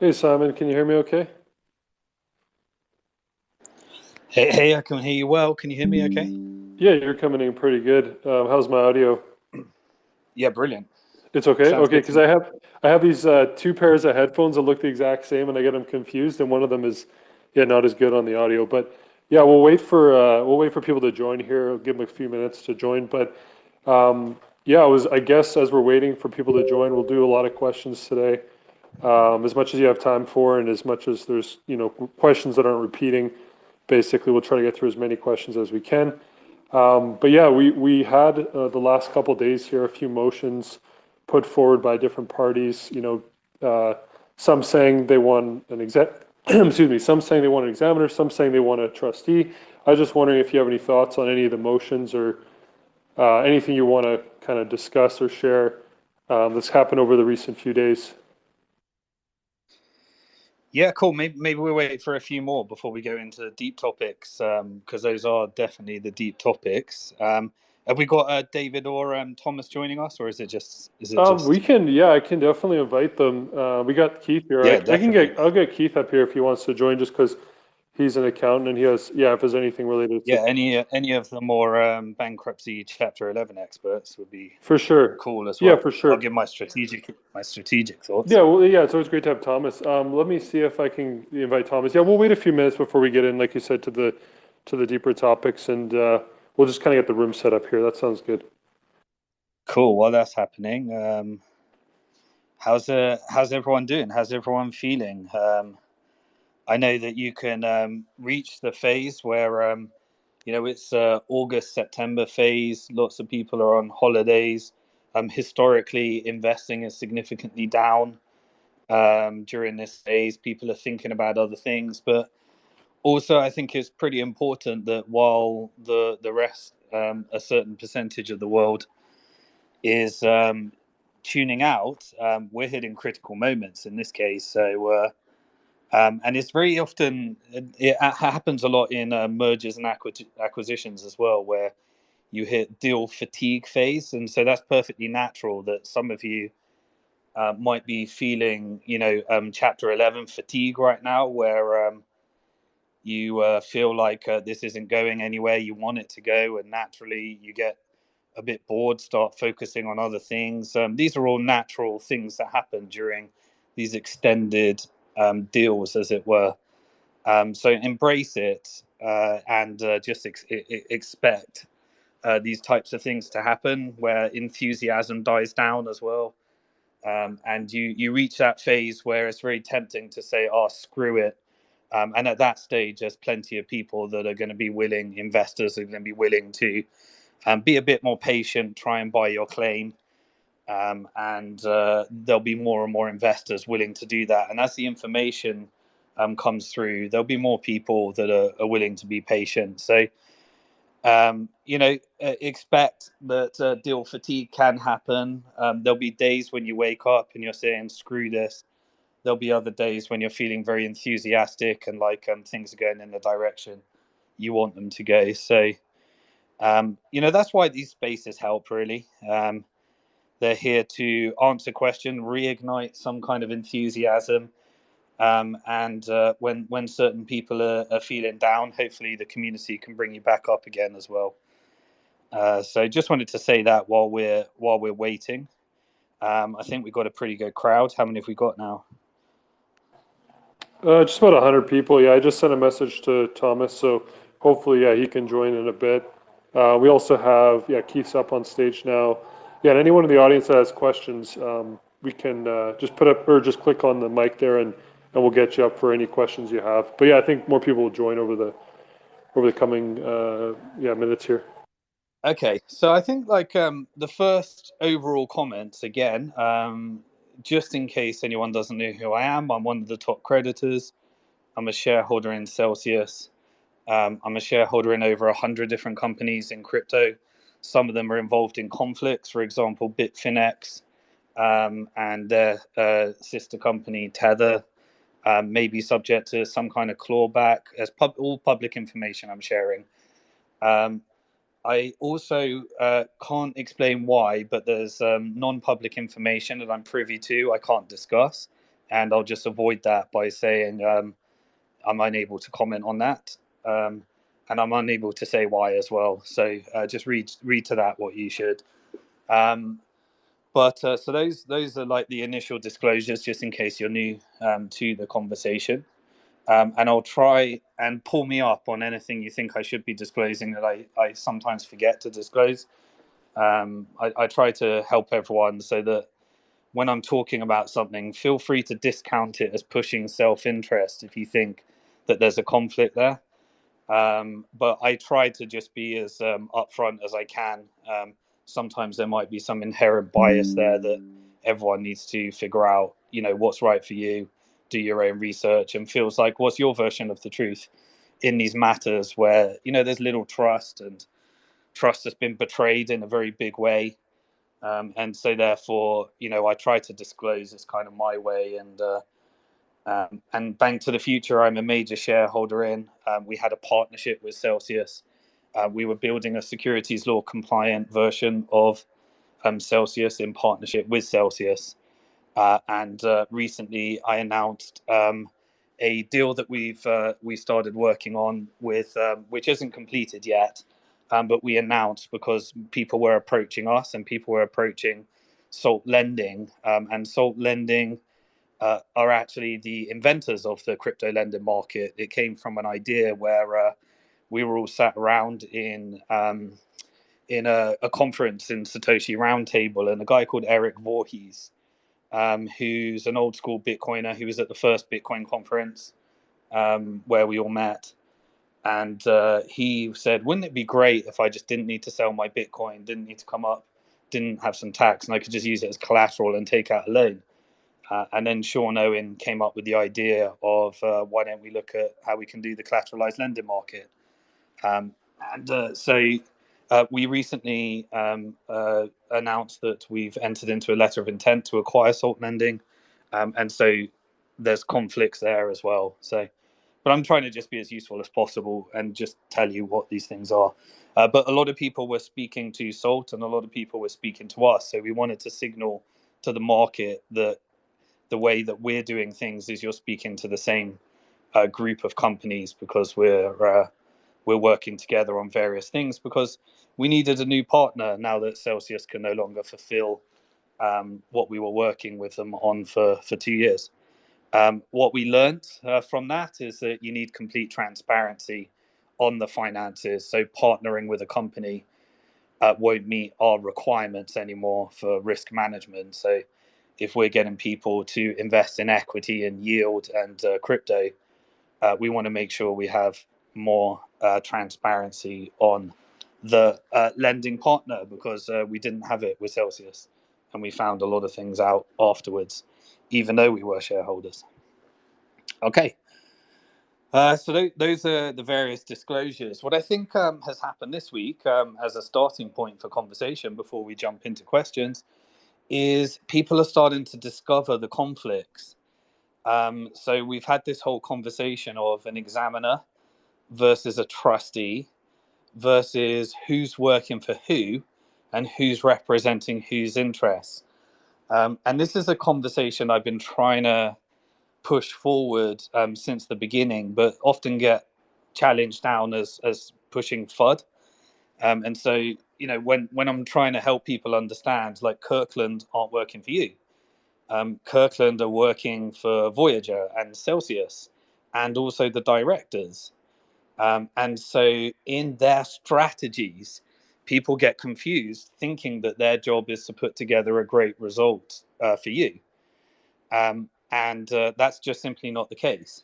Hey Simon, can you hear me okay? Hey, I can hear you well. Can you hear me okay? Yeah, you're coming in pretty good. How's my audio? Yeah, brilliant. It's okay? Sounds Okay, good to because me. I have these two pairs of headphones that look the exact same and I get them confused and one of them is not as good on the audio. But yeah, we'll wait for people to join here. I'll give them a few minutes to join. But yeah, I guess as we're waiting for people to join, we'll do a lot of questions today. As much as you have time for and as much as there's, questions that aren't repeating, basically we'll try to get through as many questions as we can. But yeah, we had the last couple of days here a few motions put forward by different parties. Some saying they want an exec, excuse me, some saying they want an examiner, some saying they want a trustee. I was just wondering if you have any thoughts on any of the motions or anything you want to kind of discuss or share that's happened over the recent few days. Yeah, cool. Maybe we'll wait for a few more before we go into deep topics, because those are definitely the deep topics. Have we got David or Thomas joining us, or is it just? Yeah, I can definitely invite them. We got Keith here. Yeah, definitely. I'll get Keith up here if he wants to join, just because he's an accountant and he has, yeah, if there's anything related to, Yeah, any of the more bankruptcy Chapter 11 experts would be for sure. cool as Yeah, well. for I'll sure. give my strategic thoughts. Yeah, well, yeah, it's always great to have Thomas. Let me see if I can invite Thomas. Yeah, we'll wait a few minutes before we get in, like you said, to the deeper topics, and we'll just kind of get the room set up here. That sounds good. Cool. While that's happening, how's everyone doing? How's everyone feeling? I know that you can reach the phase where it's August September phase. Lots of people are on holidays. Historically, investing is significantly down during this phase. People are thinking about other things, but also I think it's pretty important that while the rest, a certain percentage of the world is tuning out, we're hitting critical moments in this case. And it's very often it happens a lot in mergers and acquisitions as well, where you hit deal fatigue phase, and so that's perfectly natural that some of you might be feeling, Chapter 11 fatigue right now, where you feel like this isn't going anywhere you want it to go, and naturally you get a bit bored, start focusing on other things. These are all natural things that happen during these extended deals, as it were. So embrace it and just expect these types of things to happen where enthusiasm dies down as well. And you reach that phase where it's very tempting to say, oh, screw it. And at that stage, there's plenty of people that are going to be willing, investors are going to be willing to be a bit more patient, try and buy your claim. And there'll be more and more investors willing to do that. And as the information comes through, there'll be more people that are willing to be patient. So, expect that deal fatigue can happen. There'll be days when you wake up and you're saying, screw this. There'll be other days when you're feeling very enthusiastic and like things are going in the direction you want them to go. So, that's why these spaces help, really. They're here to answer questions, reignite some kind of enthusiasm. And when certain people are feeling down, hopefully the community can bring you back up again as well. So just wanted to say that while we're waiting. I think we've got a pretty good crowd. How many have we got now? Just about 100 people. Yeah, I just sent a message to Thomas, so hopefully, yeah, he can join in a bit. We also have, yeah, Keith's up on stage now. Yeah, and anyone in the audience that has questions, we can just put up or just click on the mic there, and we'll get you up for any questions you have. But yeah, I think more people will join over the coming yeah minutes here. Okay, so I think like the first overall comments again, just in case anyone doesn't know who I am, I'm one of the top creditors. I'm a shareholder in Celsius. I'm a shareholder in over 100 different companies in crypto. Some of them are involved in conflicts, for example, Bitfinex and their sister company Tether may be subject to some kind of clawback. As all public information I'm sharing. Um, I also can't explain why, but there's non public information that I'm privy to, I can't discuss. and I'll just avoid that by saying I'm unable to comment on that, and I'm unable to say why as well. So just read to that what you should. Um, but so those are like the initial disclosures, just in case you're new to the conversation. And I'll try and pull me up on anything you think I should be disclosing that I sometimes forget to disclose. I try to help everyone so that when I'm talking about something, feel free to discount it as pushing self-interest if you think that there's a conflict there. But I try to just be as upfront as I can. Sometimes there might be some inherent bias there that everyone needs to figure out, what's right for you, do your own research, and feels like what's your version of the truth in these matters where, there's little trust, and trust has been betrayed in a very big way. And so therefore, I try to disclose as kind of my way. And Bank to the Future, I'm a major shareholder in. We had a partnership with Celsius. We were building a securities law compliant version of Celsius in partnership with Celsius. And recently I announced a deal that we started working on with, which isn't completed yet, but we announced because people were approaching us and people were approaching Salt Lending, and Salt Lending are actually the inventors of the crypto lending market. It came from an idea where we were all sat around in a conference in Satoshi Roundtable, and a guy called Eric Voorhees, who's an old school Bitcoiner, who was at the first Bitcoin conference where we all met. And he said, wouldn't it be great if I just didn't need to sell my Bitcoin, didn't need to come up, didn't have some tax, and I could just use it as collateral and take out a loan? And then Sean Owen came up with the idea of why don't we look at how we can do the collateralized lending market. And so we recently announced that we've entered into a letter of intent to acquire Salt Lending. And so there's conflicts there as well. So, but I'm trying to just be as useful as possible and just tell you what these things are. But a lot of people were speaking to Salt and a lot of people were speaking to us. So we wanted to signal to the market that the way that we're doing things is you're speaking to the same group of companies, because we're working together on various things, because we needed a new partner now that Celsius can no longer fulfill what we were working with them on for 2 years. What we learned from that is that you need complete transparency on the finances. So partnering with a company won't meet our requirements anymore for risk management. So if we're getting people to invest in equity and yield and crypto, we want to make sure we have more transparency on the lending partner, because we didn't have it with Celsius, and we found a lot of things out afterwards, even though we were shareholders. Okay. So those are the various disclosures. What I think has happened this week, as a starting point for conversation before we jump into questions, is people are starting to discover the conflicts. So we've had this whole conversation of an examiner versus a trustee versus who's working for who and who's representing whose interests. And this is a conversation I've been trying to push forward since the beginning, but often get challenged down as pushing FUD. And so, when I'm trying to help people understand, like, Kirkland aren't working for you. Kirkland are working for Voyager and Celsius and also the directors. And so in their strategies, people get confused thinking that their job is to put together a great result for you. And that's just simply not the case.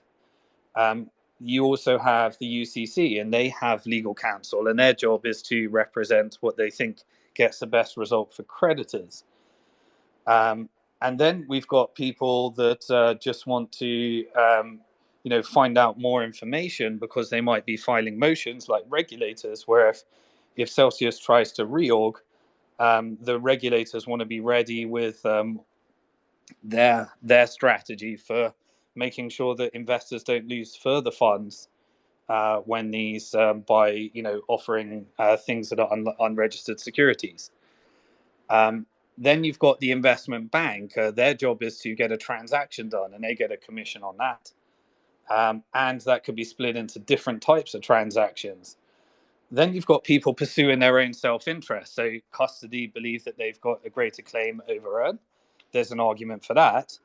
You also have the UCC, and they have legal counsel, and their job is to represent what they think gets the best result for creditors. And then we've got people that just want to, find out more information because they might be filing motions, like regulators, where if Celsius tries to reorg, the regulators want to be ready with their strategy for making sure that investors don't lose further funds when these by offering things that are unregistered securities. Then you've got the investment bank. Their job is to get a transaction done, and they get a commission on that. And that could be split into different types of transactions. Then you've got people pursuing their own self-interest. So custody believe that they've got a greater claim over earn. There's an argument for that.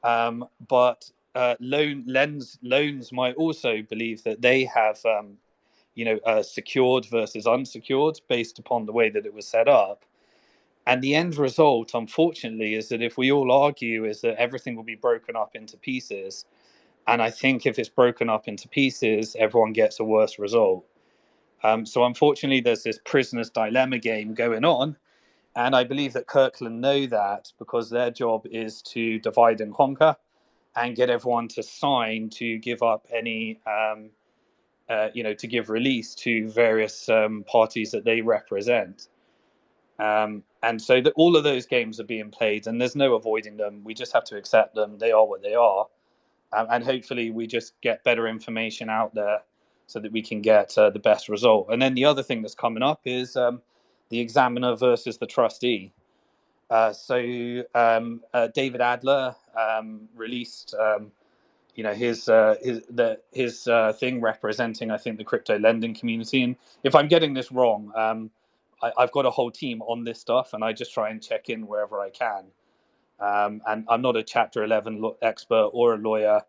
But loans might also believe that they have, secured versus unsecured based upon the way that it was set up. And the end result, unfortunately, is that if we all argue, is that everything will be broken up into pieces. And I think if it's broken up into pieces, everyone gets a worse result. So unfortunately, there's this prisoner's dilemma game going on. And I believe that Kirkland know that because their job is to divide and conquer and get everyone to sign to give up any, to give release to various parties that they represent. And so all of those games are being played and there's no avoiding them. We just have to accept them. They are what they are. And hopefully we just get better information out there so that we can get the best result. And then the other thing that's coming up is the examiner versus the trustee. David Adler released, his thing representing, I think, the crypto lending community. And if I'm getting this wrong, I've got a whole team on this stuff, and I just try and check in wherever I can. And I'm not a Chapter 11 expert or a lawyer.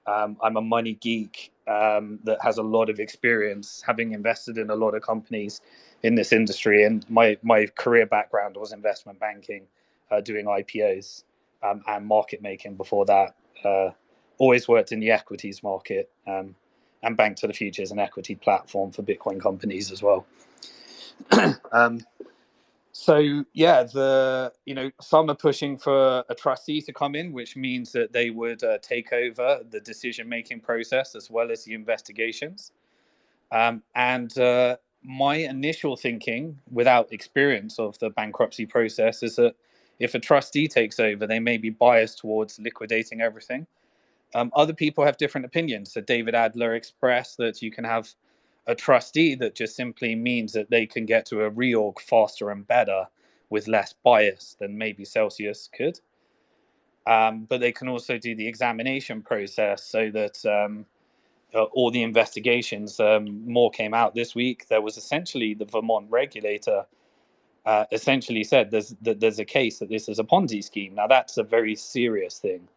I'm a money geek that has a lot of experience, having invested in a lot of companies in this industry. And my career background was investment banking, doing IPOs and market making before that. Always worked in the equities market and Bank to the Future is an equity platform for Bitcoin companies as well. So yeah, some are pushing for a trustee to come in, which means that they would take over the decision-making process as well as the investigations. My initial thinking, without experience of the bankruptcy process, is that if a trustee takes over, they may be biased towards liquidating everything. Other people have different opinions. So David Adler expressed that you can have a trustee that just simply means that they can get to a reorg faster and better with less bias than maybe Celsius could. But they can also do the examination process so that all the investigations, more came out this week. There was essentially the Vermont regulator essentially said there's a case that this is a Ponzi scheme. Now, that's a very serious thing.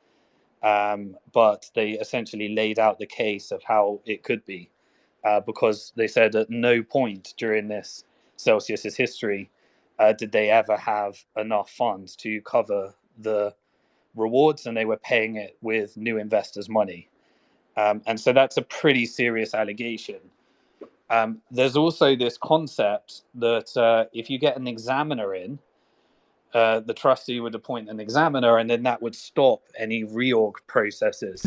But they essentially laid out the case of how it could be. Because they said at no point during this Celsius's history did they ever have enough funds to cover the rewards, and they were paying it with new investors' money. And so that's a pretty serious allegation. There's also this concept that if you get an examiner in, the trustee would appoint an examiner, and then that would stop any reorg processes.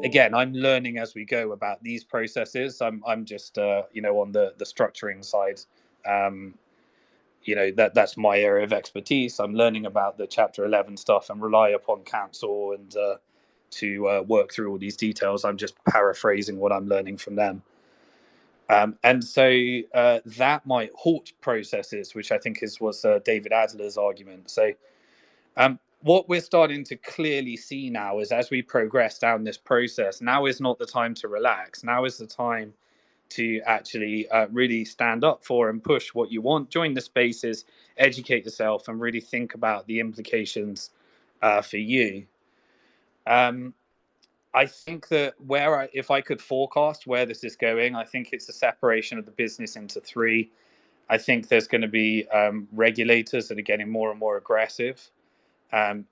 Again, I'm learning as we go about these processes. I'm just on the structuring side. That's my area of expertise. I'm learning about the Chapter 11 stuff and rely upon counsel and to work through all these details. I'm just paraphrasing what I'm learning from them. And so that might halt processes, which I think was David Adler's argument. So what we're starting to clearly see now is as we progress down this process, now is not the time to relax. Now is the time to actually really stand up for and push what you want. Join the spaces, educate yourself, and really think about the implications for you. I think that if I could forecast where this is going, I think it's a separation of the business into three. I think there's going to be regulators that are getting more and more aggressive. And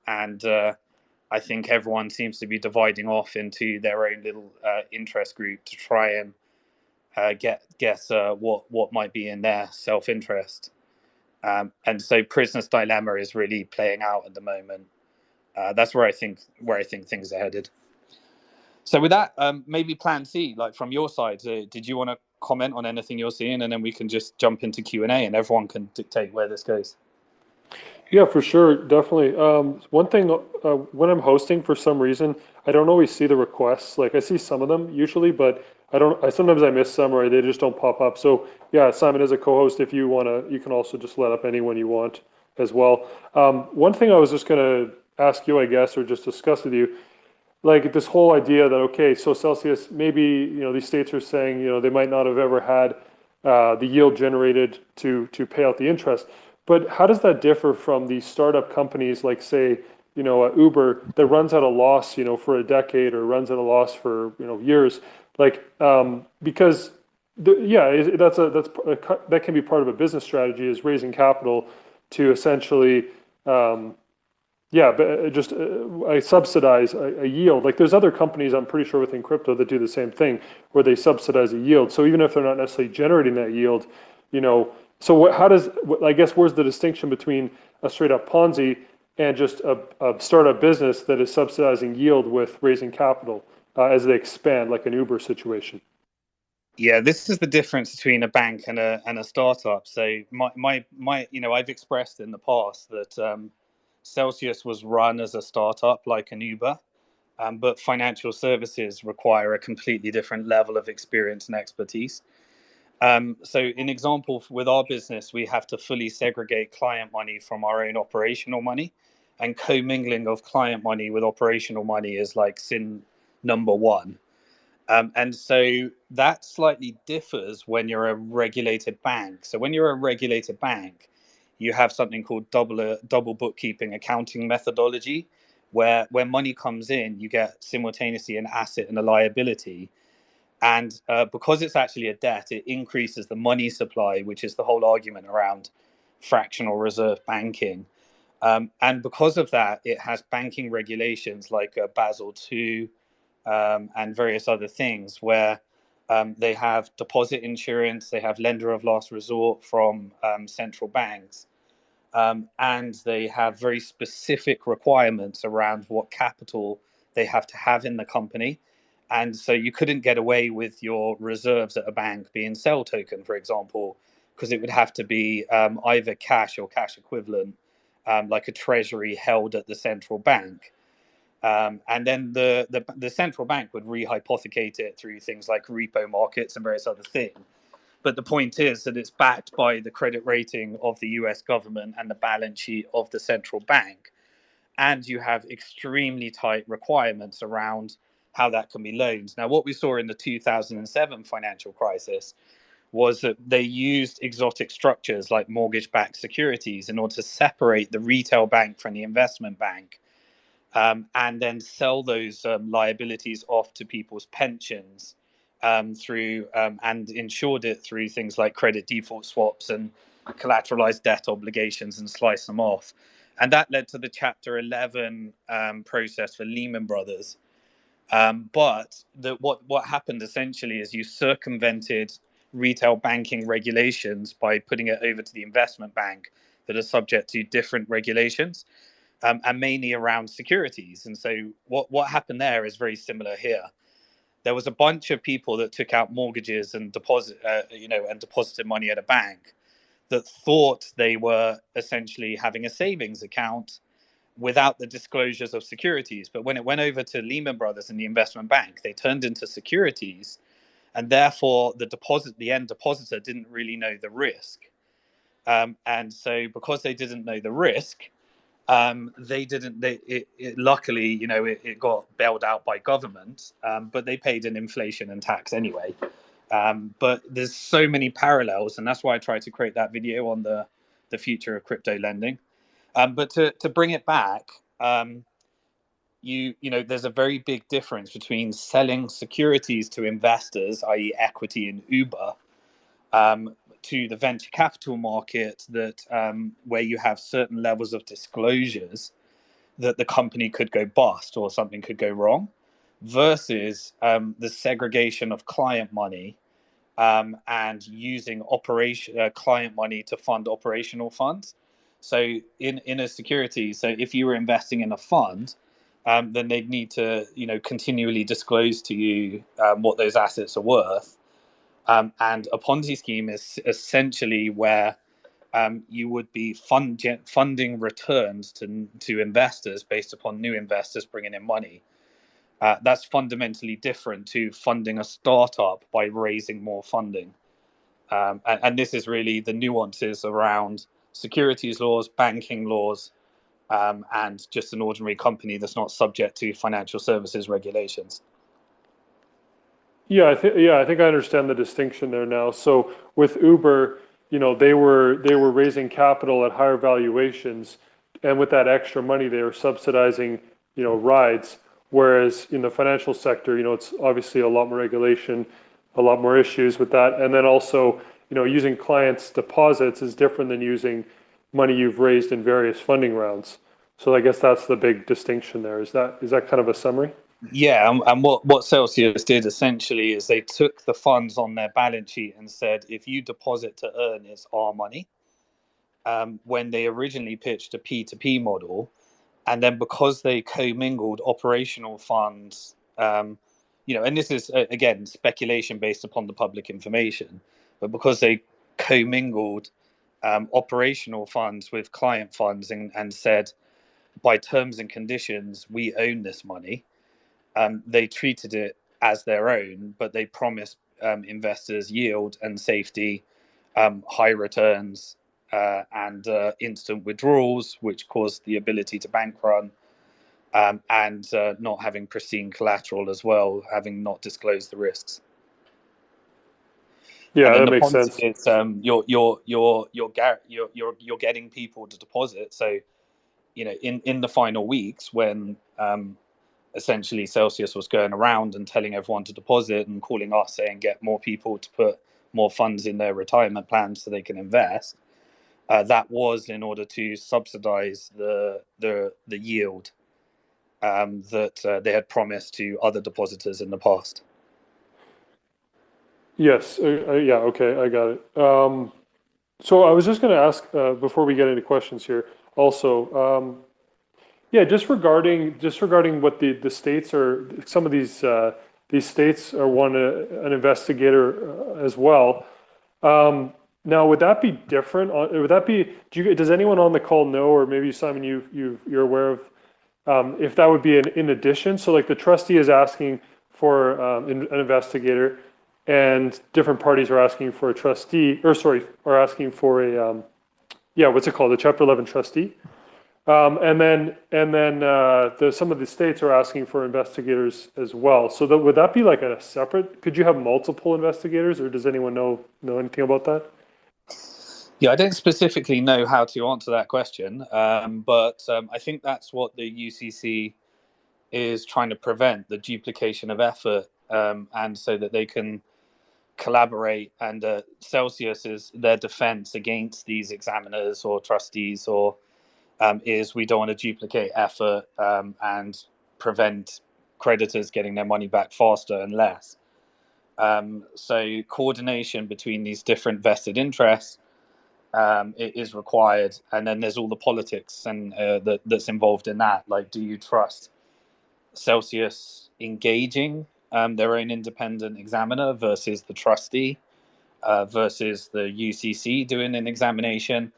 I think everyone seems to be dividing off into their own little interest group to try and guess what might be in their self-interest. And so prisoner's dilemma is really playing out at the moment. That's where I think things are headed. So with that, maybe plan C, like from your side, did you want to comment on anything you're seeing, and then we can just jump into Q&A and everyone can dictate where this goes? Yeah, for sure, definitely. One thing, when I'm hosting, for some reason, I don't always see the requests. Like I see some of them usually, but sometimes I miss some or they just don't pop up. So yeah, Simon, as a co-host, if you wanna, you can also just let up anyone you want as well. One thing I was just going to ask you, I guess, or just discuss with you, like this whole idea that, okay, so Celsius, maybe, these states are saying, they might not have ever had the yield generated to pay out the interest. But how does that differ from these startup companies like, say, Uber that runs at a loss, for a decade or runs at a loss for, years? Like, because yeah, that can be part of a business strategy, is raising capital to essentially, yeah, but just I subsidize a yield. Like there's other companies I'm pretty sure within crypto that do the same thing where they subsidize a yield. So even if they're not necessarily generating that yield, so I guess where's the distinction between a straight up Ponzi and just a startup business that is subsidizing yield with raising capital as they expand, like an Uber situation? Yeah, this is the difference between a bank and a startup. So I've expressed in the past that Celsius was run as a startup like an Uber, but financial services require a completely different level of experience and expertise. So, in example, with our business, we have to fully segregate client money from our own operational money, and commingling of client money with operational money is like sin number one. And so that slightly differs when you're a regulated bank. So when you're a regulated bank, you have something called double bookkeeping accounting methodology, where when money comes in, you get simultaneously an asset and a liability. And because it's actually a debt, it increases the money supply, which is the whole argument around fractional reserve banking. And because of that, it has banking regulations like Basel II, and various other things where they have deposit insurance, they have lender of last resort from central banks, and they have very specific requirements around what capital they have to have in the company. And so you couldn't get away with your reserves at a bank being sell token, for example, because it would have to be either cash or cash equivalent, like a treasury held at the central bank. And then the central bank would rehypothecate it through things like repo markets and various other things. But the point is that it's backed by the credit rating of the US government and the balance sheet of the central bank. And you have extremely tight requirements around how that can be loaned. Now, what we saw in the 2007 financial crisis was that they used exotic structures like mortgage backed securities in order to separate the retail bank from the investment bank, and then sell those liabilities off to people's pensions through and insured it through things like credit default swaps and collateralized debt obligations and slice them off. And that led to the Chapter 11 process for Lehman Brothers. What happened essentially is you circumvented retail banking regulations by putting it over to the investment bank that are subject to different regulations, and mainly around securities. And so what happened there is very similar here. There was a bunch of people that took out mortgages and deposited money at a bank that thought they were essentially having a savings account without the disclosures of securities. But when it went over to Lehman Brothers and the investment bank, they turned into securities, and therefore the end depositor didn't really know the risk. And so because they didn't know the risk, they didn't. Luckily, it got bailed out by government, but they paid an inflation and tax anyway. But there's so many parallels, and that's why I tried to create that video on the future of crypto lending. But to bring it back, there's a very big difference between selling securities to investors, i.e., equity in Uber, to the venture capital market that where you have certain levels of disclosures that the company could go bust or something could go wrong, versus the segregation of client money, and using client money to fund operational funds. So in a security, so if you were investing in a fund, then they'd need to continually disclose to you what those assets are worth. And a Ponzi scheme is essentially where you would be funding returns to investors based upon new investors bringing in money. That's fundamentally different to funding a startup by raising more funding. And this is really the nuances around securities laws, banking laws, and just an ordinary company that's not subject to financial services regulations. I think I understand the distinction there now. So with Uber, they were raising capital at higher valuations, and with that extra money, they were subsidizing, rides. Whereas in the financial sector, it's obviously a lot more regulation, a lot more issues with that, and then also, using clients' deposits is different than using money you've raised in various funding rounds. So I guess that's the big distinction there. Is that kind of a summary? Yeah, and what Celsius did essentially is they took the funds on their balance sheet and said, if you deposit to earn, it's our money. When they originally pitched a P2P model, and then because they commingled operational funds, and this is again speculation based upon the public information, but because they commingled operational funds with client funds and said, by terms and conditions, we own this money. They treated it as their own, but they promised investors yield and safety, high returns, and instant withdrawals, which caused the ability to bank run, and not having pristine collateral as well, having not disclosed the risks. And Yeah, then that the makes Ponzi sense. is you're getting people to deposit. So in the final weeks when essentially Celsius was going around and telling everyone to deposit and calling us saying get more people to put more funds in their retirement plans so they can invest. That was in order to subsidize the yield that they had promised to other depositors in the past. Yes. Yeah. Okay. I got it. So I was just going to ask before we get into questions here. Also, yeah, just regarding what the states are. Some of these states are want an investigator as well. Now, would that be different? Would that be? Does anyone on the call know, or maybe Simon, you're aware of, if that would be in addition? So, like the trustee is asking for an investigator, and different parties are asking for a trustee, or sorry, are asking for a yeah, what's it called? A Chapter 11 trustee. And then some of the states are asking for investigators as well. So would that be like a separate? Could you have multiple investigators, or does anyone know anything about that? Yeah, I don't specifically know how to answer that question, but I think that's what the UCC is trying to prevent, the duplication of effort, and so that they can collaborate. And Celsius is their defense against these examiners or trustees, or is we don't want to duplicate effort and prevent creditors getting their money back faster and less. So coordination between these different vested interests it is required, and then there's all the politics and that's involved in that. Like, do you trust Celsius engaging their own independent examiner versus the trustee versus the UCC doing an examination?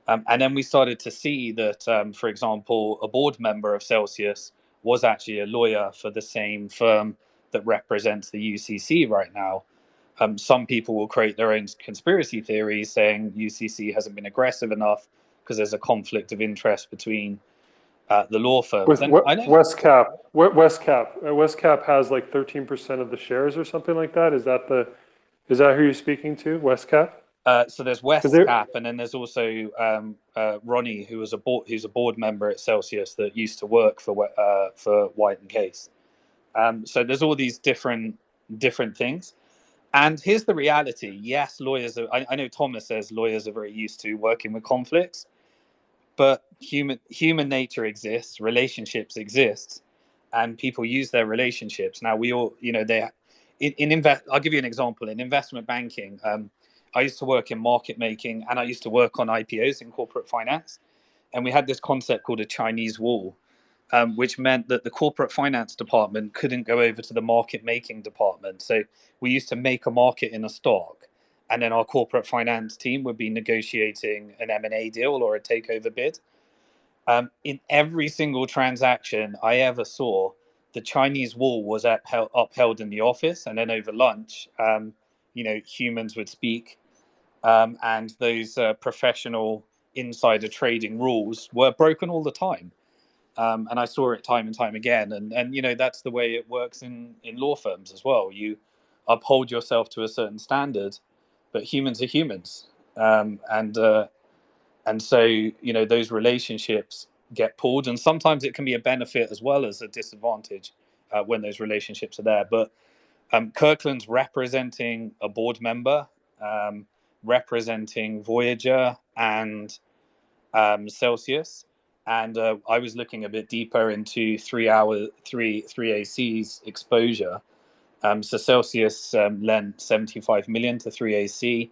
And then we started to see that, for example, a board member of Celsius was actually a lawyer for the same firm that represents the UCC right now. Some people will create their own conspiracy theories saying UCC hasn't been aggressive enough because there's a conflict of interest between the law firms. With And I know Westcap has like 13% of the shares or something like that. Is that who you're speaking to? Westcap? so there's Because they're Westcap, and then there's also Ronnie, who's a board member at Celsius that used to work for White and Case. So there's all these different things. And here's the reality. Yes, lawyers are, I know Thomas says lawyers are very used to working with conflicts, but human nature exists, relationships exist, and people use their relationships. Now we all, they in invest. I'll give you an example. In investment banking, I used to work in market making, and I used to work on IPOs in corporate finance, and we had this concept called a Chinese wall, which meant that the corporate finance department couldn't go over to the market making department. So we used to make a market in a stock, and then our corporate finance team would be negotiating an M&A deal or a takeover bid. In every single transaction I ever saw, the Chinese wall was upheld in the office, and then over lunch, humans would speak, and those professional insider trading rules were broken all the time. And I saw it time and time again. And that's the way it works in law firms as well. You uphold yourself to a certain standard, but humans are humans. And so, those relationships get pulled. And sometimes it can be a benefit as well as a disadvantage when those relationships are there. But Kirkland's representing a board member, representing Voyager and Celsius, and I was looking a bit deeper into 3AC's exposure. So Celsius lent 75 million to 3AC,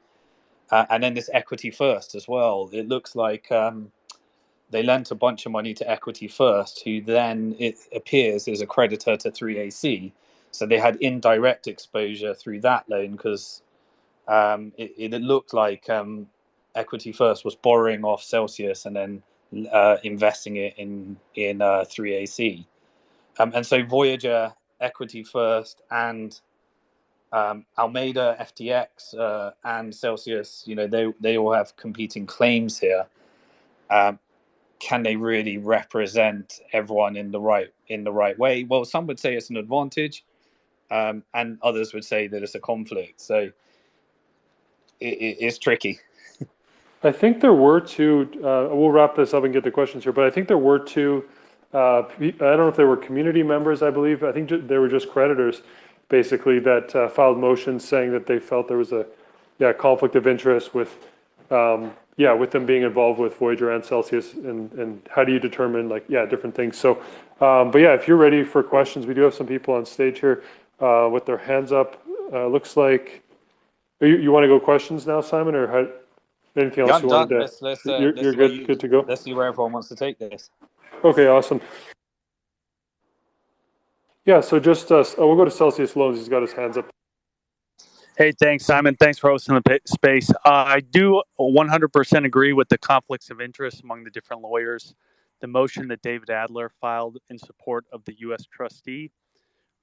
and then this Equity First as well. It looks like they lent a bunch of money to Equity First, who then it appears is a creditor to 3AC. So they had indirect exposure through that loan because it looked like Equity First was borrowing off Celsius and then investing it in 3AC. And so Voyager, Equity First, and Almeida, FTX, and Celsius, they all have competing claims here. Can they really represent everyone in the right way? Well, some would say it's an advantage, and others would say that it's a conflict. So it's tricky. I think there were two, we'll wrap this up and get the questions here, but I think there were two, I don't know if they were community members, I believe. I think they were just creditors, basically, that filed motions saying that they felt there was a conflict of interest with, with them being involved with Voyager and Celsius, and how do you determine, different things. So, but yeah, if you're ready for questions, we do have some people on stage here with their hands up. Looks like, you want to go questions now, Simon, or how? Anything else I'm you done. wanted to? Let's You're good to go. Let's see where everyone wants to take this. Okay, awesome. Yeah, so just we'll go to Celsius Loans. He's got his hands up. Hey, thanks, Simon. Thanks for hosting the space. I do 100% agree with the conflicts of interest among the different lawyers. The motion that David Adler filed in support of the U.S. trustee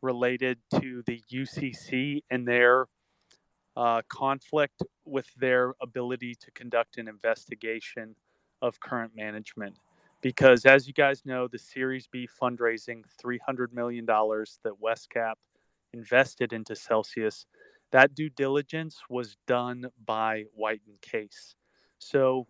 related to the UCC and their conflict with their ability to conduct an investigation of current management. Because as you guys know, the Series B fundraising, $300 million that Westcap invested into Celsius, that due diligence was done by White and Case. So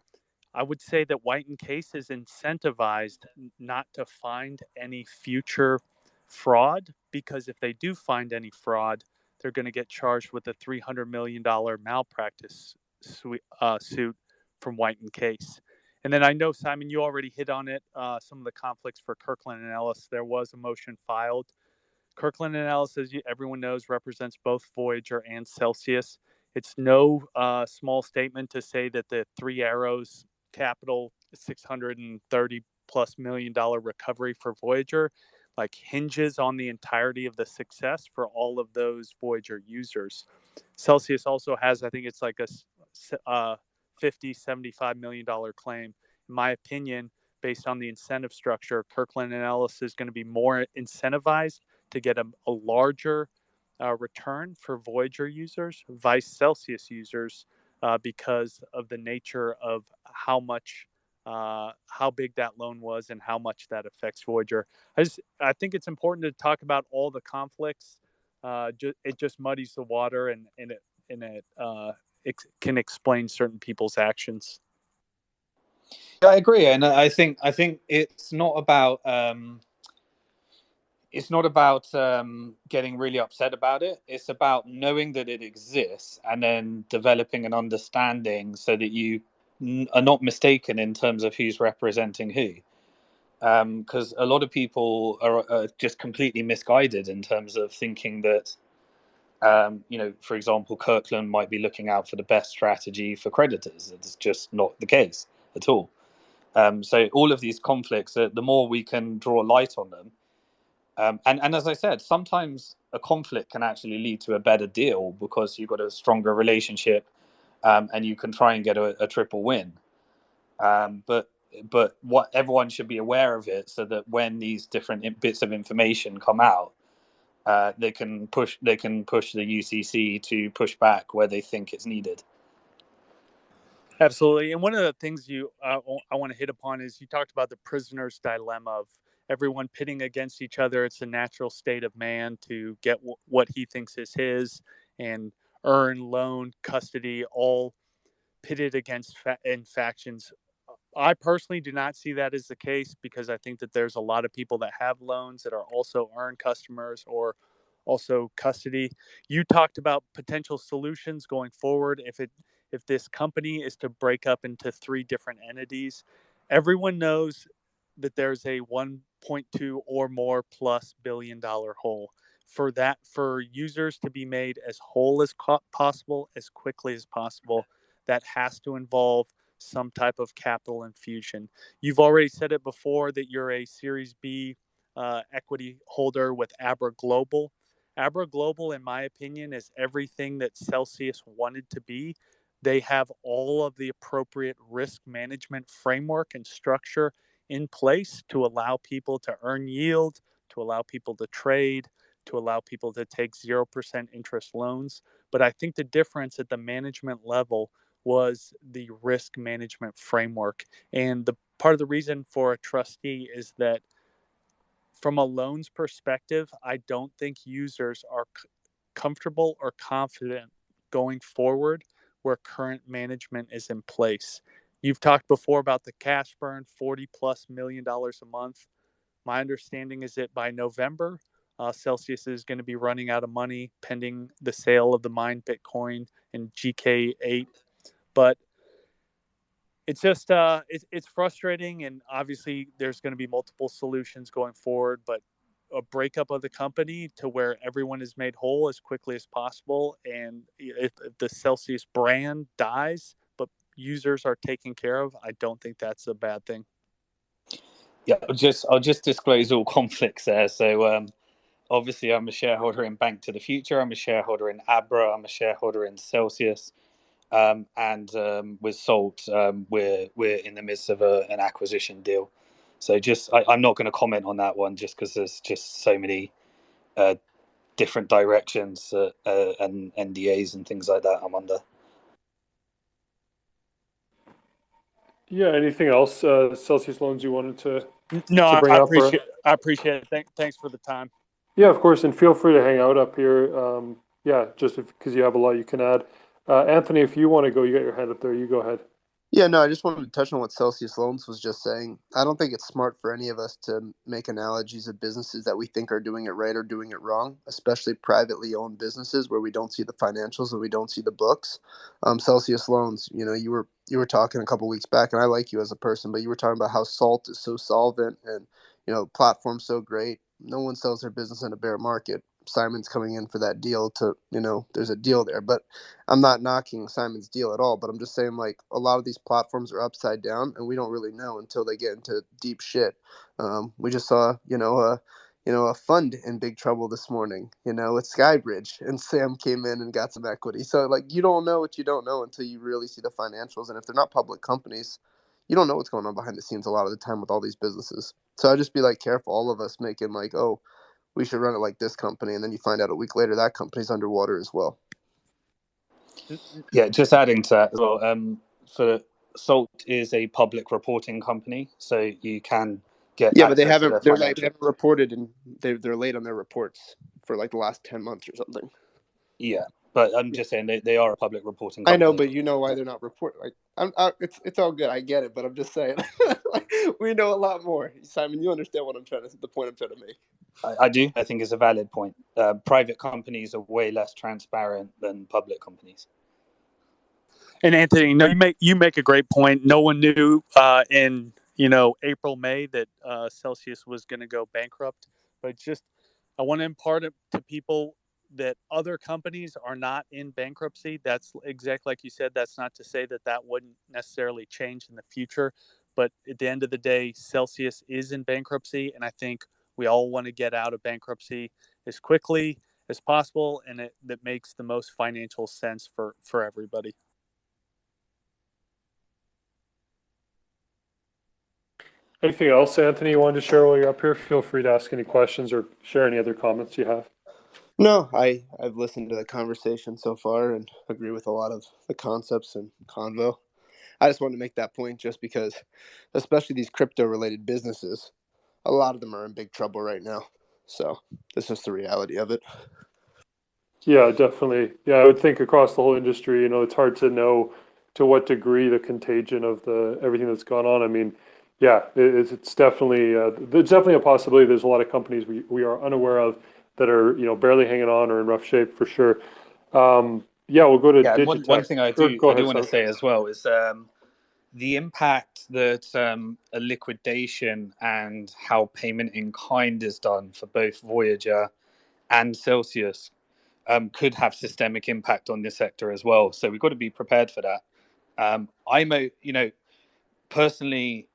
I would say that White and Case is incentivized not to find any future fraud, because if they do find any fraud, they're going to get charged with a $300 million malpractice suit from White and Case. And then I know, Simon, you already hit on it, some of the conflicts for Kirkland and Ellis. There was a motion filed. Kirkland and Ellis, as everyone knows, represents both Voyager and Celsius. It's no small statement to say that the Three Arrows Capital $630+ million recovery for Voyager hinges on the entirety of the success for all of those Voyager users. Celsius also has, I think it's like a $50-75 million claim. In my opinion, based on the incentive structure, Kirkland and Ellis is going to be more incentivized to get a larger return for Voyager users, vice Celsius users, because of the nature of how big that loan was and how much that affects Voyager. I think it's important to talk about all the conflicts. It just muddies the water, and it can explain certain people's actions. I agree, and I think it's not about getting really upset about it. It's about knowing that it exists and then developing an understanding so that you are not mistaken in terms of who's representing who. Because a lot of people are just completely misguided in terms of thinking that, for example, Kirkland might be looking out for the best strategy for creditors. It's just not the case at all. So all of these conflicts, the more we can draw light on them, and as I said, sometimes a conflict can actually lead to a better deal because you've got a stronger relationship, and you can try and get a triple win. But what everyone should be aware of it, so that when these different bits of information come out, they can push the UCC to push back where they think it's needed. Absolutely. And one of the things I want to hit upon is you talked about the prisoner's dilemma of everyone pitting against each other. It's a natural state of man to get what he thinks is his and earn loan, custody, all pitted against in factions. I personally do not see that as the case because I think that there's a lot of people that have loans that are also earn customers or also custody. You talked about potential solutions going forward if this company is to break up into three different entities. Everyone knows that there's a 1.2 or more plus billion-dollar hole. For users to be made as whole as possible as quickly as possible, that has to involve some type of capital infusion. You've already said it before that you're a Series B equity holder with Abra Global. Abra Global, in my opinion, is everything that Celsius wanted to be. They have all of the appropriate risk management framework and structure in place to allow people to earn yield, to allow people to trade, to allow people to take 0% interest loans. But I think the difference at the management level was the risk management framework. And the part of the reason for a trustee is that from a loans perspective, I don't think users are comfortable or confident going forward where current management is in place. You've talked before about the cash burn, $40+ million a month. My understanding is that by November, Celsius is going to be running out of money pending the sale of the mined Bitcoin and GK8. But it's just it's frustrating, and obviously there's going to be multiple solutions going forward, but a breakup of the company to where everyone is made whole as quickly as possible, and if the Celsius brand dies but users are taken care of, I don't think that's a bad thing. Yeah, I'll just disclose all conflicts there. So obviously I'm a shareholder in Bank to the Future, I'm a shareholder in Abra, I'm a shareholder in Celsius. And with Salt, we're in the midst of an acquisition deal. So I'm not going to comment on that one just because there's just so many different directions and NDAs and things like that I'm under. Yeah, anything else, Celsius loans you wanted to No, bring I up? appreciate it. Thanks for the time. Yeah, of course, and feel free to hang out up here. Yeah, just because you have a lot you can add. Anthony, if you want to go, you got your hand up there. You go ahead. Yeah, no, I just wanted to touch on what Celsius Loans was just saying. I don't think it's smart for any of us to make analogies of businesses that we think are doing it right or doing it wrong, especially privately owned businesses where we don't see the financials and we don't see the books. Celsius Loans, you were talking a couple weeks back, and I like you as a person, but you were talking about how Salt is so solvent and platform's so great. No one sells their business in a bear market. Simon's coming in for that deal to, there's a deal there, but I'm not knocking Simon's deal at all, but I'm just saying, like, a lot of these platforms are upside down, and we don't really know until they get into deep shit. We just saw, a fund in big trouble this morning, with Skybridge, and Sam came in and got some equity. So, like, you don't know what you don't know until you really see the financials, and if they're not public companies, you don't know what's going on behind the scenes a lot of the time with all these businesses. So I just be like careful, all of us making like, oh, we should run it like this company, and then you find out a week later that company's underwater as well. Yeah, just adding to that as well. For Salt is a public reporting company, so you can get but they haven't reported, and they're late on their reports for like the last 10 months or something. Yeah, but I'm just saying they are a public reporting company. I know, but you know why they're not reporting. Like, it's all good. I get it, but I'm just saying, like, we know a lot more. Simon, you understand the point I'm trying to make. I do. I think it's a valid point. Private companies are way less transparent than public companies. And Anthony, you make a great point. No one knew in April, May that Celsius was going to go bankrupt. But I want to impart it to people that other companies are not in bankruptcy. That's exactly like you said. That's not to say that wouldn't necessarily change in the future. But at the end of the day, Celsius is in bankruptcy, and I think we all want to get out of bankruptcy as quickly as possible, and that makes the most financial sense for everybody. Anything else, Anthony, you wanted to share while you're up here? Feel free to ask any questions or share any other comments you have. No, I've listened to the conversation so far and agree with a lot of the concepts and convo. I just wanted to make that point just because, especially these crypto related businesses, a lot of them are in big trouble right now. So that's just the reality of it. Yeah, definitely. Yeah, I would think across the whole industry, it's hard to know to what degree the contagion of the everything that's gone on. I mean, yeah, it's definitely there's definitely a possibility. There's a lot of companies we are unaware of that are barely hanging on or in rough shape for sure. Yeah, we'll go to Yeah, and one Digitech. thing I Or do go I do ahead, want to Sam. say as well is the impact that a liquidation and how payment in kind is done for both Voyager and Celsius could have systemic impact on this sector as well. So we've got to be prepared for that. Personally,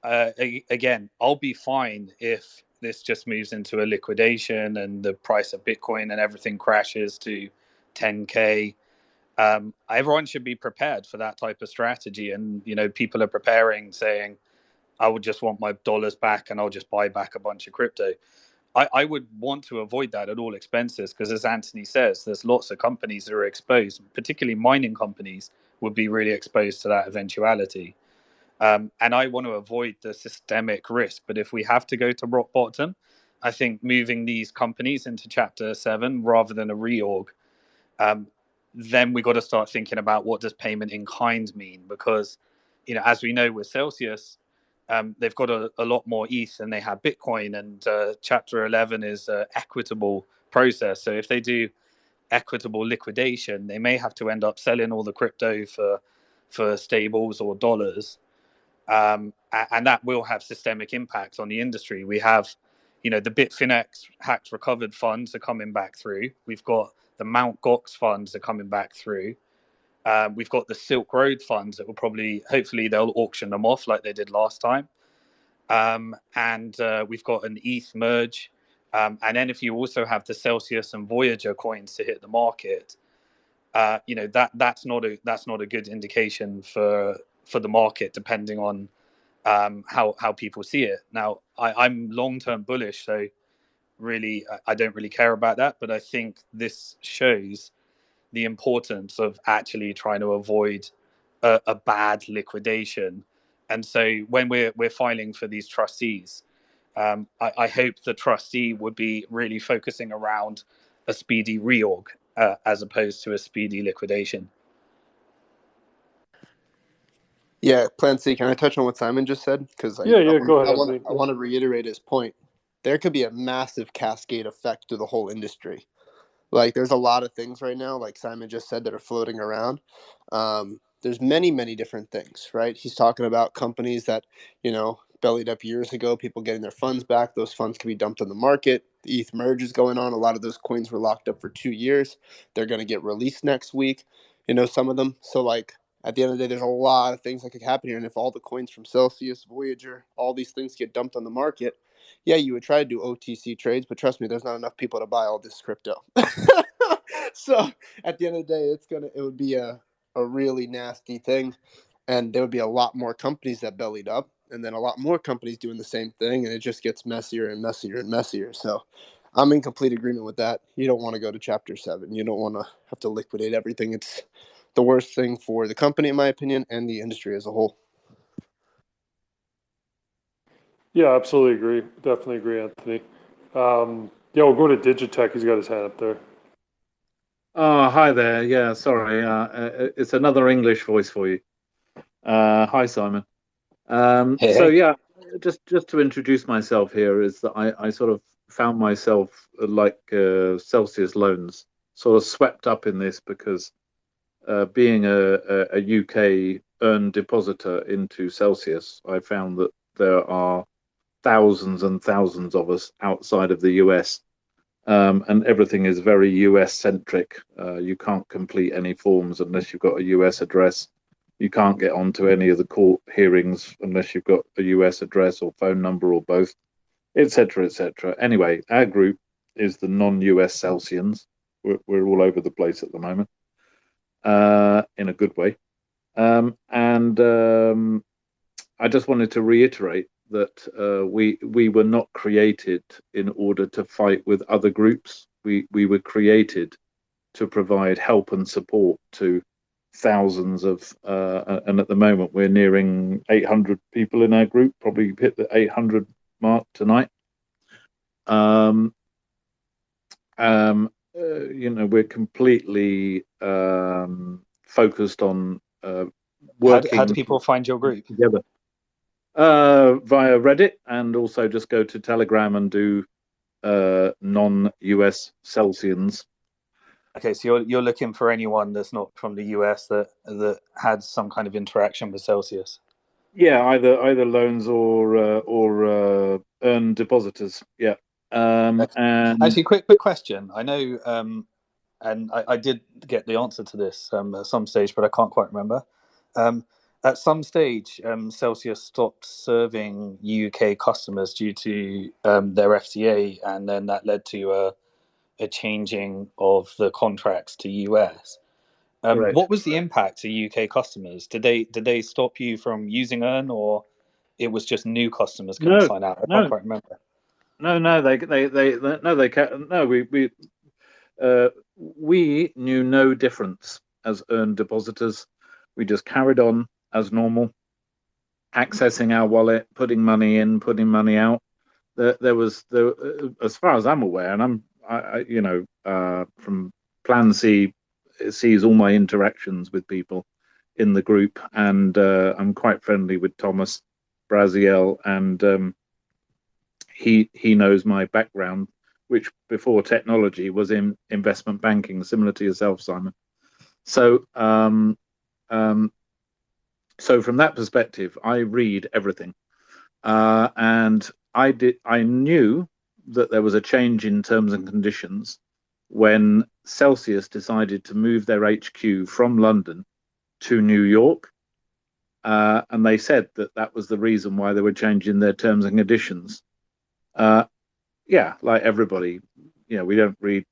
again, I'll be fine if this just moves into a liquidation and the price of Bitcoin and everything crashes to 10K. Everyone should be prepared for that type of strategy. And, people are preparing, saying, I would just want my dollars back and I'll just buy back a bunch of crypto. I would want to avoid that at all expenses because, as Anthony says, there's lots of companies that are exposed, particularly mining companies would be really exposed to that eventuality. And I want to avoid the systemic risk. But if we have to go to rock bottom, I think moving these companies into Chapter 7 rather than a reorg, then we got to start thinking about what does payment in kind mean? Because, as we know with Celsius, they've got a lot more ETH than they have Bitcoin. And Chapter 11 is an equitable process. So if they do equitable liquidation, they may have to end up selling all the crypto for stables or dollars. And that will have systemic impacts on the industry. We have, the Bitfinex hacked recovered funds are coming back through. We've got the Mount Gox funds are coming back through. We've got the Silk Road funds that will hopefully they'll auction them off like they did last time. And we've got an ETH merge. And then if you also have the Celsius and Voyager coins to hit the market, that's not a good indication for the market, depending on how people see it. Now, I'm long-term bullish, so really I don't really care about that. But I think this shows the importance of actually trying to avoid a bad liquidation. And so when we're filing for these trustees, I hope the trustee would be really focusing around a speedy reorg as opposed to a speedy liquidation. Yeah, Plan C, can I touch on what Simon just said? Because Yeah, go ahead, Anthony. I want to reiterate his point. There could be a massive cascade effect to the whole industry. Like, there's a lot of things right now, like Simon just said, that are floating around. There's many, many different things, right? He's talking about companies that, bellied up years ago, people getting their funds back. Those funds can be dumped on the market. The ETH merge is going on. A lot of those coins were locked up for 2 years. They're going to get released next week, some of them. So, like, at the end of the day, there's a lot of things that could happen here. And if all the coins from Celsius, Voyager, all these things get dumped on the market, yeah, you would try to do OTC trades, but trust me, there's not enough people to buy all this crypto. So at the end of the day, it would be a really nasty thing. And there would be a lot more companies that bellied up, and then a lot more companies doing the same thing, and it just gets messier and messier and messier. So I'm in complete agreement with that. You don't want to go to Chapter 7. You don't want to have to liquidate everything. It's the worst thing for the company, in my opinion, and the industry as a whole. Yeah, absolutely agree. Definitely agree, Anthony. Yeah, we'll go to Digitech. He's got his hand up there. Hi there. Yeah, sorry. It's another English voice for you. Hi, Simon. Hey. So yeah, just to introduce myself here is that I sort of found myself like Celsius loans, sort of swept up in this because being a UK earned depositor into Celsius, I found that there are thousands and thousands of us outside of the US. And everything is very US centric. You can't complete any forms unless you've got a US address. You can't get onto any of the court hearings unless you've got a US address or phone number or both, etc., etc. Anyway, our group is the non-US Celsians. We're all over the place at the moment, in a good way. And I just wanted to reiterate that we were not created in order to fight with other groups. We were created to provide help and support to thousands of, and at the moment we're nearing 800 people in our group, probably hit the 800 mark tonight. We're completely focused on working How do people find your group? together via Reddit, and also just go to Telegram and do non-US Celsians. Okay, so you're looking for anyone that's not from the US that had some kind of interaction with Celsius. Yeah, either loans or earned depositors. Yeah. And Actually, quick question. I know, and I did get the answer to this at some stage, but I can't quite remember. At some stage, Celsius stopped serving UK customers due to their FCA, and then that led to a changing of the contracts to US. Correct. What was the impact to UK customers? Did they stop you from using Earn, or it was just new customers couldn't sign out? I can't quite remember. We knew no difference as earned depositors. We just carried on as normal, accessing our wallet, putting money in, putting money out. There was, as far as I'm aware, and from Plan C, it sees all my interactions with people in the group, and I'm quite friendly with Thomas Braziel, and he knows my background, which before technology was in investment banking, similar to yourself, Simon. So so from that perspective, I read everything, and I knew that there was a change in terms and conditions when Celsius decided to move their HQ from London to New York, and they said that was the reason why they were changing their terms and conditions. Yeah, like everybody, we don't read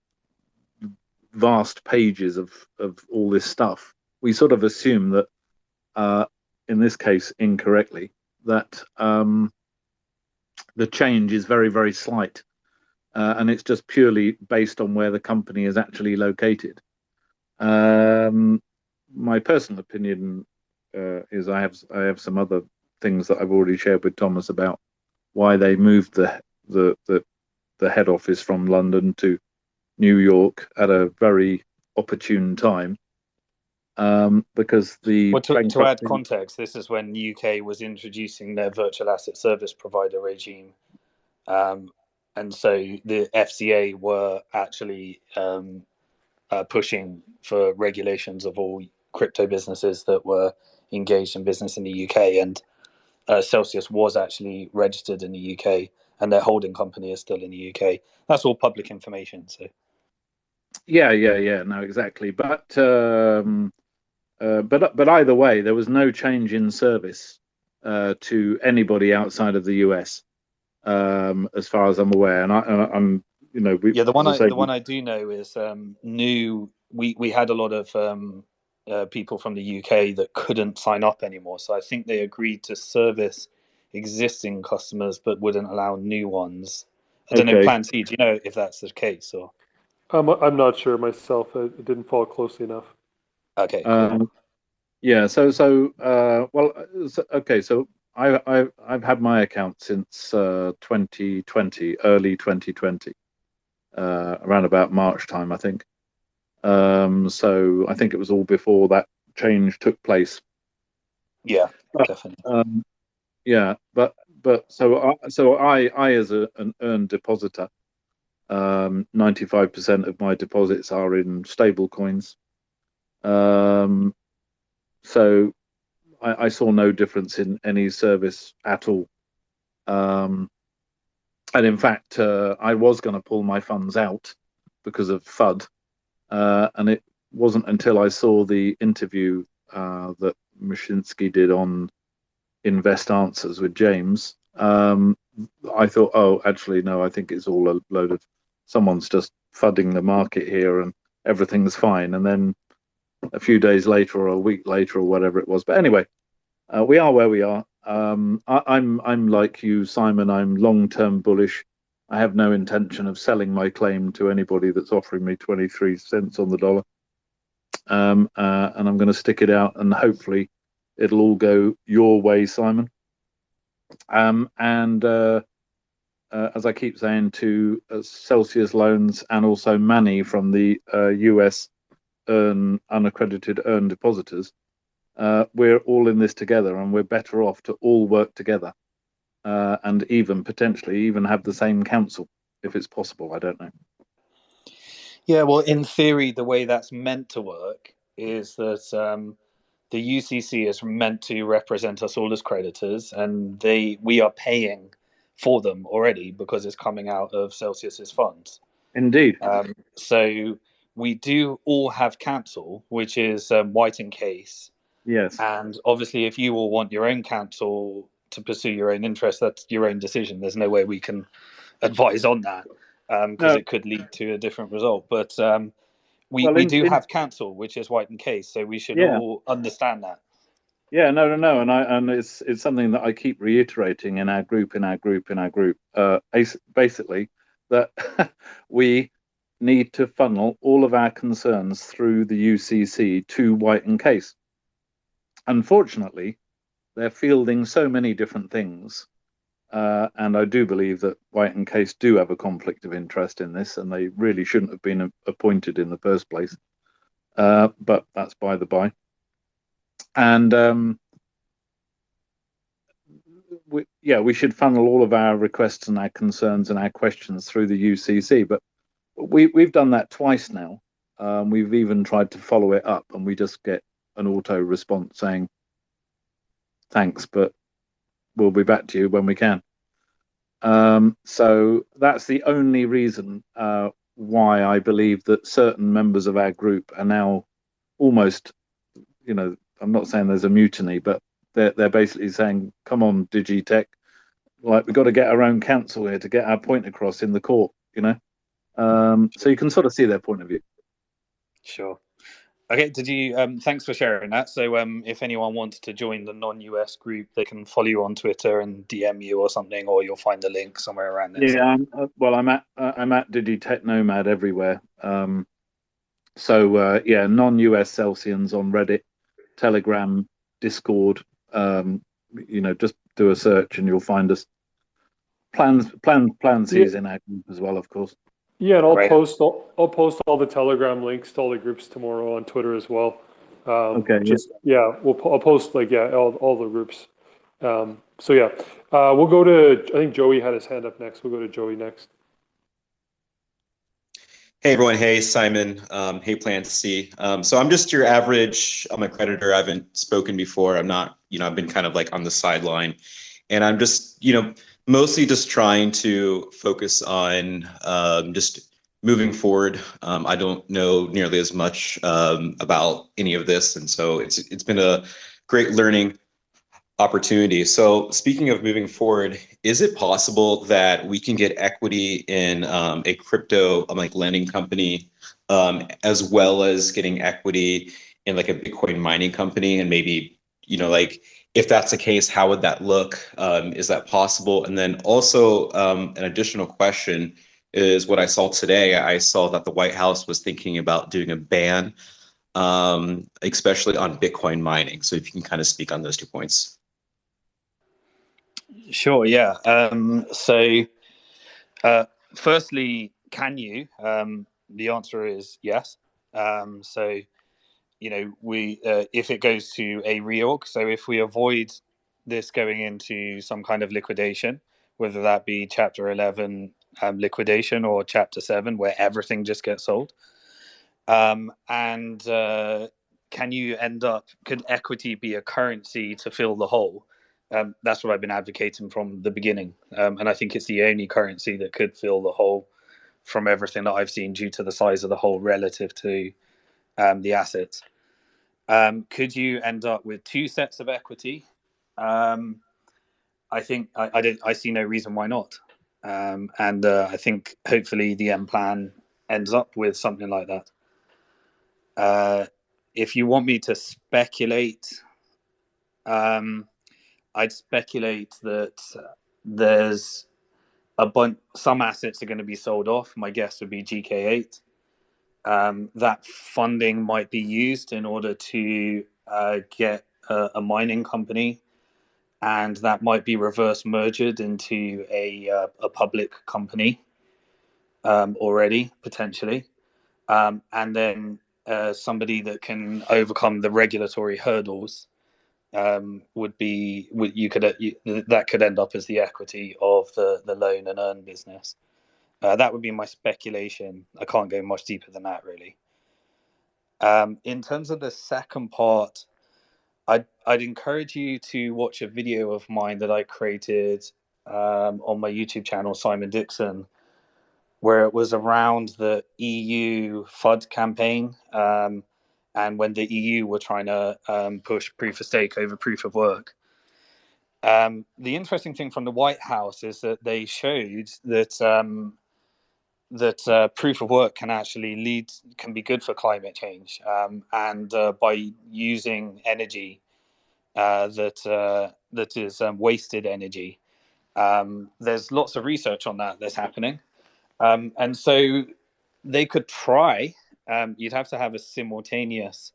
vast pages of all this stuff. We sort of assume that, in this case, incorrectly, that the change is very, very slight, and it's just purely based on where the company is actually located. My personal opinion is I have some other things that I've already shared with Thomas about why they moved the head office from London to New York at a very opportune time, because to add context, this is when UK was introducing their virtual asset service provider regime, and so the FCA were actually pushing for regulations of all crypto businesses that were engaged in business in the UK, and Celsius was actually registered in the UK, and their holding company is still in the UK. That's all public information. So, yeah, no, exactly. But either way, there was no change in service to anybody outside of the US, as far as I'm aware. And I'm, the one I do know is new. We had a lot of people from the UK that couldn't sign up anymore, so I think they agreed to service existing customers but wouldn't allow new ones. I don't know, Plan C, do you know if that's the case? Or I'm not sure myself. It didn't follow closely enough. Okay, cool. Yeah. Okay. So I've had my account since 2020, early 2020, around about March time, I think. So I think it was all before that change took place. Yeah, definitely. Yeah, but so I as an earned depositor, 95% of my deposits are in stable coins. So I saw no difference in any service at all. And in fact, I was going to pull my funds out because of FUD. And it wasn't until I saw the interview that Mashinsky did on Invest Answers with James. I thought, oh, actually, no, I think it's all a load of someone's just fudding the market here and everything's fine. And then a few days later or a week later or whatever it was. But anyway, we are where we are. I'm like you, Simon. I'm long-term bullish. I have no intention of selling my claim to anybody that's offering me 23 cents on the dollar. and I'm going to stick it out, and hopefully it'll all go your way, Simon. And as I keep saying to Celsius Loans and also Manny from the US unaccredited earn depositors, we're all in this together, and we're better off to all work together, and even potentially even have the same council if it's possible. I don't know. Yeah, well, in theory, the way that's meant to work is that the UCC is meant to represent us all as creditors, and we are paying for them already because it's coming out of Celsius's funds. Indeed. So we do all have counsel, which is White and Case. Yes. And obviously, if you all want your own counsel to pursue your own interest, that's your own decision. There's no way we can advise on that because it could lead to a different result. But we do have counsel, which is White and Case, so we should all understand that. Yeah, no, and it's something that I keep reiterating in our group. Basically, that we need to funnel all of our concerns through the UCC to White and Case. Unfortunately, they're fielding so many different things, and I do believe that White and Case do have a conflict of interest in this, and they really shouldn't have been appointed in the first place. But that's by the by. And we should funnel all of our requests and our concerns and our questions through the UCC. But we've done that twice now. We've even tried to follow it up, and we just get an auto response saying, "Thanks, but we'll be back to you when we can." So that's the only reason why I believe that certain members of our group are now almost, I'm not saying there's a mutiny, but they're basically saying, "Come on, Digitech, like we've got to get our own counsel here to get our point across in the court." So you can sort of see their point of view. Sure. Okay. Did you? Thanks for sharing that. So, if anyone wants to join the non-US group, they can follow you on Twitter and DM you or something, or you'll find the link somewhere around there. Yeah. I'm at Digitech Nomad everywhere. Non-US Celsians on Reddit, Telegram, Discord. Just do a search and you'll find us. Plan C's in our group as well, of course. Yeah, and I'll post all the Telegram links to all the groups tomorrow on Twitter as well. Okay. I'll post all the groups. We'll go to, I think Joey had his hand up next. We'll go to Joey next. Hey everyone, hey Simon, hey Plan C. So I'm just your average, I'm a creditor. I haven't spoken before. I'm not, I've been kind of like on the sideline, and I'm just, mostly just trying to focus on just moving forward. I don't know nearly as much about any of this, and so it's been a great learning opportunity. So speaking of moving forward, is it possible that we can get equity in a crypto like lending company, as well as getting equity in like a Bitcoin mining company? And maybe, like if that's the case, how would that look? Is that possible? And then also an additional question is what I saw today. I saw that the White House was thinking about doing a ban, especially on Bitcoin mining. So if you can kind of speak on those 2 points. Sure, yeah. Firstly, can you? The answer is yes. If it goes to a reorg, so if we avoid this going into some kind of liquidation, whether that be Chapter 11 liquidation or Chapter 7, where everything just gets sold, could equity be a currency to fill the hole? That's what I've been advocating from the beginning. And I think it's the only currency that could fill the hole from everything that I've seen due to the size of the hole relative to the assets. Could you end up with 2 sets of equity? I think I see no reason why not. I think hopefully the M plan ends up with something like that. If you want me to speculate, I'd speculate that there's some assets are going to be sold off. My guess would be GK8. that funding might be used in order to get a mining company, and that might be reverse merged into a public company already, potentially. And then somebody that can overcome the regulatory hurdles that could end up as the equity of the loan and earn business. That would be my speculation. I can't go much deeper than that, really. In terms of the second part, I'd encourage you to watch a video of mine that I created on my YouTube channel, Simon Dixon, where it was around the EU FUD campaign, and when the EU were trying to push proof of stake over proof of work. The interesting thing from the White House is that they showed that proof of work can actually can be good for climate change, and by using energy that is wasted energy. There's lots of research on that's happening, and so they could try. You'd have to have a simultaneous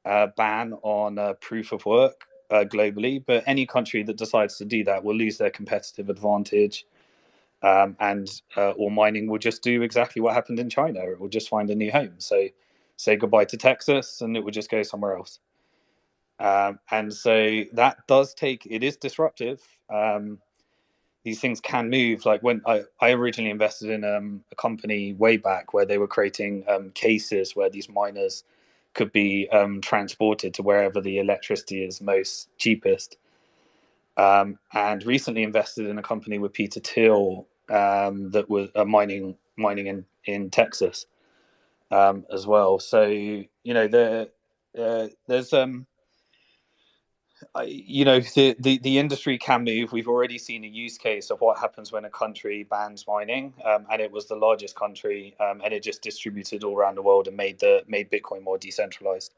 ban on proof of work globally, but any country that decides to do that will lose their competitive advantage. And all mining will just do exactly what happened in China. It will just find a new home. So say goodbye to Texas and it will just go somewhere else. And so it is disruptive. These things can move. Like when I originally invested in a company way back where they were creating cases where these miners could be transported to wherever the electricity is most cheapest. And recently invested in a company with Peter Thiel that was mining in Texas as well. So there's the industry can move. We've already seen a use case of what happens when a country bans mining, and it was the largest country, and it just distributed all around the world and made Bitcoin more decentralized.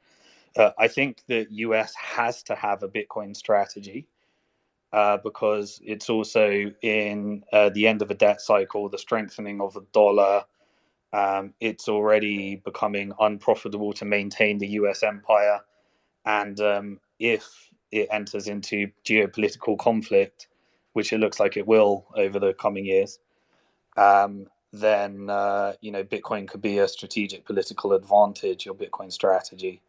I think the US has to have a Bitcoin strategy. Because it's also in the end of a debt cycle, the strengthening of the dollar. It's already becoming unprofitable to maintain the US empire. And if it enters into geopolitical conflict, which it looks like it will over the coming years, then Bitcoin could be a strategic political advantage, or Bitcoin strategy.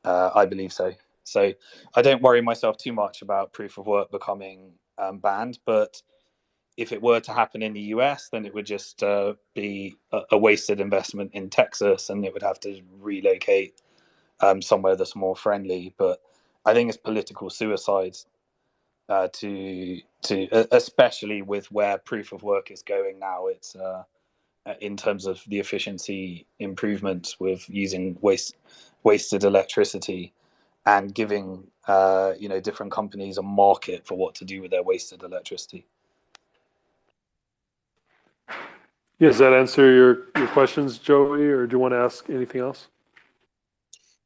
I believe so. So I don't worry myself too much about proof of work becoming banned. But if it were to happen in the US, then it would just be a wasted investment in Texas, and it would have to relocate somewhere that's more friendly. But I think it's political suicide especially with where proof of work is going now. It's in terms of the efficiency improvements with using wasted electricity, and giving different companies a market for what to do with their wasted electricity. Yeah, does that answer your questions, Joey, or do you want to ask anything else?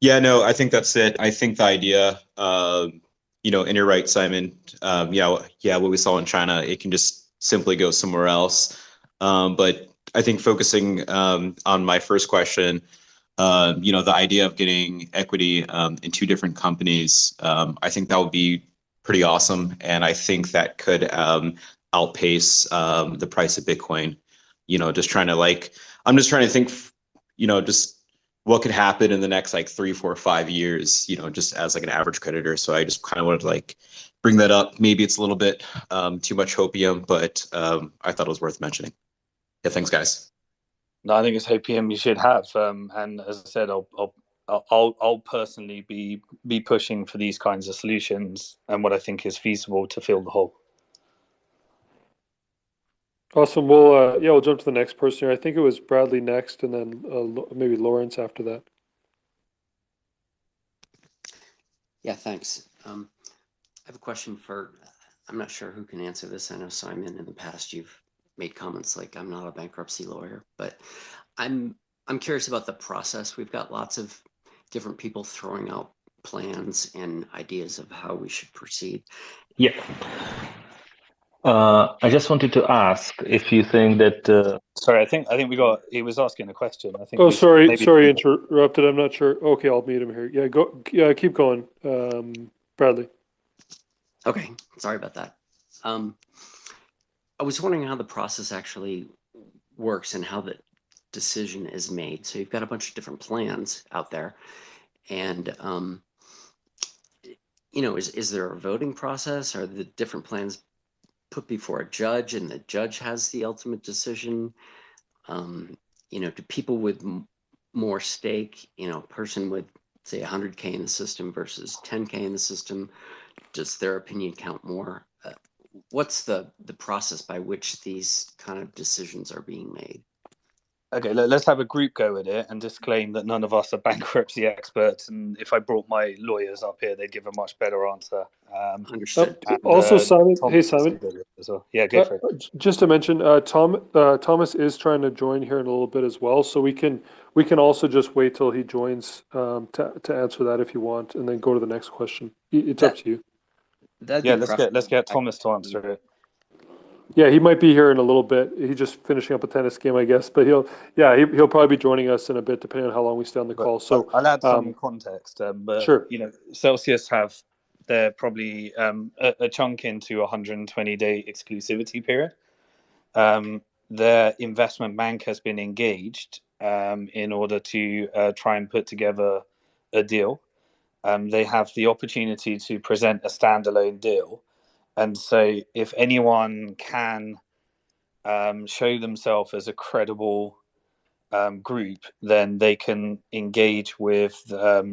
Yeah, no, I think that's it. I think the idea, and you're right, Simon. What we saw in China, it can just simply go somewhere else. But I think focusing on my first question, the idea of getting equity in two different companies, I think that would be pretty awesome, and I think that could outpace the price of Bitcoin. I'm just trying to think, just what could happen in the next 3, 4, 5 years, just as an average creditor. So I just kind of wanted to bring that up. Maybe it's a little bit too much hopium, but I thought it was worth mentioning. Yeah, thanks, guys. No, I think it's hopium you should have. And as I said, I'll personally be pushing for these kinds of solutions and what I think is feasible to fill the hole. Awesome. We'll jump to the next person here. I think it was Bradley next, and then maybe Lawrence after that. Yeah, thanks. I have a question I'm not sure who can answer this. I know, Simon, in the past you've made comments like, I'm not a bankruptcy lawyer, but I'm curious about the process. We've got lots of different people throwing out plans and ideas of how we should proceed. Yeah. I just wanted to ask if you think that. Sorry, I think we got. He was asking a question. I think Oh, we sorry, maybe. sorry, interrupted. I'm not sure. Okay, I'll meet him here. Yeah, go. Yeah, keep going, Bradley. Okay, sorry about that. I was wondering how the process actually works and how the decision is made. So you've got a bunch of different plans out there, and is there a voting process? Are the different plans put before a judge, and the judge has the ultimate decision? Do people with more stake, person with say 100K in the system versus 10K in the system, does their opinion count more? What's the process by which these kind of decisions are being made? Okay, let's have a group go at it and disclaim that none of us are bankruptcy experts. And if I brought my lawyers up here, they'd give a much better answer. Understood. Also, Simon. Hey, Thomas Simon. as well. Yeah, go for it. Just to mention, Thomas is trying to join here in a little bit as well, so we can also just wait till he joins to answer that if you want, and then go to the next question. It's up to you. Yeah, let's get Thomas to answer it. Yeah, he might be here in a little bit. He's just finishing up a tennis game, I guess. But he'll probably be joining us in a bit, depending on how long we stay on the call. So I'll add some context. But sure. Celsius they're probably a chunk into a 120-day exclusivity period. Their investment bank has been engaged in order to try and put together a deal. They have the opportunity to present a standalone deal. And so if anyone can show themselves as a credible group, then they can engage with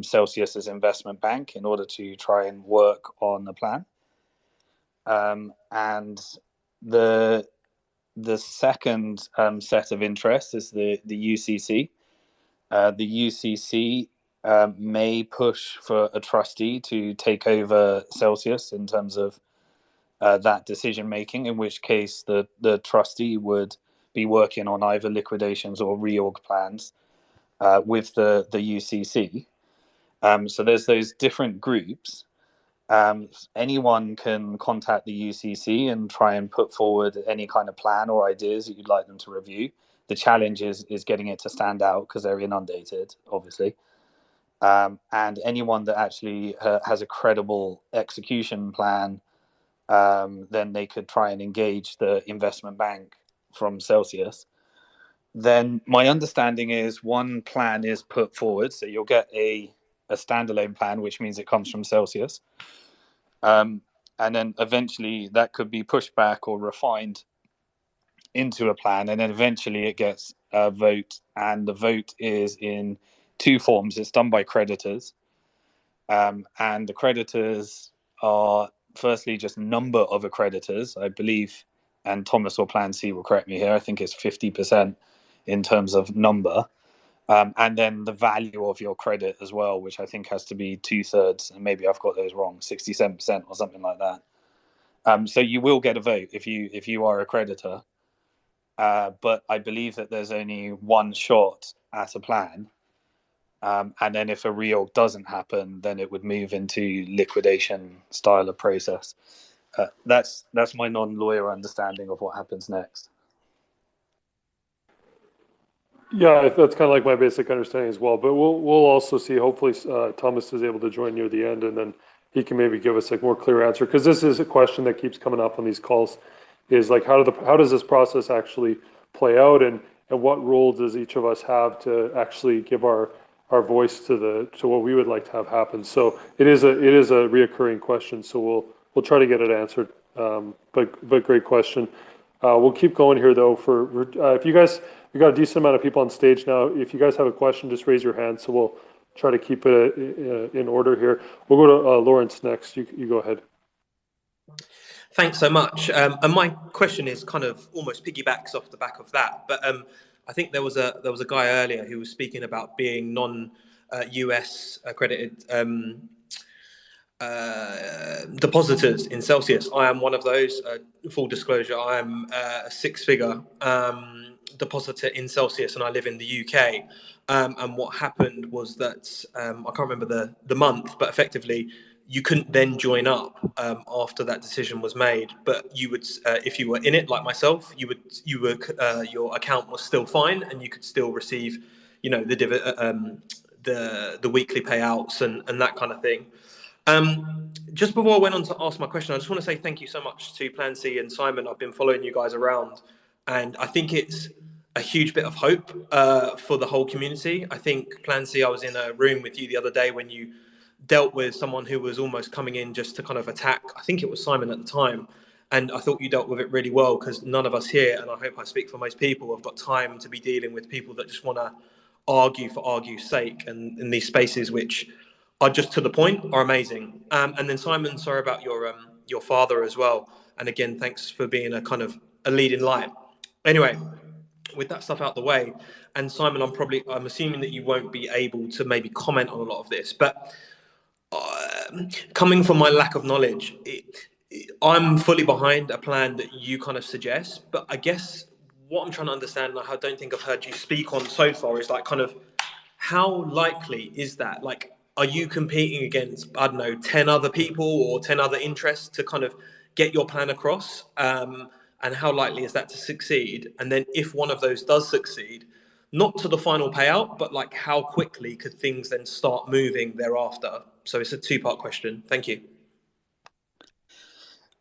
Celsius's investment bank in order to try and work on the plan. And the second set of interests is the UCC. The UCC may push for a trustee to take over Celsius in terms of that decision making, in which case the trustee would be working on either liquidations or reorg plans with the UCC. So there's those different groups. Anyone can contact the UCC and try and put forward any kind of plan or ideas that you'd like them to review. The challenge is getting it to stand out because they're inundated, obviously. And anyone that actually has a credible execution plan, then they could try and engage the investment bank from Celsius. Then my understanding is one plan is put forward, so you'll get a standalone plan, which means it comes from Celsius. And then eventually that could be pushed back or refined into a plan, and then eventually it gets a vote, and the vote is in two forms. It's done by creditors, and the creditors are firstly just number of accreditors, I believe, and Thomas or Plan C will correct me here, I think it's 50% in terms of number, and then the value of your credit as well, which I think has to be 2/3, and maybe I've got those wrong, 67% or something like that. So you will get a vote if you are a creditor, but I believe that there's only one shot at a plan. And then if a reorg doesn't happen, then it would move into liquidation style of process. That's my non-lawyer understanding of what happens next. Yeah, that's kind of like my basic understanding as well. But we'll also see. Hopefully, Thomas is able to join near the end, and then he can maybe give us a more clear answer. Because this is a question that keeps coming up on these calls: is like how does this process actually play out, and what role does each of us have to actually give our voice to what we would like to have happen. So it is a reoccurring question. So we'll try to get it answered. But great question. We'll keep going here though. If you guys, we got a decent amount of people on stage now. If you guys have a question, just raise your hand. So we'll try to keep it in order here. We'll go to Lawrence next. You go ahead. Thanks so much. And my question is kind of almost piggybacks off the back of that. But I think there was a guy earlier who was speaking about being non-US accredited depositors in Celsius. I am one of those. Full disclosure, I am a six-figure depositor in Celsius, and I live in the UK. And what happened was that I can't remember the month, but effectively you couldn't then join up after that decision was made, but you would, if you were in it, like myself, your account was still fine, and you could still receive, the weekly payouts and that kind of thing. Just before I went on to ask my question, I just want to say thank you so much to Plan C and Simon. I've been following you guys around, and I think it's a huge bit of hope for the whole community. I think Plan C, I was in a room with you the other day when you dealt with someone who was almost coming in just to kind of attack. I think it was Simon at the time. And I thought you dealt with it really well, because none of us here, and I hope I speak for most people, have got time to be dealing with people that just want to argue for argue's sake, and in these spaces which are just to the point are amazing. And then Simon, sorry about your father as well. And again, thanks for being a kind of a leading light. Anyway, with that stuff out the way, and Simon, I'm assuming that you won't be able to maybe comment on a lot of this, but coming from my lack of knowledge, I'm fully behind a plan that you kind of suggest. But I guess what I'm trying to understand, and I don't think I've heard you speak on so far, is like kind of how likely is that? Like, are you competing against, I don't know, 10 other people or 10 other interests to kind of get your plan across? And how likely is that to succeed? And then if one of those does succeed, not to the final payout, but like how quickly could things then start moving thereafter? So it's a two-part question. Thank you.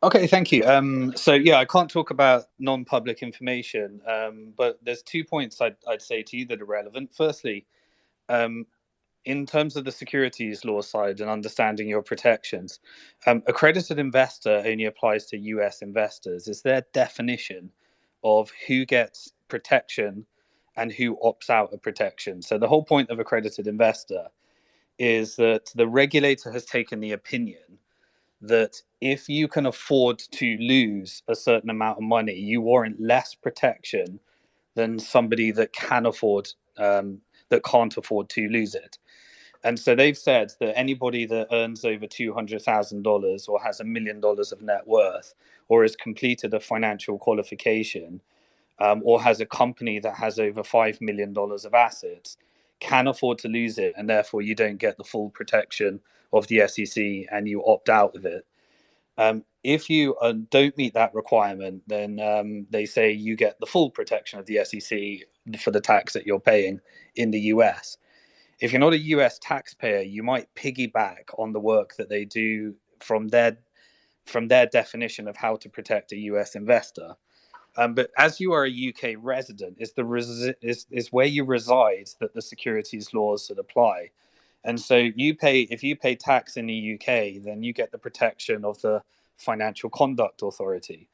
Okay, thank you. So yeah, I can't talk about non-public information, but there's 2 points I'd say to you that are relevant. Firstly, in terms of the securities law side and understanding your protections, accredited investor only applies to US investors. It's their definition of who gets protection and who opts out of protection. So the whole point of accredited investor is that the regulator has taken the opinion that if you can afford to lose a certain amount of money, you warrant less protection than somebody that can afford that can't afford to lose it. And so they've said that anybody that earns over $200,000 or has $1 million of net worth, or has completed a financial qualification, or has a company that has over $5 million of assets, can afford to lose it, and therefore you don't get the full protection of the SEC and you opt out of it. If you don't meet that requirement, then they say you get the full protection of the SEC for the tax that you're paying in the US. If you're not a US taxpayer, you might piggyback on the work that they do from their definition of how to protect a US investor. But as you are a UK resident, is where you reside that the securities laws should apply. And so if you pay tax in the UK, then you get the protection of the Financial Conduct Authority.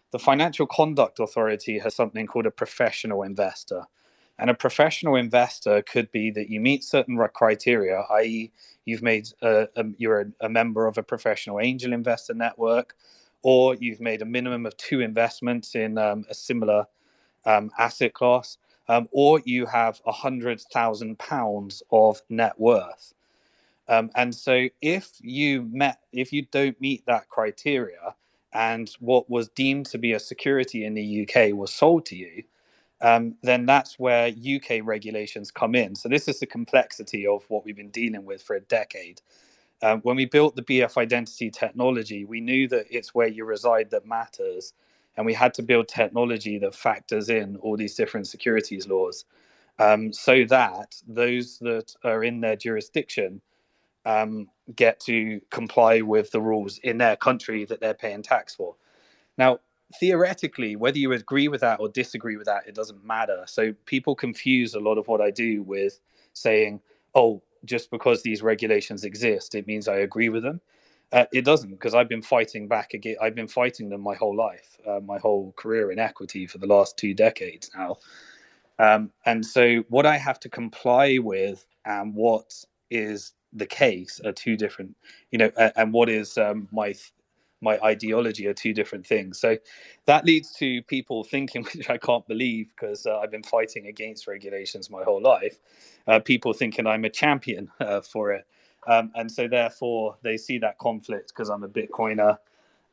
The Financial Conduct Authority has something called a professional investor. And a professional investor could be that you meet certain criteria, i.e. you're a member of a professional angel investor network, or you've made a minimum of 2 investments in a similar asset class, or you have £100,000 of net worth. And so if you don't meet that criteria, and what was deemed to be a security in the UK was sold to you, then that's where UK regulations come in. So this is the complexity of what we've been dealing with for a decade. When we built the BF identity technology, we knew that it's where you reside that matters. And we had to build technology that factors in all these different securities laws, so that those that are in their jurisdiction get to comply with the rules in their country that they're paying tax for. Now, theoretically, whether you agree with that or disagree with that, it doesn't matter. So people confuse a lot of what I do with saying, oh, just because these regulations exist, it means I agree with them. It doesn't, because I've been fighting back again. I've been fighting them my whole life, my whole career in equity for the last 2 decades now. And so what I have to comply with and what is the case are 2 different, and what is my ideology are 2 different things. So that leads to people thinking, which I can't believe, because I've been fighting against regulations my whole life, people thinking I'm a champion for it. And so therefore they see that conflict because I'm a Bitcoiner,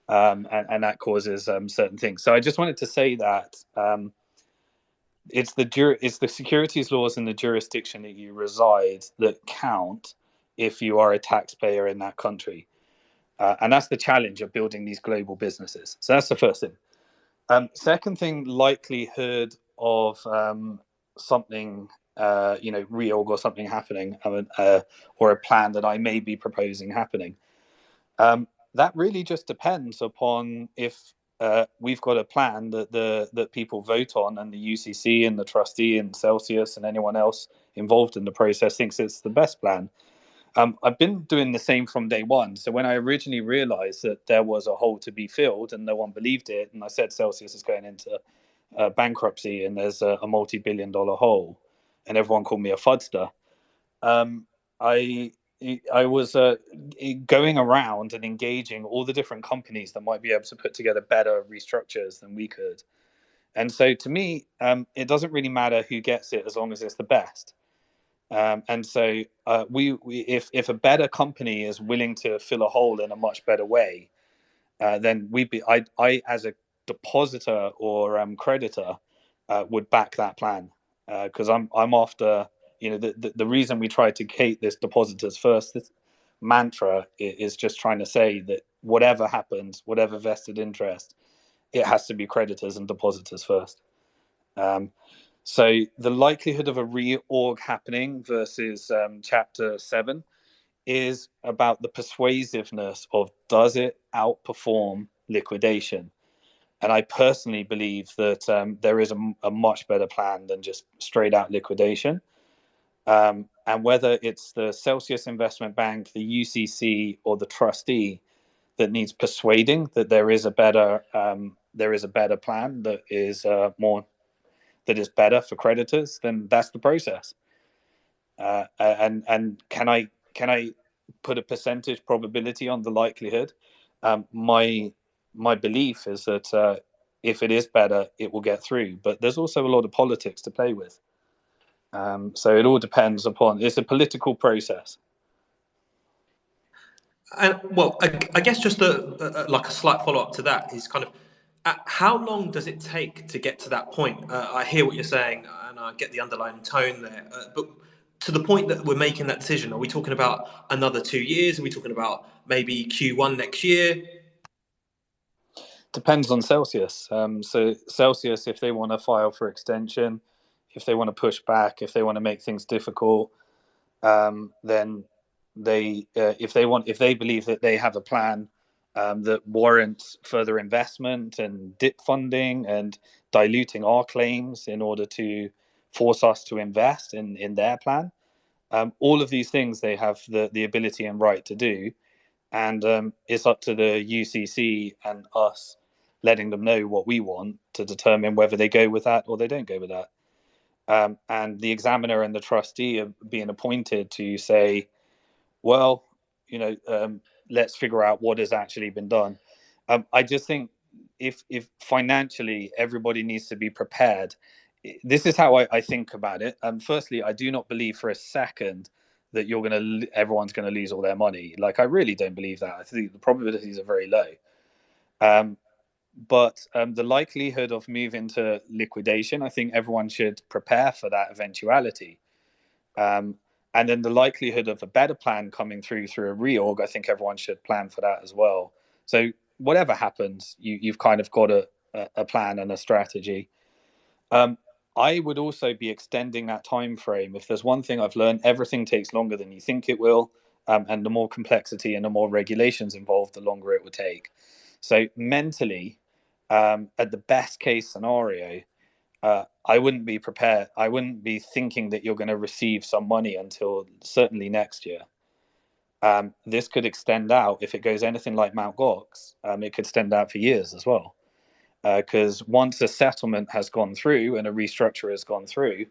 and that causes certain things. So I just wanted to say that it's the securities laws in the jurisdiction that you reside that count if you are a taxpayer in that country. And that's the challenge of building these global businesses. So that's the first thing. Second thing, likelihood of something, reorg or something happening, or a plan that I may be proposing happening. That really just depends upon if we've got a plan that people vote on, and the UCC and the trustee and Celsius and anyone else involved in the process thinks it's the best plan. I've been doing the same from day one. So when I originally realized that there was a hole to be filled and no one believed it, and I said Celsius is going into bankruptcy and there's a multi-billion-dollar hole, and everyone called me a fudster, I was going around and engaging all the different companies that might be able to put together better restructures than we could. And so to me, it doesn't really matter who gets it as long as it's the best. And so if a better company is willing to fill a hole in a much better way, then I as a depositor or creditor would back that plan, because I'm after, the reason we try to hate this depositors first this mantra is just trying to say that whatever happens, whatever vested interest, it has to be creditors and depositors first. So the likelihood of a reorg happening versus Chapter 7 is about the persuasiveness of, does it outperform liquidation? And I personally believe that there is a much better plan than just straight out liquidation. And whether it's the Celsius Investment Bank, the UCC, or the trustee that needs persuading that there is a better plan that is better for creditors, then that's the process. And can I put a percentage probability on the likelihood? My belief is that if it is better, it will get through. But there's also a lot of politics to play with. So it all depends upon. It's a political process. And well, I guess just like a slight follow up to that is kind of, how long does it take to get to that point? I hear what you're saying, and I get the underlying tone there. But to the point that we're making that decision, are we talking about another 2 years? Are we talking about maybe Q1 next year? Depends on Celsius. So Celsius, if they want to file for extension, if they want to push back, if they want to make things difficult, then if they believe that they have a plan that warrants further investment and dip funding and diluting our claims in order to force us to invest in their plan, all of these things they have the ability and right to do, and it's up to the UCC and us letting them know what we want to determine whether they go with that or they don't go with that. And the examiner and the trustee are being appointed to say, well, let's figure out what has actually been done. I just think if financially everybody needs to be prepared. This is how I think about it. Firstly, I do not believe for a second that everyone's going to lose all their money. Like, I really don't believe that. I think the probabilities are very low. But the likelihood of moving to liquidation, I think everyone should prepare for that eventuality. And then the likelihood of a better plan coming through a reorg, I think everyone should plan for that as well. So whatever happens, you've kind of got a plan and a strategy. I would also be extending that time frame. If there's one thing I've learned, everything takes longer than you think it will. And the more complexity and the more regulations involved, the longer it would take. So mentally, at the best case scenario, I wouldn't be prepared. I wouldn't be thinking that you're going to receive some money until certainly next year. This could extend out. If it goes anything like Mt. Gox, it could extend out for years as well. Because once a settlement has gone through and a restructure has gone through,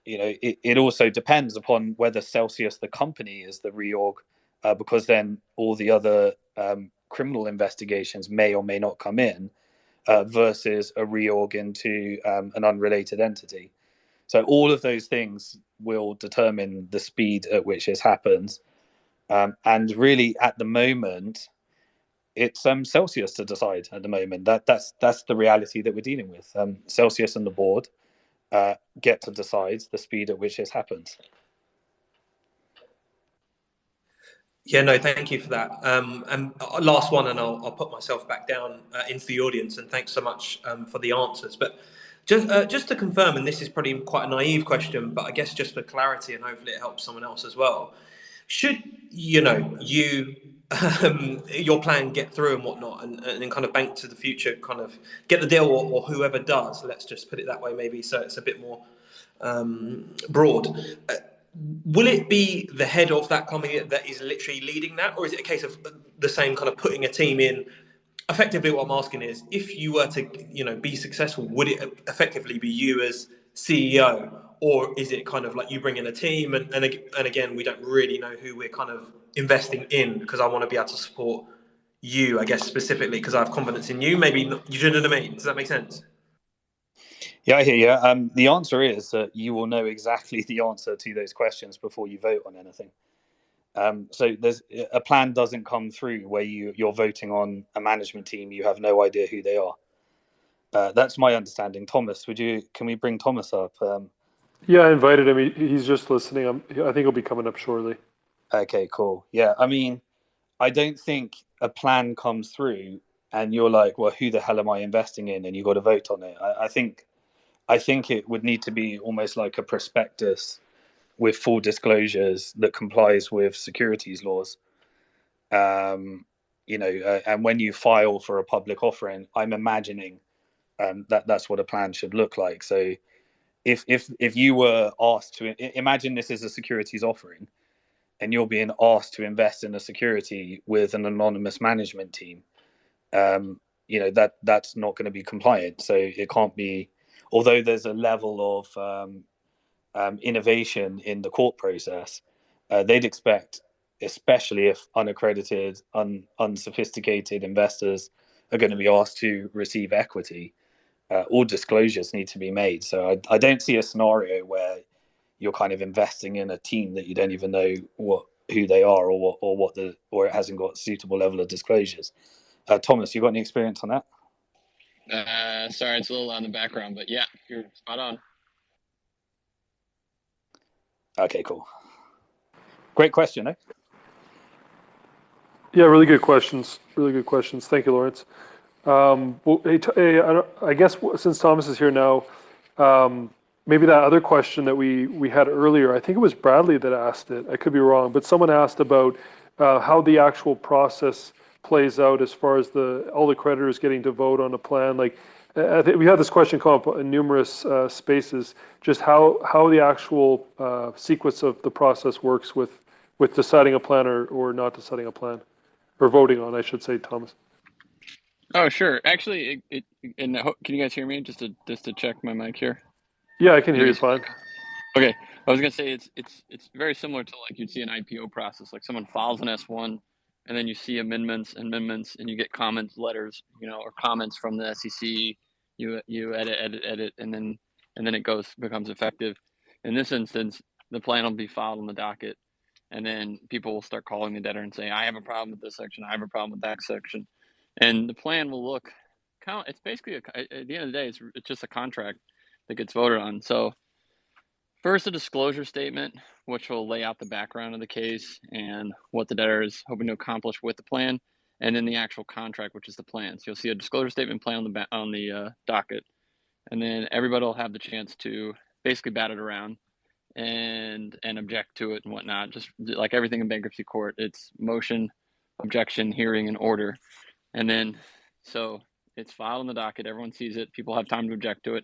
it also depends upon whether Celsius, the company, is the reorg, because then all the other criminal investigations may or may not come in, versus a reorg into an unrelated entity. So all of those things will determine the speed at which this happens. And really, at the moment, it's Celsius to decide. At the moment, that's the reality that we're dealing with. Celsius and the board get to decide the speed at which this happens. Yeah, no, thank you for that. And last one, and I'll put myself back down into the audience. And thanks so much for the answers. But just to confirm, and this is probably quite a naive question, but I guess just for clarity, and hopefully it helps someone else as well. Should your plan get through and whatnot, and kind of bank to the future, kind of get the deal, or whoever does. Let's just put it that way, maybe, so it's a bit more broad. Will it be the head of that company that is literally leading that, or is it a case of the same kind of putting a team in? Effectively, what I'm asking is, if you were to, be successful, would it effectively be you as CEO, or is it kind of like you bring in a team, and again, we don't really know who we're kind of investing in, because I want to be able to support you, I guess, specifically because I have confidence in you. Maybe not, you know what I mean? Does that make sense? Yeah, I hear you. The answer is that you will know exactly the answer to those questions before you vote on anything. So there's a plan doesn't come through where you're voting on a management team. You have no idea who they are. That's my understanding. Thomas, can we bring Thomas up? Yeah, I invited him. He's just listening. I think he'll be coming up shortly. Okay, cool. Yeah, I mean, I don't think a plan comes through and you're like, well, who the hell am I investing in? And you got to vote on it. I think it would need to be almost like a prospectus with full disclosures that complies with securities laws. And when you file for a public offering, I'm imagining that's what a plan should look like. So if you were asked to imagine this is a securities offering, and you're being asked to invest in a security with an anonymous management team, that's not going to be compliant. So it can't be, although there's a level of innovation in the court process, they'd expect, especially if unaccredited, unsophisticated investors are going to be asked to receive equity, all disclosures need to be made. So I don't see a scenario where you're kind of investing in a team that you don't even know who they are or it hasn't got suitable level of disclosures. Thomas, you got any experience on that? Sorry, it's a little on the background, but yeah, you're spot on. Okay, cool. Great question, eh? Yeah, really good questions. Really good questions. Thank you, Lawrence. I guess since Thomas is here now, maybe that other question that we had earlier, I think it was Bradley that asked it. I could be wrong, but someone asked about how the actual process plays out as far as all the creditors getting to vote on a plan. Like, I think we had this question come up in numerous spaces, just how the actual sequence of the process works with deciding a plan or not deciding a plan, or voting on, I should say, Thomas. Oh, sure. Actually, can you guys hear me? Just to check my mic here. Yeah, I can hear you fine. Okay, I was gonna say it's very similar to like you'd see an IPO process. Like someone files an S1, and then you see amendments, and you get comments, letters, or comments from the SEC. You edit, and then it becomes effective. In this instance, the plan will be filed on the docket, and then people will start calling the debtor and saying, "I have a problem with this section. I have a problem with that section," and the plan will look it's basically at the end of the day, it's just a contract that gets voted on. So first, a disclosure statement, which will lay out the background of the case and what the debtor is hoping to accomplish with the plan, and then the actual contract, which is the plan. So you'll see a disclosure statement plan on the docket, and then everybody will have the chance to basically bat it around and object to it and whatnot. Just like everything in bankruptcy court, it's motion, objection, hearing, and order. And then so it's filed on the docket. Everyone sees it. People have time to object to it.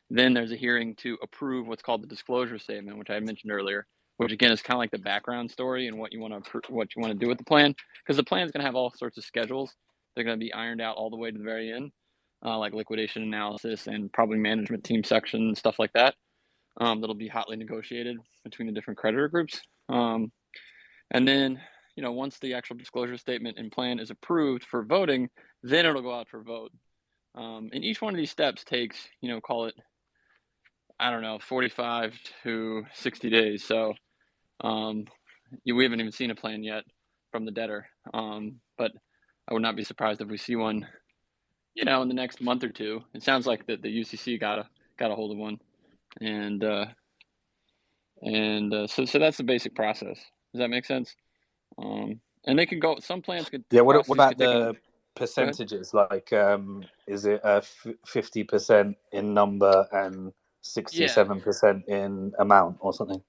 Then there's a hearing to approve what's called the disclosure statement, which I mentioned earlier, which again is kind of like the background story and what you want to do with the plan, because the plan is going to have all sorts of schedules. They're going to be ironed out all the way to the very end, like liquidation analysis and probably management team section and stuff like that. That'll be hotly negotiated between the different creditor groups. And then, once the actual disclosure statement and plan is approved for voting, then it'll go out for vote. And each one of these steps takes, call it, 45 to 60 days. So we haven't even seen a plan yet from the debtor. But I would not be surprised if we see one, in the next month or two. It sounds like the UCC got a hold of one. And so that's the basic process. Does that make sense? And they can go. Some plans could Yeah. What processes about could take them. the Go ahead. percentages? Like, is it 50% in number and Yeah, 67% in amount or something?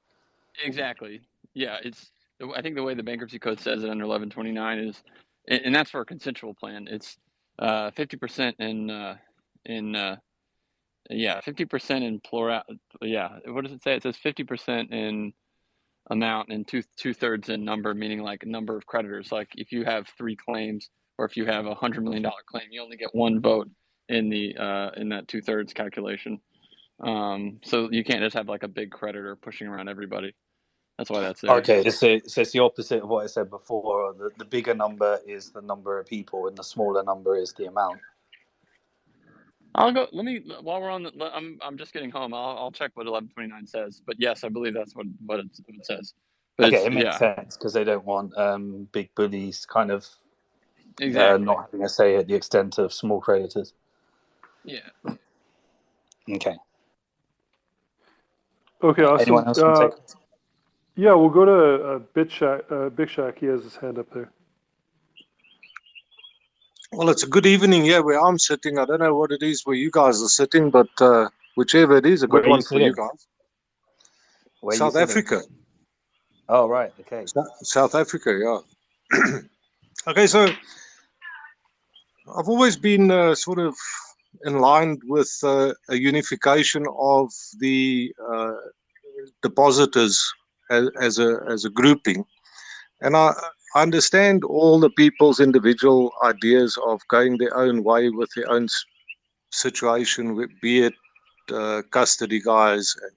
exactly. Yeah, it's. I think the way the bankruptcy code says it under 1129 is, and that's for a consensual plan. It's 50% in yeah, 50% in plural. Yeah, what does it say? It says 50% in amount and two-thirds in number, meaning like number of creditors. Like if you have 3 claims, or if you have $100 million claim, you only get 1 vote in the in that two-thirds calculation. So you can't just have like a big creditor pushing around everybody. That's why that's there. Okay, so it's the opposite of what I said before. The bigger number is the number of people, and the smaller number is the amount. I'll go. Let me while we're on. I'm just getting home. I'll check what 1129 says. But yes, I believe that's what it says. But Okay, it's, it makes yeah, sense because they don't want big bullies kind of exactly. not having a say at the extent of small creditors. Yeah. Okay. Okay, awesome. Anyone else want to take? Yeah, we'll go to Big Shack. He has his hand up there. Well, it's a good evening here where I'm sitting. I don't know what it is where you guys are sitting, but whichever it is, a Where good are you one for you sitting? guys. Where are you South sitting? Africa. Oh, right. Okay. South Africa, yeah. Okay, so I've always been sort of in line with a unification of the depositors as a grouping, and I understand all the people's individual ideas of going their own way with their own situation, be it custody guys and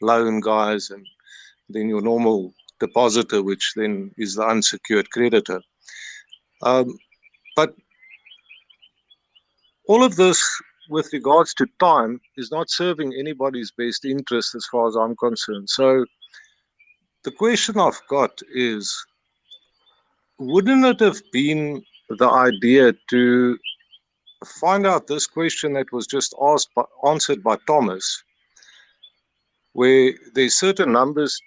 loan guys, and then your normal depositor, which then is the unsecured creditor. But all of this with regards to time is not serving anybody's best interest as far as I'm concerned. So the question I've got is, wouldn't it have been the idea to find out this question that was just answered by Thomas, where there's certain numbers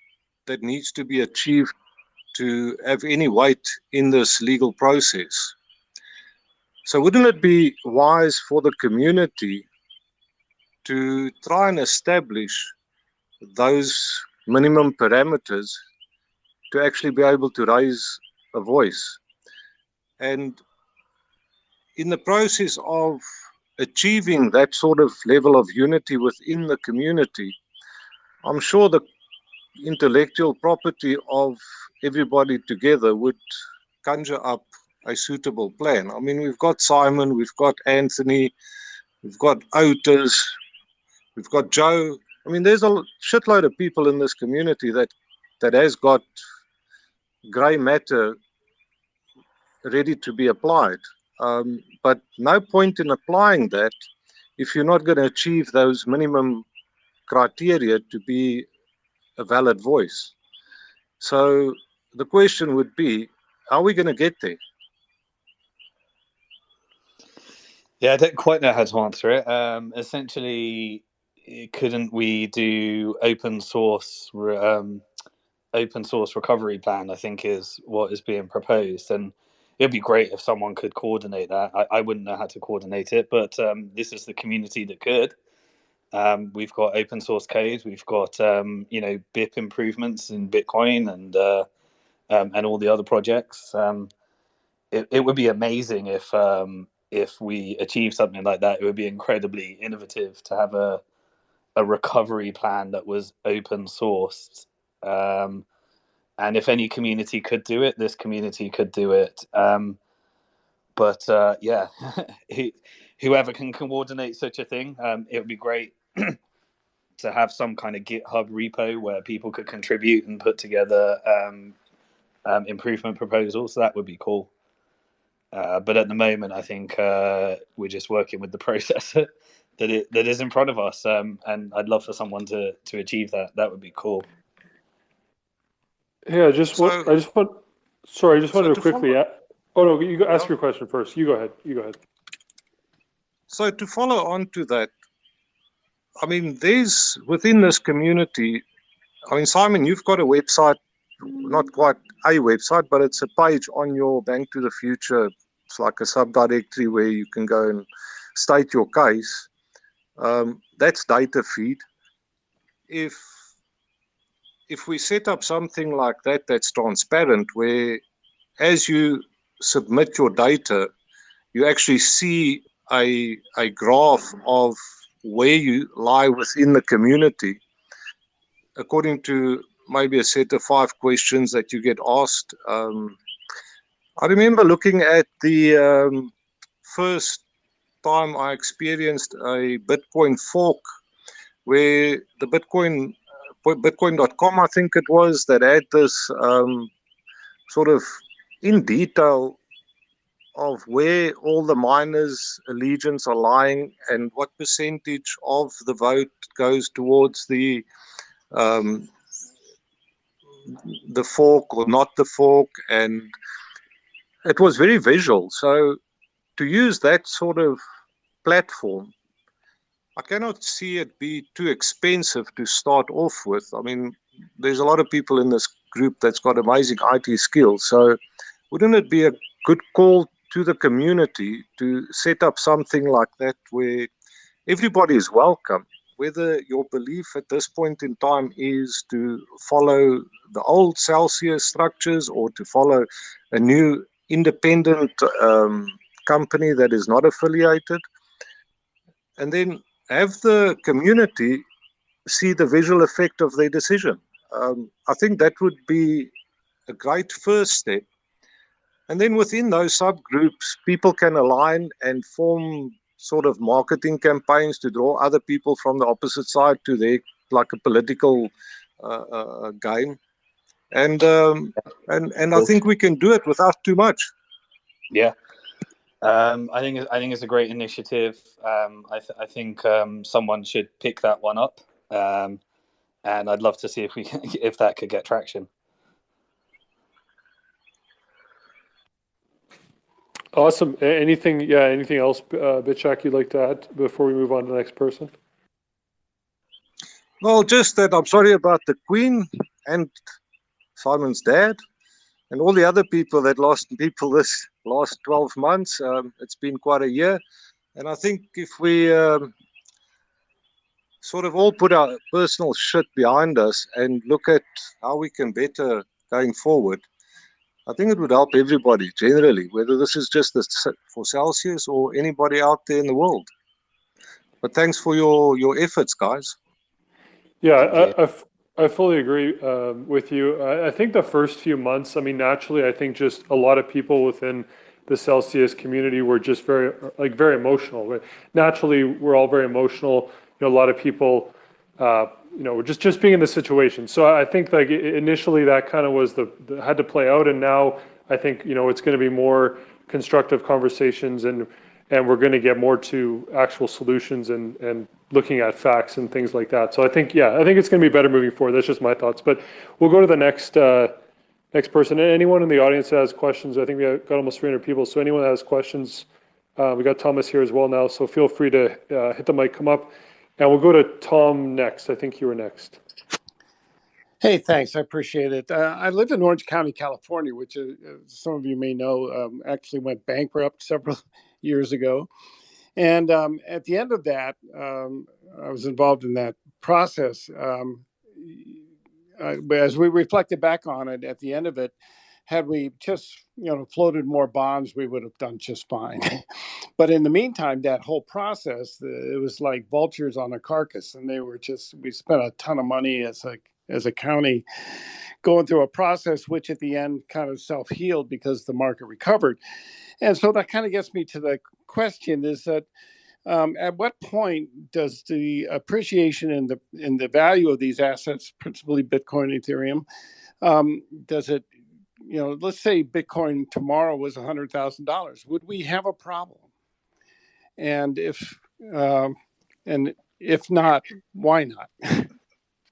that needs to be achieved to have any weight in this legal process? So wouldn't it be wise for the community to try and establish those minimum parameters to actually be able to raise a voice? And in the process of achieving that sort of level of unity within the community, I'm sure the intellectual property of everybody together would conjure up a suitable plan. I mean, we've got Simon, we've got Anthony, we've got Otis, we've got Joe. I mean, there's a shitload of people in this community that has got grey matter ready to be applied. But no point in applying that if you're not going to achieve those minimum criteria to be a valid voice. So the question would be, how are we going to get there? Yeah, I don't quite know how to answer it. Essentially, couldn't we do open source recovery plan? I think is what is being proposed, and it'd be great if someone could coordinate that. I wouldn't know how to coordinate it, but this is the community that could. We've got open source code. We've got BIP improvements in Bitcoin and all the other projects. It would be amazing if we achieve something like that. It would be incredibly innovative to have a recovery plan that was open sourced. And if any community could do it, this community could do it. But yeah, whoever can coordinate such a thing, it would be great to have some kind of GitHub repo where people could contribute and put together improvement proposals. That would be cool. But at the moment, I think we're just working with the process that is in front of us, and I'd love for someone to achieve that. That would be cool. Yeah, I just wanted to quickly. Oh no, you ask your question first. You go ahead. So to follow on to that, I mean, there's within this community. I mean, Simon, you've got a website not quite a website, but it's a page on your Bank to the Future. It's like a subdirectory where you can go and state your case. That's data feed. If we set up something like that that's transparent, where as you submit your data, you actually see a graph of where you lie within the community, according to maybe a set of 5 questions that you get asked. I remember looking at the first time I experienced a Bitcoin fork, where the Bitcoin.com, I think it was, that had this sort of in detail of where all the miners' allegiance are lying and what percentage of the vote goes towards the fork or not the fork, and it was very visual. So to use that sort of platform, I cannot see it be too expensive to start off with. I mean, there's a lot of people in this group that's got amazing IT skills. So wouldn't it be a good call to the community to set up something like that where everybody is welcome, whether your belief at this point in time is to follow the old Celsius structures or to follow a new independent company that is not affiliated, and then have the community see the visual effect of their decision. I think that would be a great first step. And then within those subgroups, people can align and form sort of marketing campaigns to draw other people from the opposite side to their, like a political game. And I think we can do it without too much. Yeah. I think it's a great initiative. I think someone should pick that one up, and I'd love to see if that could get traction. Awesome. Anything else, Bitchak, you'd like to add before we move on to the next person? Well, just that I'm sorry about the Queen and Simon's dad and all the other people that lost people this last 12 months. It's been quite a year. And I think if we sort of all put our personal shit behind us and look at how we can better going forward, I think it would help everybody generally, whether this is just for Celsius or anybody out there in the world. But thanks for your efforts, guys. Yeah, I fully agree with you. I think the first few months, I mean, naturally, I think just a lot of people within the Celsius community were just very emotional. Naturally, we're all very emotional. You know, a lot of people, were just being in the situation. So I think like initially that kind of was had to play out, and now I think it's going to be more constructive conversations, and we're going to get more to actual solutions and looking at facts and things like that. So I think it's going to be better moving forward. That's just my thoughts. But we'll go to the next person. Anyone in the audience that has questions? I think we got almost 300 people. So anyone that has questions, we got Thomas here as well now. So feel free to hit the mic, come up, and we'll go to Tom next. I think you were next. Hey, thanks. I appreciate it. I live in Orange County, California, which some of you may know actually went bankrupt several years ago. And at the end of that, I was involved in that process. As we reflected back on it, at the end of it, had we just floated more bonds, we would have done just fine. But in the meantime, that whole process, it was like vultures on a carcass, and we spent a ton of money as a county going through a process which at the end kind of self-healed because the market recovered. And so that kind of gets me to the question is that at what point does the appreciation in the value of these assets, principally Bitcoin, Ethereum, does it, let's say Bitcoin tomorrow was $100,000, would we have a problem? And if not, why not?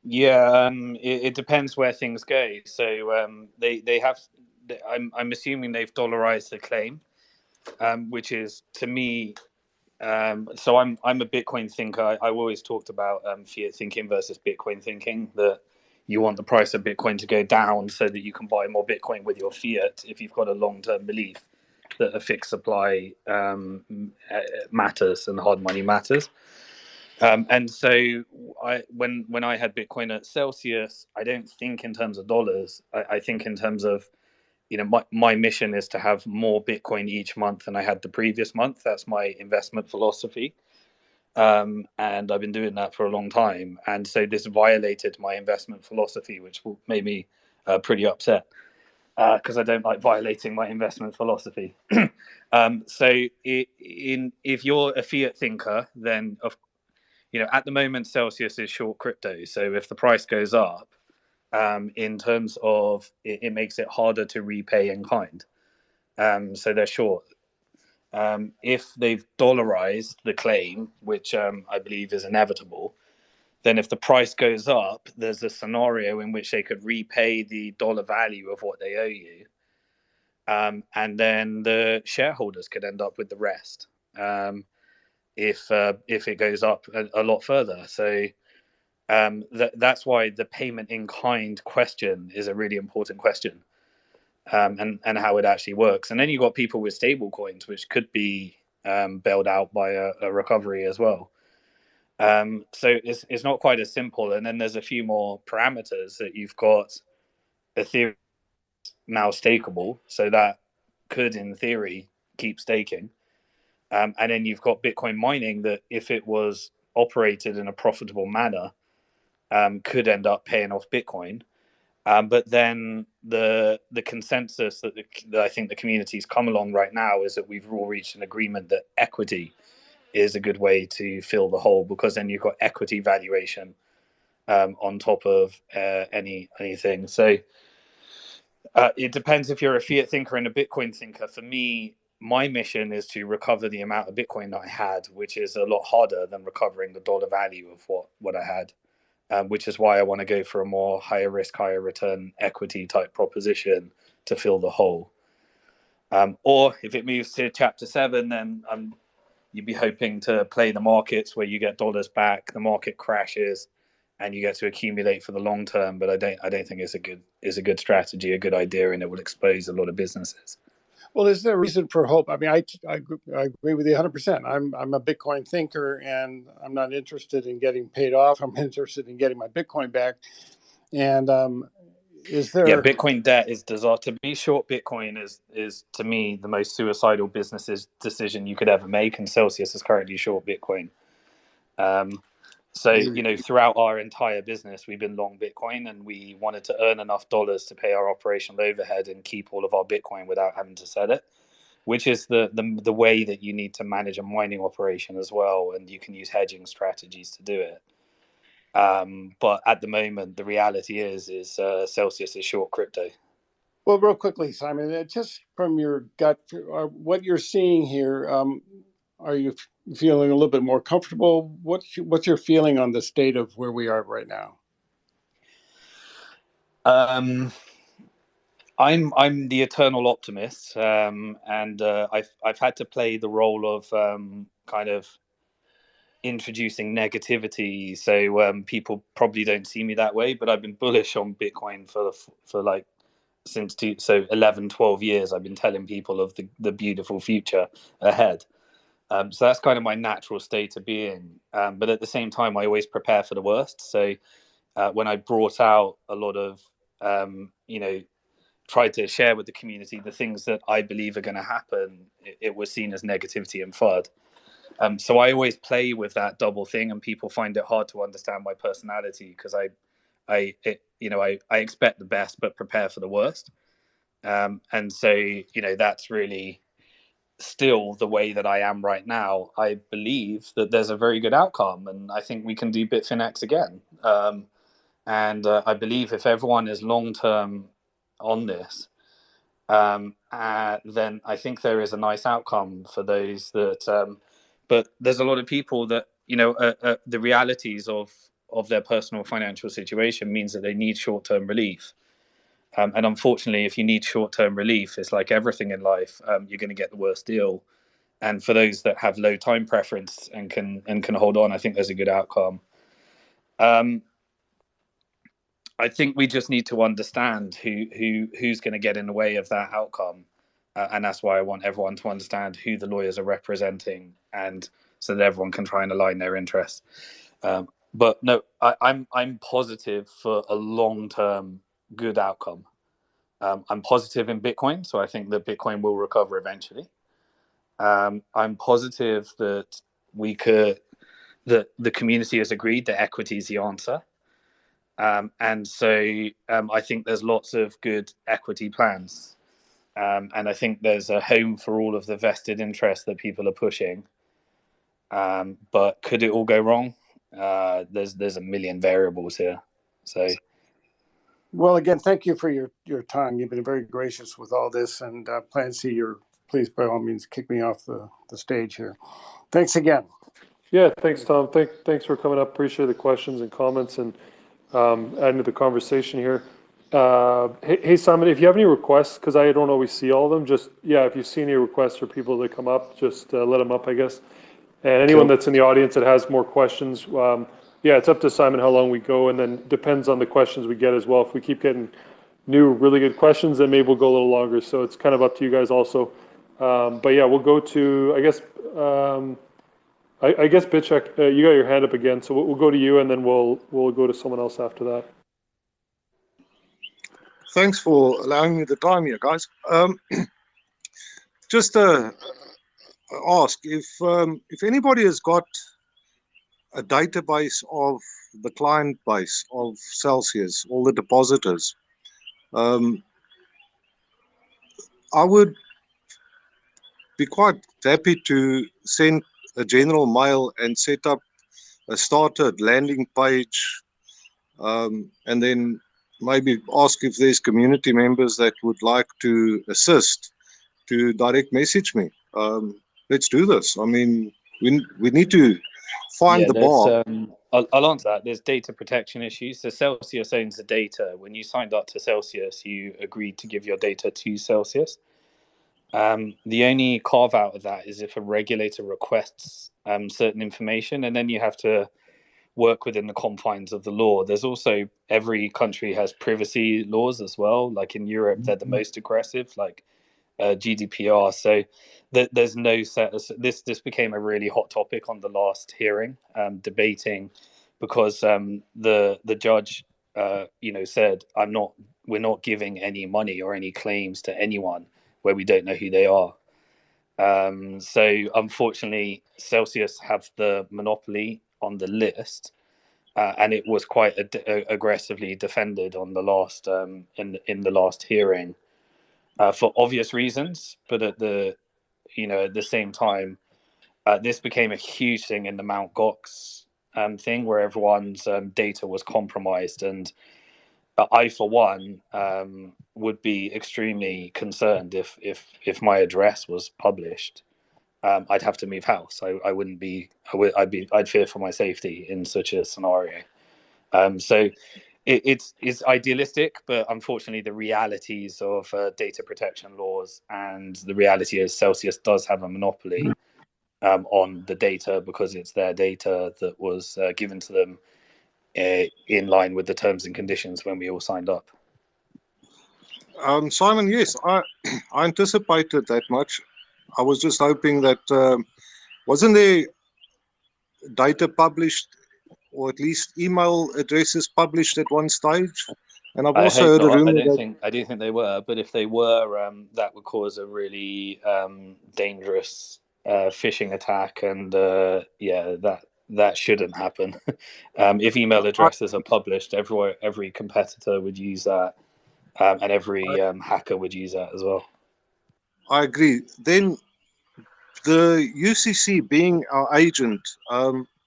Yeah, it depends where things go. So they have. I'm assuming they've dollarized the claim, which is to me. So I'm a Bitcoin thinker. I've always talked about fiat thinking versus Bitcoin thinking. That you want the price of Bitcoin to go down so that you can buy more Bitcoin with your fiat if you've got a long-term belief that a fixed supply matters and hard money matters. And so when I had Bitcoin at Celsius, I don't think in terms of dollars. I think in terms of, my mission is to have more Bitcoin each month than I had the previous month. That's my investment philosophy. And I've been doing that for a long time. And so this violated my investment philosophy, which made me pretty upset because I don't like violating my investment philosophy. If you're a fiat thinker, then at the moment, Celsius is short crypto. So if the price goes up, in terms of it makes it harder to repay in kind. So they're short. If they've dollarized the claim, which I believe is inevitable, then if the price goes up, there's a scenario in which they could repay the dollar value of what they owe you. And then the shareholders could end up with the rest if it goes up a lot further. So that's why the payment in kind question is a really important question, and how it actually works. And then you've got people with stable coins, which could be bailed out by a recovery as well. So it's not quite as simple. And then there's a few more parameters that you've got. Ethereum now stakeable, so that could, in theory, keep staking. And then you've got Bitcoin mining that, if it was operated in a profitable manner, could end up paying off Bitcoin. But then the consensus that I think the community's come along right now is that we've all reached an agreement that equity is a good way to fill the hole, because then you've got equity valuation on top of anything. So it depends if you're a fiat thinker and a Bitcoin thinker. For me, my mission is to recover the amount of Bitcoin that I had, which is a lot harder than recovering the dollar value of what I had. Which is why I want to go for a more higher risk, higher return equity type proposition to fill the hole. Or if it moves to Chapter 7, then you'd be hoping to play the markets where you get dollars back, the market crashes, and you get to accumulate for the long term. But I don't think it's a good strategy, a good idea, and it will expose a lot of businesses. Well, is there a reason for hope? I mean, I agree with you 100%. I'm a Bitcoin thinker, and I'm not interested in getting paid off. I'm interested in getting my Bitcoin back. And is there? Yeah, Bitcoin debt is disaster. To be short Bitcoin is to me the most suicidal business decision you could ever make. And Celsius is currently short Bitcoin. So, throughout our entire business, we've been long Bitcoin, and we wanted to earn enough dollars to pay our operational overhead and keep all of our Bitcoin without having to sell it, which is the way that you need to manage a mining operation as well. And you can use hedging strategies to do it. But at the moment, the reality is Celsius is short crypto. Well, real quickly, Simon, just from your gut, what you're seeing here, are you feeling a little bit more comfortable? What's your feeling on the state of where we are right now? I'm the eternal optimist, and I've had to play the role of kind of introducing negativity. So people probably don't see me that way, but I've been bullish on Bitcoin for like since 11, 12 years. I've been telling people of the beautiful future ahead. So that's kind of my natural state of being. But at the same time, I always prepare for the worst. So when I brought out a lot of, tried to share with the community the things that I believe are going to happen, it was seen as negativity and FUD. So I always play with that double thing, and people find it hard to understand my personality because I expect the best but prepare for the worst. And so, that's really still the way that I am right now. I believe that there's a very good outcome, and I think we can do Bitfinex again. And I believe if everyone is long-term on this, then I think there is a nice outcome for those that, but there's a lot of people that, the realities of their personal financial situation means that they need short-term relief. And unfortunately, if you need short-term relief, it's like everything in life, you're going to get the worst deal. And for those that have low time preference and can hold on, I think there's a good outcome. I think we just need to understand who's going to get in the way of that outcome, and that's why I want everyone to understand who the lawyers are representing, and so that everyone can try and align their interests. But no, I'm positive for a long-term good outcome. I'm positive in Bitcoin, so I think that Bitcoin will recover eventually. I'm positive that the community has agreed that equity is the answer. And so I think there's lots of good equity plans. And I think there's a home for all of the vested interests that people are pushing. But could it all go wrong? There's a million variables here. So, well, again, thank you for your time. You've been very gracious with all this, and plan to see your. Please, by all means, kick me off the stage here. Thanks again. Yeah, thanks, Tom. Thanks for coming up. Appreciate the questions and comments and adding to the conversation here. Hey, Simon, if you have any requests, because I don't always see all of them, just, if you see any requests for people to come up, just let them up, I guess. And anyone that's in the audience that has more questions, it's up to Simon how long we go, and then depends on the questions we get as well. If we keep getting new, really good questions, then maybe we'll go a little longer. So it's kind of up to you guys also. But yeah, we'll go to, I guess Bitchek, you got your hand up again, so we'll go to you, and then we'll go to someone else after that. Thanks for allowing me the time here, guys. Just ask if anybody has got a database of the client base of Celsius, all the depositors. I would be quite happy to send a general mail and set up a started landing page, and then maybe ask if there's community members that would like to assist to direct message me. Let's do this. I mean, we need to find the bar. I'll answer that. There's data protection issues. So Celsius owns the data. When you signed up to Celsius, you agreed to give your data to Celsius. The only carve out of that is if a regulator requests certain information, and then you have to work within the confines of the law. There's also, every country has privacy laws as well. Like in Europe, they're the most aggressive, like GDPR. So there's no set. This became a really hot topic on the last hearing, debating, because the judge, said, we're not giving any money or any claims to anyone where we don't know who they are. So unfortunately, Celsius have the monopoly on the list, and it was quite aggressively defended on the last in the last hearing, for obvious reasons. But at the same time, this became a huge thing in the Mt. Gox thing, where everyone's data was compromised, and I, for one, would be extremely concerned if my address was published. I'd have to move house. I wouldn't be. I'd fear for my safety in such a scenario. So it's idealistic, but unfortunately, the realities of data protection laws, and the reality is Celsius does have a monopoly on the data, because it's their data that was given to them in line with the terms and conditions when we all signed up. Simon, yes, I anticipated that much. I was just hoping that wasn't there data published, or at least email addresses published at one stage? And I've also heard a rumor I don't think they were, but if they were, that would cause a really dangerous phishing attack, and that shouldn't happen. If email addresses are published, every competitor would use that, and every hacker would use that as well. I agree. Then the UCC being our agent,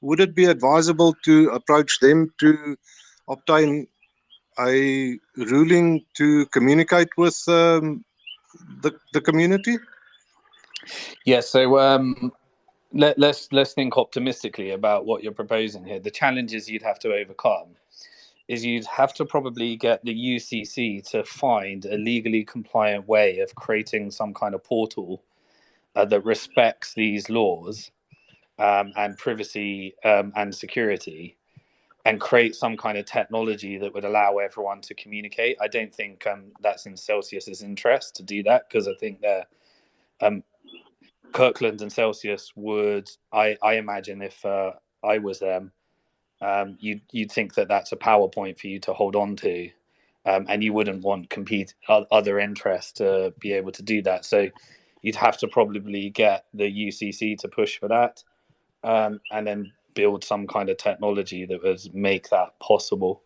would it be advisable to approach them to obtain a ruling to communicate with the community? Yeah, so let's think optimistically about what you're proposing here. The challenges you'd have to overcome is you'd have to probably get the UCC to find a legally compliant way of creating some kind of portal that respects these laws and privacy and security. and create some kind of technology that would allow everyone to communicate. I don't think that's in Celsius's interest to do that, because I think they're Kirkland and Celsius would, I imagine, if I was them, you'd think that that's a PowerPoint for you to hold on to, and you wouldn't want other interests to be able to do that. So you'd have to probably get the UCC to push for that, and then build some kind of technology that would make that possible.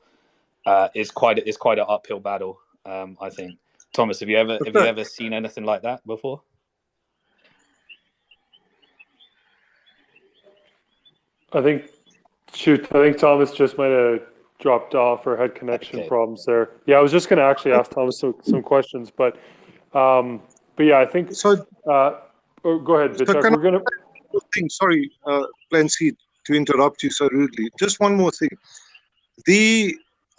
It's quite an uphill battle, I think. Thomas, have you ever seen anything like that before? I think Thomas just might have dropped off or had connection problems there. Yeah, I was just going to actually ask Thomas some questions, but yeah, I think. So, go ahead, Vitek. We're gonna. Sorry, Clancy, to interrupt you so rudely. Just one more thing.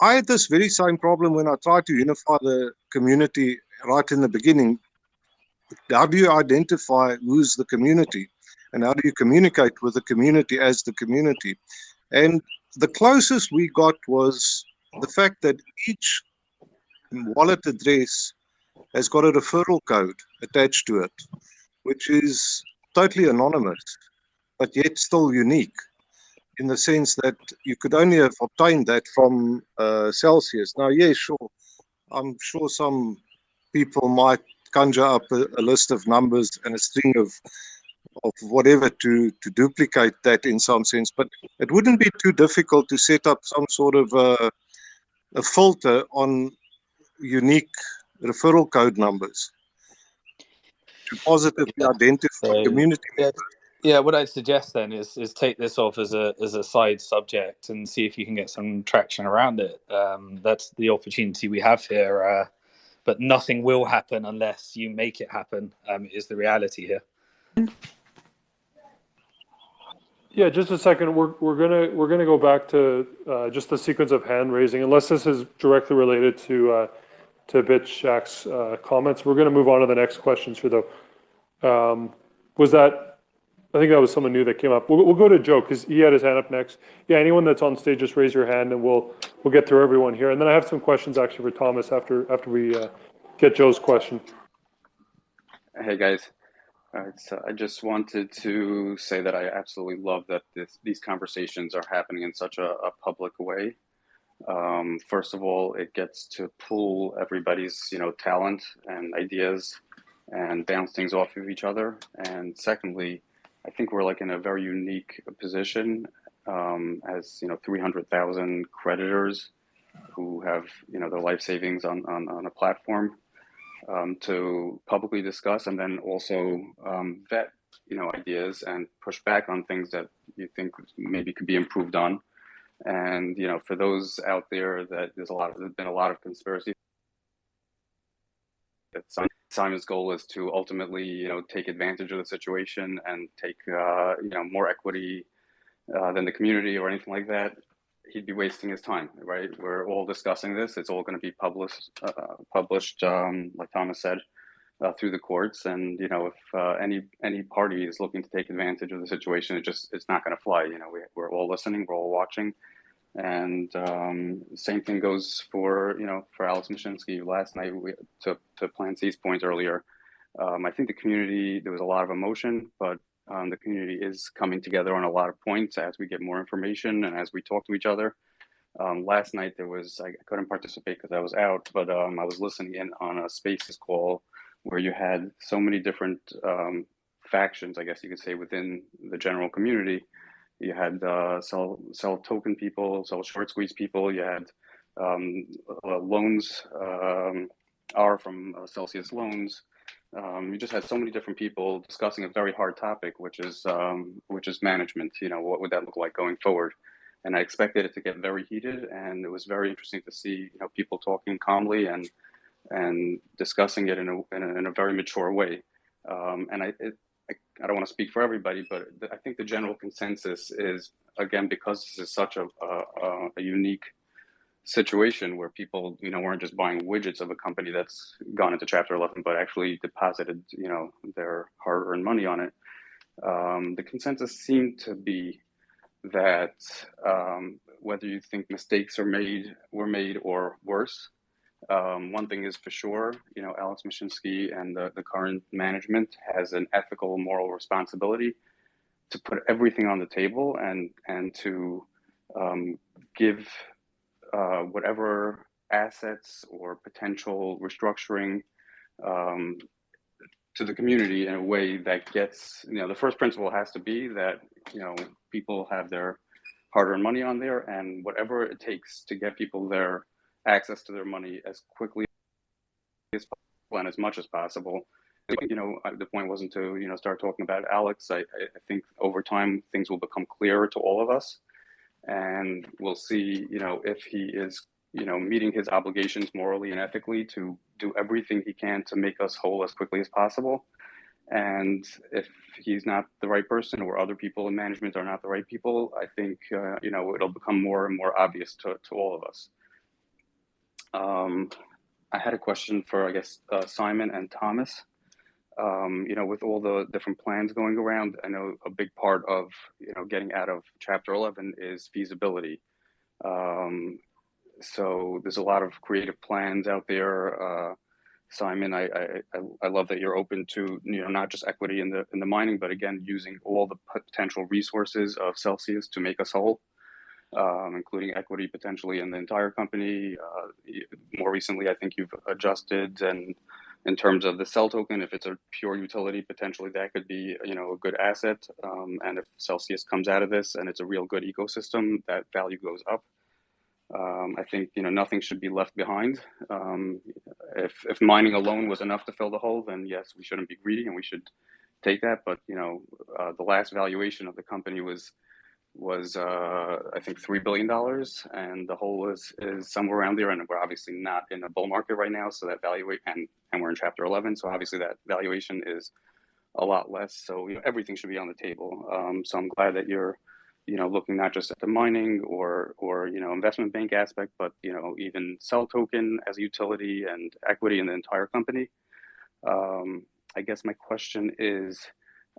I had this very same problem when I tried to unify the community right in the beginning. How do you identify who's the community? And how do you communicate with the community as the community? And the closest we got was the fact that each wallet address has got a referral code attached to it, which is totally anonymous, but yet still unique, in the sense that you could only have obtained that from Celsius. Now, yeah, sure, I'm sure some people might conjure up a list of numbers and a string of whatever to duplicate that in some sense, but it wouldn't be too difficult to set up some sort of a filter on unique referral code numbers to positively identify community members. Yeah, what I'd suggest then is take this off as a side subject and see if you can get some traction around it. That's the opportunity we have here, but nothing will happen unless you make it happen. Is the reality here. Yeah, just a second. We're gonna go back to just the sequence of hand raising, unless this is directly related to BitShack's comments. We're gonna move on to the next questions here, though. Was that? I think that was someone new that came up. We'll go to Joe because he had his hand up next. Yeah, anyone that's on stage, just raise your hand, and we'll get through everyone here. And then I have some questions actually for Thomas after we get Joe's question. Hey guys. So I just wanted to say that I absolutely love that these conversations are happening in such a public way. First of all, it gets to pool everybody's talent and ideas and bounce things off of each other. And secondly, I think we're like in a very unique position as 300,000 creditors who have their life savings on a platform. To publicly discuss and then also vet ideas and push back on things that you think maybe could be improved on. And for those out there that there's been a lot of conspiracy. That Simon's goal is to ultimately take advantage of the situation and take more equity than the community or anything like that. He'd be wasting his time, right? We're all discussing this. It's all going to be published, like Thomas said, through the courts. And if any party is looking to take advantage of the situation, it's not going to fly. We're all listening, we're all watching, and same thing goes for Alex Mashinsky. Last night, to Plan C's point earlier, I think the community, there was a lot of emotion, but the community is coming together on a lot of points as we get more information and as we talk to each other. Last night I couldn't participate because I was out, but I was listening in on a Spaces call where you had so many different factions, I guess you could say, within the general community. You had sell token people, sell short squeeze people. You had loans are from Celsius Loans. You just had so many different people discussing a very hard topic, which is management. What would that look like going forward? And I expected it to get very heated, and it was very interesting to see people talking calmly and discussing it in a very mature way. And I don't want to speak for everybody, but I think the general consensus is, again, because this is such a unique situation where people, weren't just buying widgets of a company that's gone into Chapter 11, but actually deposited, their hard-earned money on it. The consensus seemed to be that whether you think mistakes were made or worse. One thing is for sure, Alex Mashinsky and the current management has an ethical, moral responsibility to put everything on the table and to give whatever assets or potential restructuring to the community in a way that gets, the first principle has to be that, people have their hard-earned money on there, and whatever it takes to get people their access to their money as quickly as possible and as much as possible. The point wasn't to, start talking about Alex. I think over time things will become clearer to all of us, and we'll see, if he is, meeting his obligations morally and ethically to do everything he can to make us whole as quickly as possible. And if he's not the right person, or other people in management are not the right people, I think, it'll become more and more obvious to all of us. I had a question for, I guess, Simon and Thomas. With all the different plans going around, I know a big part of, getting out of Chapter 11 is feasibility. So there's a lot of creative plans out there. Simon, I love that you're open to, not just equity in the mining, but again, using all the potential resources of Celsius to make us whole, including equity potentially in the entire company. More recently, I think you've adjusted, and in terms of the cell token, if it's a pure utility, potentially that could be, a good asset. And if Celsius comes out of this and it's a real good ecosystem, that value goes up. I think, nothing should be left behind. If mining alone was enough to fill the hole, then yes, we shouldn't be greedy and we should take that. But, the last valuation of the company was I think $3 billion, and the hole is somewhere around there. And we're obviously not in a bull market right now, so that and we're in Chapter 11, so obviously that valuation is a lot less. So everything should be on the table. So I'm glad that you're looking not just at the mining or investment bank aspect, but even cell token as a utility and equity in the entire company. I guess my question is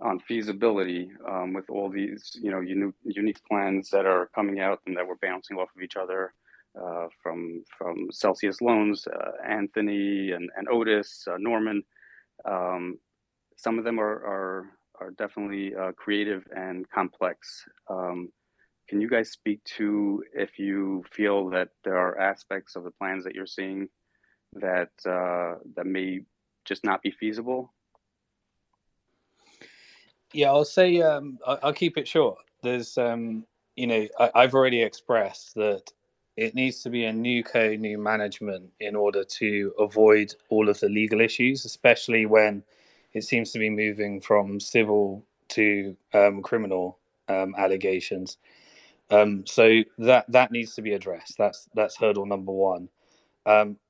on feasibility, with all these unique plans that are coming out and that we're bouncing off of each other, from Celsius Loans, Anthony and Otis, Norman. Some of them are definitely creative and complex. Can you guys speak to if you feel that there are aspects of the plans that you're seeing that may just not be feasible? Yeah, I'll say I'll keep it short. There's, I've already expressed that it needs to be a new management in order to avoid all of the legal issues, especially when it seems to be moving from civil to criminal allegations. So that needs to be addressed. That's hurdle number one.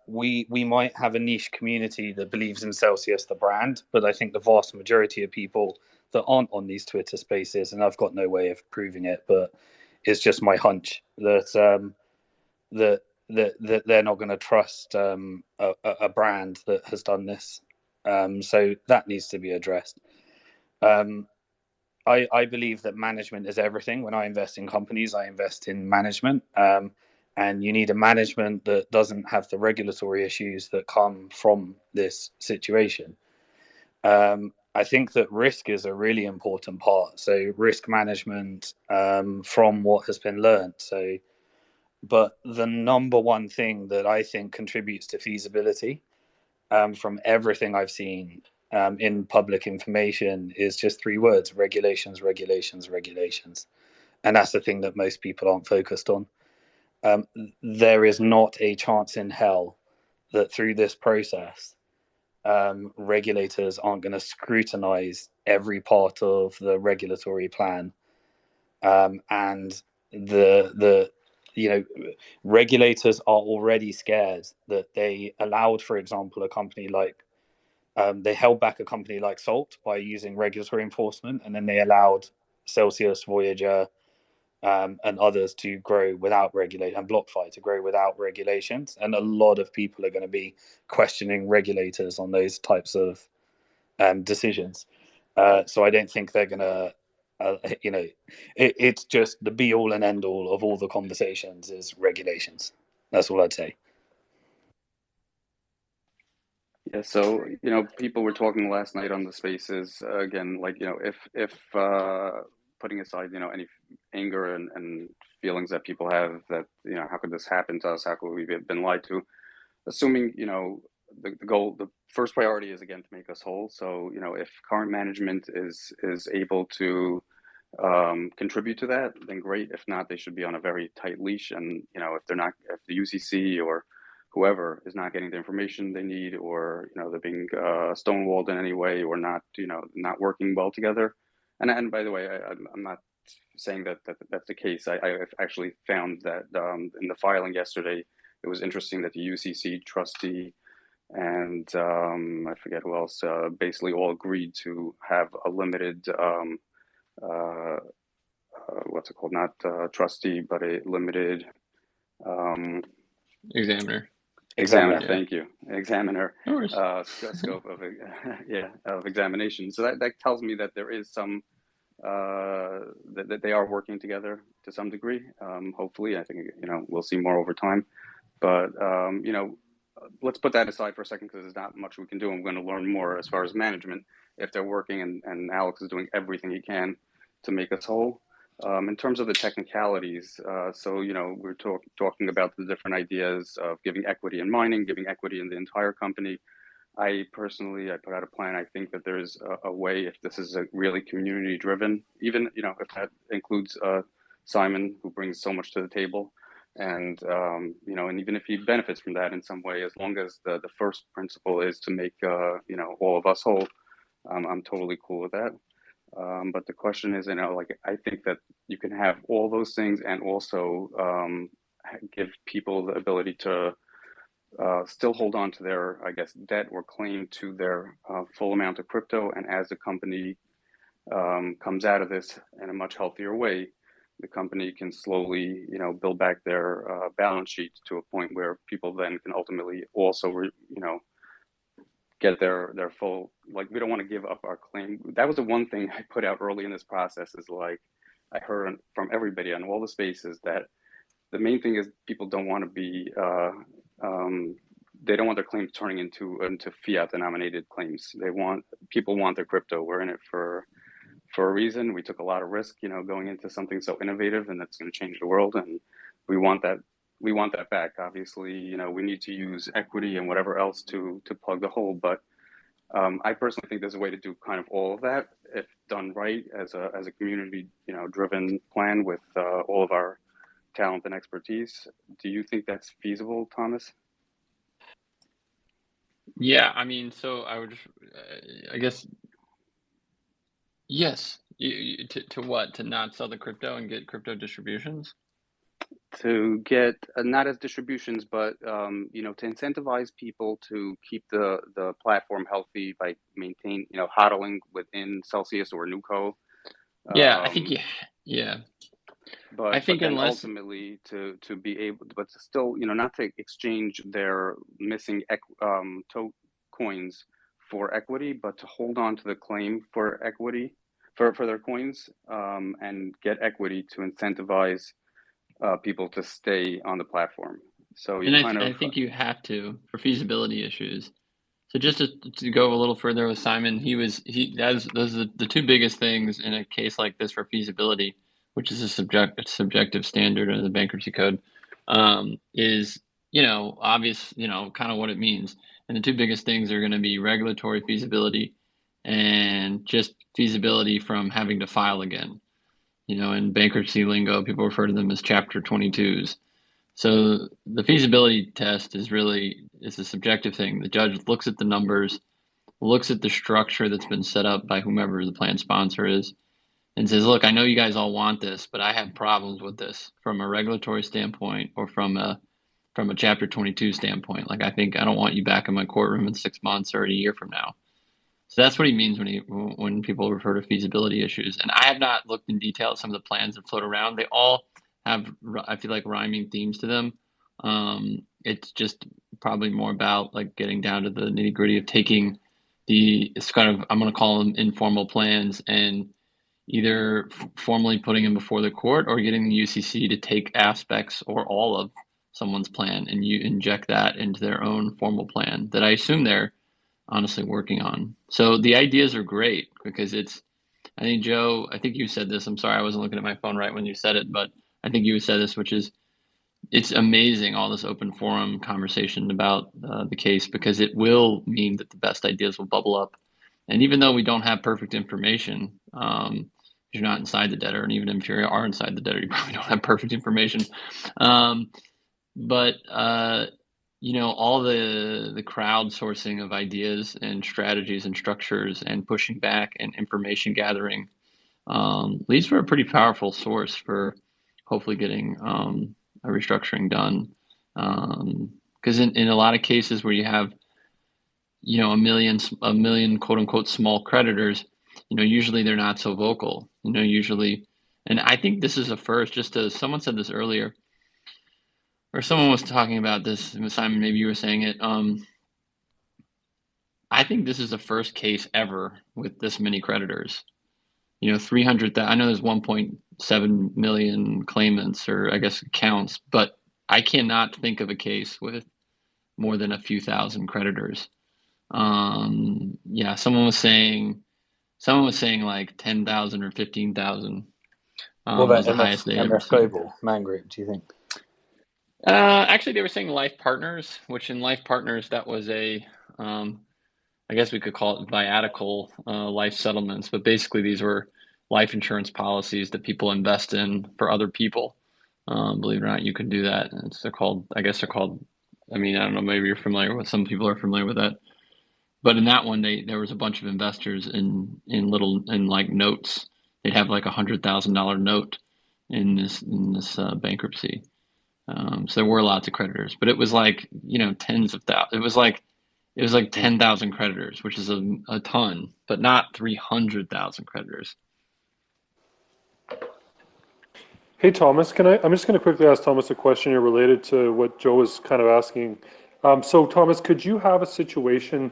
We might have a niche community that believes in Celsius, the brand, but I think the vast majority of people that aren't on these Twitter spaces, and I've got no way of proving it, but it's just my hunch that that they're not going to trust a brand that has done this. So that needs to be addressed. I believe that management is everything. When I invest in companies, I invest in management. And you need a management that doesn't have the regulatory issues that come from this situation. I think that risk is a really important part. So risk management, from what has been learned. But the number one thing that I think contributes to feasibility, from everything I've seen in public information, is just three words: regulations, regulations, regulations. And that's the thing that most people aren't focused on. There is not a chance in hell that through this process, regulators aren't going to scrutinize every part of the regulatory plan. And the regulators are already scared that they allowed, for example, a company like they held back a company like Salt by using regulatory enforcement, and then they allowed Celsius, Voyager, and others to grow without regulation, and BlockFi to grow without regulations. And a lot of people are going to be questioning regulators on those types of decisions. So I don't think they're going to You know, it's just the be all and end all of all the conversations is regulations. That's all I'd say. Yeah, so people were talking last night on the spaces again, like if putting aside any anger and feelings that people have that how could this happen to us? How could we have been lied to? Assuming the first priority is again to make us whole. So if current management is able to contribute to that, then great. If not, they should be on a very tight leash. And if the UCC or whoever is not getting the information they need, or they're being stonewalled in any way, or not not working well together. And by the way, I'm not saying that's the case. I actually found that in the filing yesterday, it was interesting that the UCC trustee and I forget who else basically all agreed to have a limited what's it called? Not trustee, but a limited Examiner. Thank you, examiner. Scope of of examination. So that tells me that there is some that they are working together to some degree. Hopefully, I think we'll see more over time. But let's put that aside for a second because there's not much we can do. I'm going to learn more as far as management if they're working, and Alex is doing everything he can to make us whole. In terms of the technicalities, so we're talking about the different ideas of giving equity in mining, giving equity in the entire company. I personally put out a plan. I think that there's a way, if this is a really community driven, even if that includes Simon, who brings so much to the table, and and even if he benefits from that in some way, as long as the first principle is to make all of us whole, I'm totally cool with that. But the question is, I think that you can have all those things and also give people the ability to still hold on to their, I guess, debt or claim to their full amount of crypto. And as the company comes out of this in a much healthier way, the company can slowly, build back their balance sheet to a point where people then can ultimately also, get their full, like, we don't want to give up our claim. That was the one thing I put out early in this process is like, I heard from everybody on all the spaces that the main thing is people don't want to be, they don't want their claims turning into fiat denominated claims. People want their crypto. We're in it for a reason. We took a lot of risk, going into something so innovative and that's going to change the world. And we want that back. Obviously, we need to use equity and whatever else to plug the hole. But I personally think there's a way to do kind of all of that if done right as a community, driven plan with all of our talent and expertise. Do you think that's feasible, Thomas? Yeah, I mean, so I would, I guess, yes. To what? To not sell the crypto and get crypto distributions? To get not as distributions, but to incentivize people to keep the platform healthy by maintain, hodling within Celsius or Nuco. Yeah, I think yeah. But I think then unless ultimately to be able, but to still, not to exchange their missing coins for equity, but to hold on to the claim for equity for their coins and get equity to incentivize people to stay on the platform. So I think you have to for feasibility issues. So just to go a little further with Simon, those are the two biggest things in a case like this for feasibility, which is a subjective standard of the bankruptcy code, is obvious, kind of what it means. And the two biggest things are going to be regulatory feasibility and just feasibility from having to file again. In bankruptcy lingo, people refer to them as Chapter 22s. So the feasibility test is a subjective thing. The judge looks at the numbers, looks at the structure that's been set up by whomever the plan sponsor is, and says, look, I know you guys all want this, but I have problems with this from a regulatory standpoint or from a Chapter 22 standpoint. Like, I think I don't want you back in my courtroom in 6 months or a year from now. So that's what he means when people refer to feasibility issues. And I have not looked in detail at some of the plans that float around. They all have, I feel like, rhyming themes to them. It's just probably more about like getting down to the nitty gritty of taking it's kind of, I'm going to call them informal plans and either formally putting them before the court or getting the UCC to take aspects or all of someone's plan and you inject that into their own formal plan that I assume they're honestly working on. So the ideas are great because I think Joe, I think you said this. I'm sorry, I wasn't looking at my phone right when you said it, but I think you said this, which is it's amazing all this open forum conversation about the case because it will mean that the best ideas will bubble up. And even though we don't have perfect information, you're not inside the debtor, and even if you are inside the debtor, you probably don't have perfect information. But all the crowdsourcing of ideas and strategies and structures and pushing back and information gathering leads for a pretty powerful source for hopefully getting a restructuring done. Because in a lot of cases where you have a million quote unquote small creditors, usually they're not so vocal, usually. And I think this is a first, just as someone said this earlier, or someone was talking about this, Simon, maybe you were saying it. I think this is the first case ever with this many creditors. 300, I know there's 1.7 million claimants, or I guess accounts, but I cannot think of a case with more than a few thousand creditors. Someone was saying like 10,000 or 15,000 was the highest they ever seen. Global, Man Group, do you think? Actually, they were saying life partners, which in life partners, that was I guess we could call it viatical life settlements, but basically these were life insurance policies that people invest in for other people. Believe it or not, you can do that. They're called, I don't know, maybe you're familiar with, some people are familiar with that. But in that one, there was a bunch of investors in like notes. They'd have like $100,000 note in this bankruptcy. So there were lots of creditors, but it was like, tens of thousands. It was like 10,000 creditors, which is a ton, but not 300,000 creditors. Hey, Thomas, I'm just going to quickly ask Thomas a question here related to what Joe was kind of asking. So Thomas, could you have a situation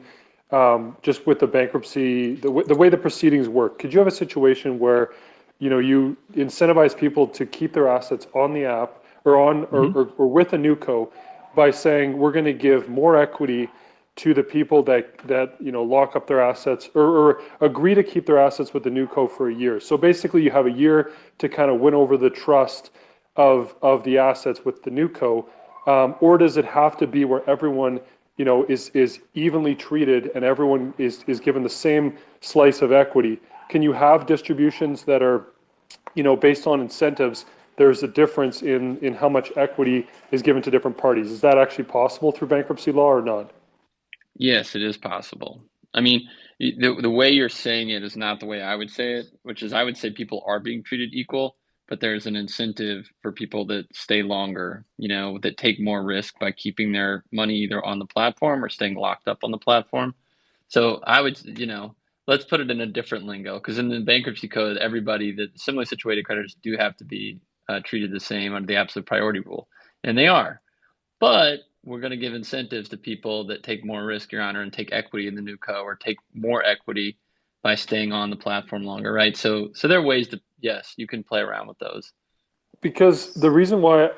just with the bankruptcy, the way the proceedings work? Could you have a situation where, you incentivize people to keep their assets on the app or or with a new co by saying we're going to give more equity to the people that lock up their assets or agree to keep their assets with the new co for a year. So basically you have a year to kind of win over the trust of the assets with the new co, or does it have to be where everyone is evenly treated and everyone is given the same slice of equity? Can you have distributions that are based on incentives? There's a difference in how much equity is given to different parties. Is that actually possible through bankruptcy law or not? Yes, it is possible. I mean, the way you're saying it is not the way I would say it, which is I would say people are being treated equal, but there's an incentive for people that stay longer, that take more risk by keeping their money either on the platform or staying locked up on the platform. So I would, let's put it in a different lingo, because in the bankruptcy code, everybody that similarly situated creditors do have to be treated the same under the absolute priority rule, and they are. But we're going to give incentives to people that take more risk, Your Honor, and take equity in the new co, or take more equity by staying on the platform longer, right? So there are ways to, yes, you can play around with those. Because the reason why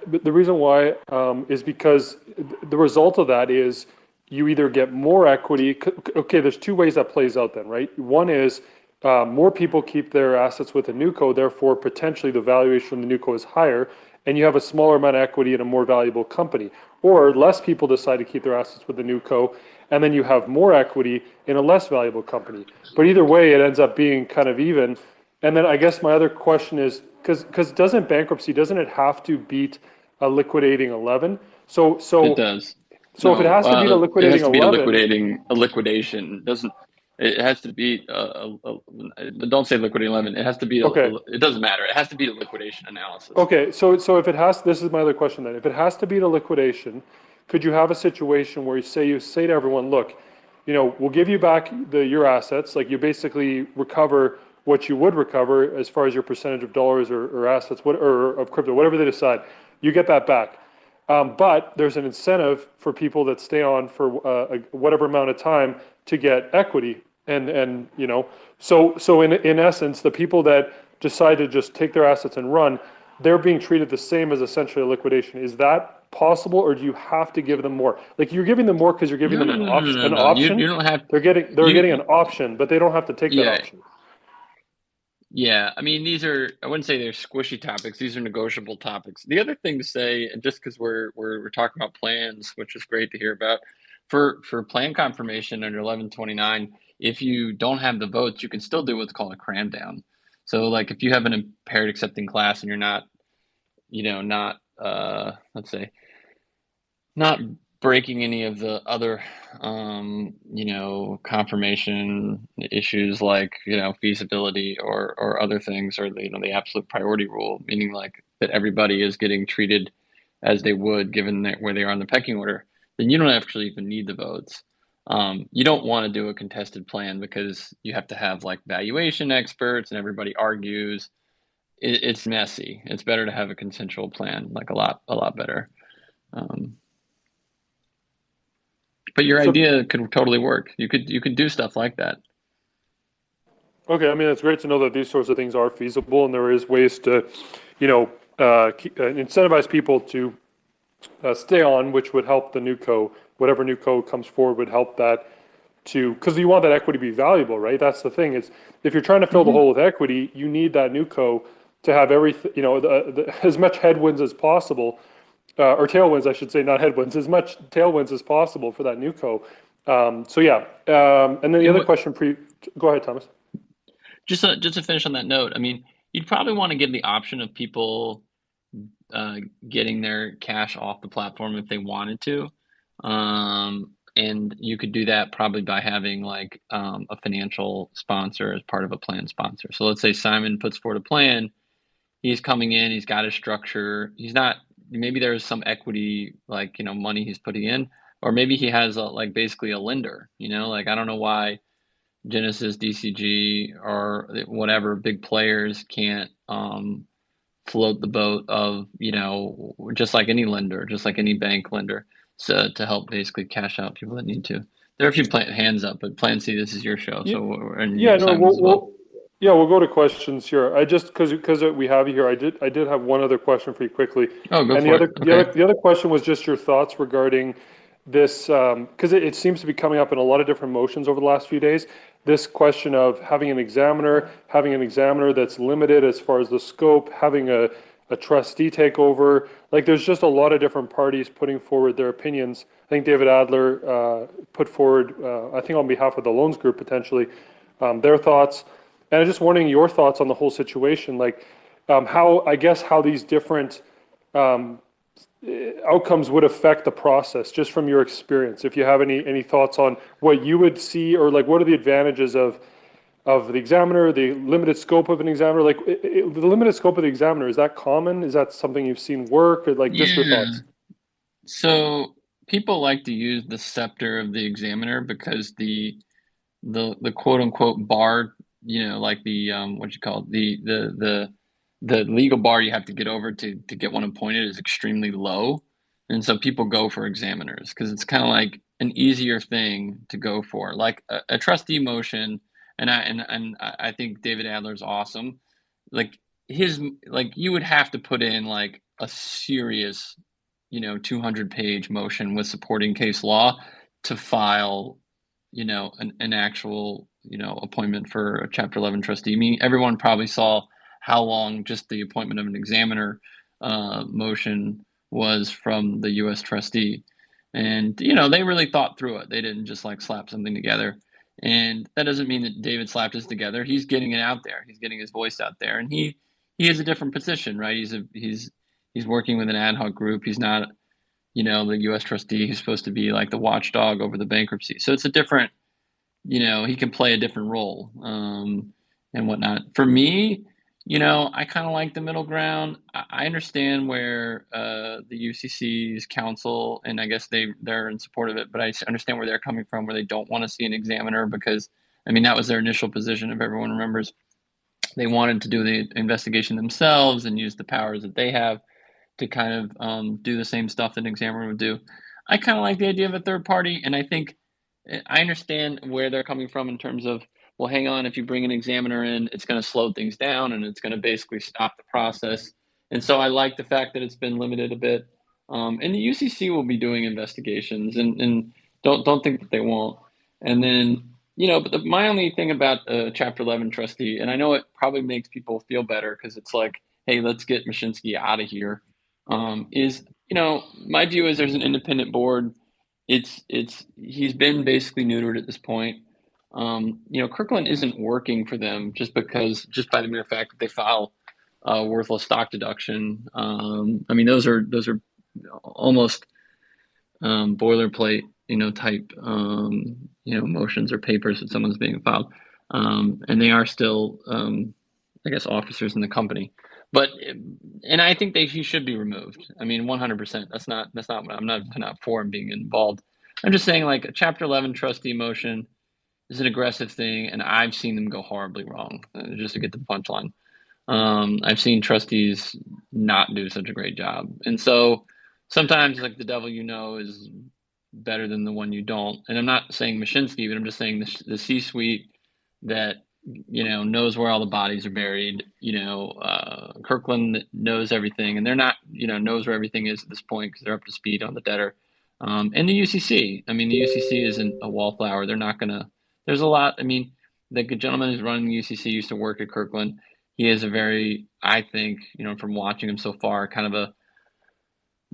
is because the result of that is you either get more equity. Okay, there's two ways that plays out then, right? One is more people keep their assets with a new co, therefore potentially the valuation of the new co is higher, and you have a smaller amount of equity in a more valuable company. Or less people decide to keep their assets with the new co, and then you have more equity in a less valuable company. But either way, it ends up being kind of even. And then I guess my other question is, because doesn't it have to beat a liquidating 11? So it does. So if it has to beat a liquidating 11, a liquidation doesn't. It has to beat. Don't say liquidating 11. It has to be. Okay. It doesn't matter. It has to be a liquidation analysis. Okay. So if it has, this is my other question then. If it has to beat a liquidation, could you have a situation where you say to everyone, look, we'll give you back your assets, like you basically recover what you would recover as far as your percentage of dollars or assets, or of crypto, whatever they decide, you get that back. But there's an incentive for people that stay on for whatever amount of time to get equity, and so in essence, the people that decide to just take their assets and run, they're being treated the same as essentially a liquidation. Is that possible, or do you have to give them more? Like, you're giving them more because you're giving them an option. You don't have. They're getting an option, but they don't have to take that Yeah. option. Yeah, I mean, these are, I wouldn't say they're squishy topics. These are negotiable topics. The other thing to say, and just because we're talking about plans, which is great to hear about, for plan confirmation under 1129, if you don't have the votes, you can still do what's called a cram down. So, like, if you have an impaired accepting class and you're not, let's say, not breaking any of the other confirmation issues like feasibility or other things, or the absolute priority rule, meaning like that everybody is getting treated as they would given where they are in the pecking order, then you don't actually even need the votes. You don't want to do a contested plan because you have to have like valuation experts and everybody argues. It's messy. It's better to have a consensual plan, like a lot better. But your idea could totally work. You could do stuff like that. Okay, I mean, it's great to know that these sorts of things are feasible, and there is ways to, incentivize people to stay on, which would help the new co. Whatever new co comes forward would help that because you want that equity to be valuable, right? That's the thing. Is if you're trying to fill the hole with equity, you need that new co to have everything, as much headwinds as possible. Or tailwinds, I should say, not headwinds, as much tailwinds as possible for that new co. And then the other question for you, go ahead, Thomas. Just to finish on that note, I mean, you'd probably want to give the option of people getting their cash off the platform if they wanted to. And you could do that probably by having like a financial sponsor as part of a plan sponsor. So let's say Simon puts forward a plan. He's coming in, he's got his structure. Maybe there's some equity, like, money he's putting in, or maybe he has basically a lender, like, I don't know why Genesis, DCG, or whatever big players can't float the boat of, just like any lender, just like any bank lender, so to help basically cash out people that need to. There are a few hands up, but Plan C, this is your show. We'll go to questions here. I just because we have you here, I did have one other question for you quickly. Oh, go and for it. The other question was just your thoughts regarding this, because it seems to be coming up in a lot of different motions over the last few days. This question of having an examiner that's limited as far as the scope, having a trustee takeover. Like, there's just a lot of different parties putting forward their opinions. I think David Adler put forward, I think on behalf of the loans group potentially, their thoughts. And I'm just wondering your thoughts on the whole situation, like how these different outcomes would affect the process, just from your experience. If you have any thoughts on what you would see, or like what are the advantages of the examiner, the limited scope of an examiner, like the limited scope of the examiner, is that common? Is that something you've seen work, or like just your thoughts? So people like to use the scepter of the examiner because the quote unquote bar, like the the legal bar you have to get over to get one appointed is extremely low. And so people go for examiners because it's kind of like an easier thing to go for, like a trustee motion. And I think David Adler's awesome. Like you would have to put in like a serious, 200-page motion with supporting case law to file, an actual, appointment for a Chapter 11 trustee. I mean, everyone probably saw how long just the appointment of an examiner motion was from the U.S. trustee. And, they really thought through it. They didn't just like slap something together. And that doesn't mean that David slapped this together. He's getting it out there. He's getting his voice out there. And he has a different position, right? He's working with an ad hoc group. He's not, the U.S. trustee who's supposed to be like the watchdog over the bankruptcy. So it's a different, he can play a different role and whatnot. For me, I kind of like the middle ground. I understand where the UCC's counsel, and I guess they're in support of it, but I understand where they're coming from, where they don't want to see an examiner because, I mean, that was their initial position, if everyone remembers. They wanted to do the investigation themselves and use the powers that they have to kind of do the same stuff that an examiner would do. I kind of like the idea of a third party, and I think I understand where they're coming from in terms of well, hang on, if you bring an examiner in, it's going to slow things down and it's going to basically stop the process. And so I like the fact that it's been limited a bit. And the UCC will be doing investigations, and don't think that they won't. And then, but my only thing about Chapter 11 trustee, and I know it probably makes people feel better because it's like, hey, let's get Mashinsky out of here, is, my view is there's an independent board. He's been basically neutered at this point. Kirkland isn't working for them just by the mere fact that they file worthless stock deduction. Those are almost boilerplate, type, motions or papers that someone's being filed. And they are still, I guess, officers in the company. And I think he should be removed. 100%. That's not what I'm not for him being involved. I'm just saying, like, a Chapter 11 trustee motion is an aggressive thing, and I've seen them go horribly wrong. Just to get the punchline, I've seen trustees not do such a great job, and so sometimes, like, the devil is better than the one you don't. And I'm not saying Mashinsky, but I'm just saying the C-suite that knows where all the bodies are buried. Kirkland knows everything, and they're not knows where everything is at this point because they're up to speed on the debtor. And the UCC. The UCC isn't a wallflower. They're not gonna. There's a lot. The gentleman who's running the UCC used to work at Kirkland. He is a very, I think, from watching him so far, kind of a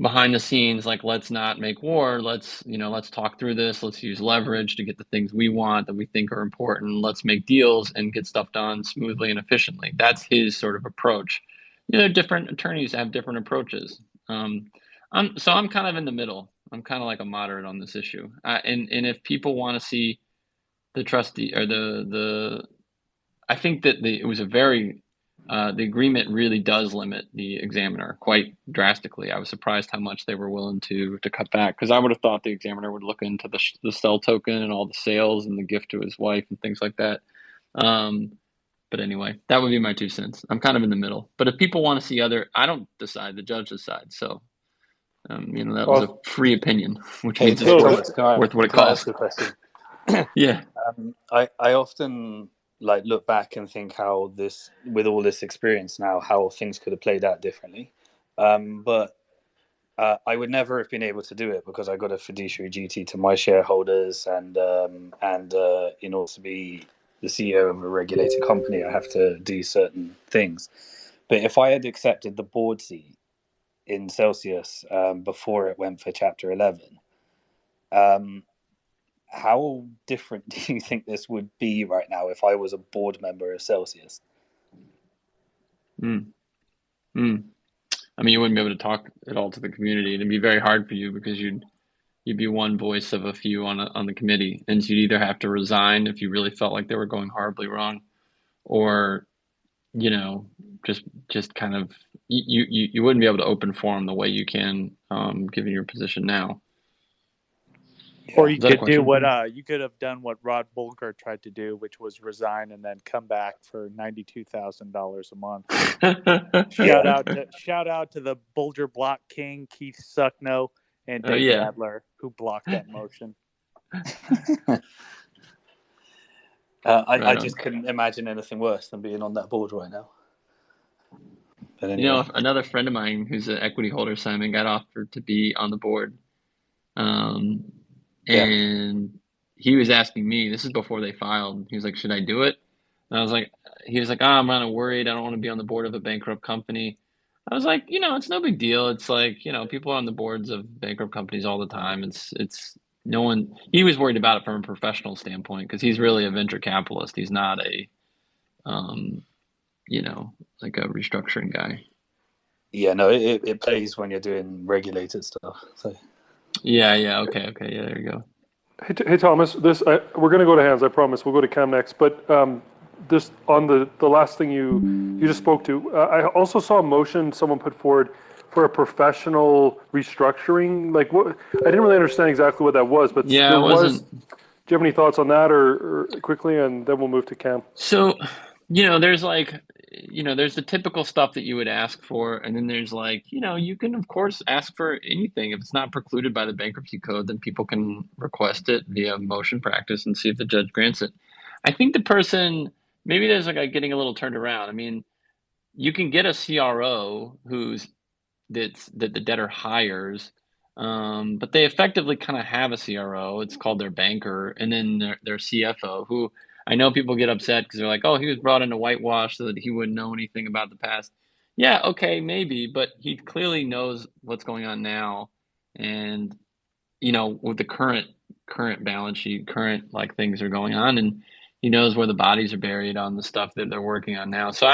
behind the scenes, like, let's not make war. Let's talk through this. Let's use leverage to get the things we want that we think are important. Let's make deals and get stuff done smoothly and efficiently. That's his sort of approach. Different attorneys have different approaches. I'm kind of in the middle. I'm kind of like a moderate on this issue. And if people want to see the trustee or I think that it was a very the agreement really does limit the examiner quite drastically. I was surprised how much they were willing to cut back, because I would have thought the examiner would look into the sell token and all the sales and the gift to his wife and things like that. But anyway, that would be my 2 cents. I'm kind of in the middle. But if people want to see I don't decide, the judge decides. So, that was a free opinion, which means it's worth what it costs. Yeah. I often look back and think how with all this experience now, how things could have played out differently. But I would never have been able to do it because I got a fiduciary duty to my shareholders, and in order to be the CEO of a regulated company, I have to do certain things. But if I had accepted the board seat in Celsius before it went for Chapter 11, how different do you think this would be right now if I was a board member of Celsius? You wouldn't be able to talk at all to the community. It'd be very hard for you because you'd be one voice of a few on the committee, and so you'd either have to resign if you really felt like they were going horribly wrong, or just kind of you wouldn't be able to open forum the way you can given your position now. Or you could do you could have done what Rod Bolger tried to do, which was resign and then come back for $92,000 a month. Shout out to the Bulger Block King, Keith Suckno, and Dave Adler, who blocked that motion. I just couldn't imagine anything worse than being on that board right now. But anyway. Another friend of mine who's an equity holder, Simon, got offered to be on the board. And he was asking me, this is before they filed, he was like, should I do it? And I was like, I'm kind of worried. I don't want to be on the board of a bankrupt company. I was like, it's no big deal. It's like, people are on the boards of bankrupt companies all the time. It's no one, he was worried about it from a professional standpoint because he's really a venture capitalist. He's not a, like a restructuring guy. Yeah, no, it pays when you're doing regulated stuff. So. Yeah. Okay. Yeah, there you go. Hey Thomas, we're going to go to Hans. I promise. We'll go to Cam next. But this on the last thing you just spoke to. I also saw a motion someone put forward for a professional restructuring. Like, what? I didn't really understand exactly what that was. But yeah, do you have any thoughts on that, or quickly, and then we'll move to Cam. So, there's the typical stuff that you would ask for, and then there's you can of course ask for anything. If it's not precluded by the bankruptcy code, then people can request it via motion practice and see if the judge grants it. I think the person, maybe there's like a getting a little turned around. I mean, you can get a CRO that the debtor hires, but they effectively kind of have a CRO. It's called their banker, and then their CFO, who I know people get upset because they're like, oh, he was brought in to whitewash so that he wouldn't know anything about the past. Yeah, okay, maybe, but he clearly knows what's going on now, and with the current balance sheet, current like things are going on, and he knows where the bodies are buried on the stuff that they're working on now. So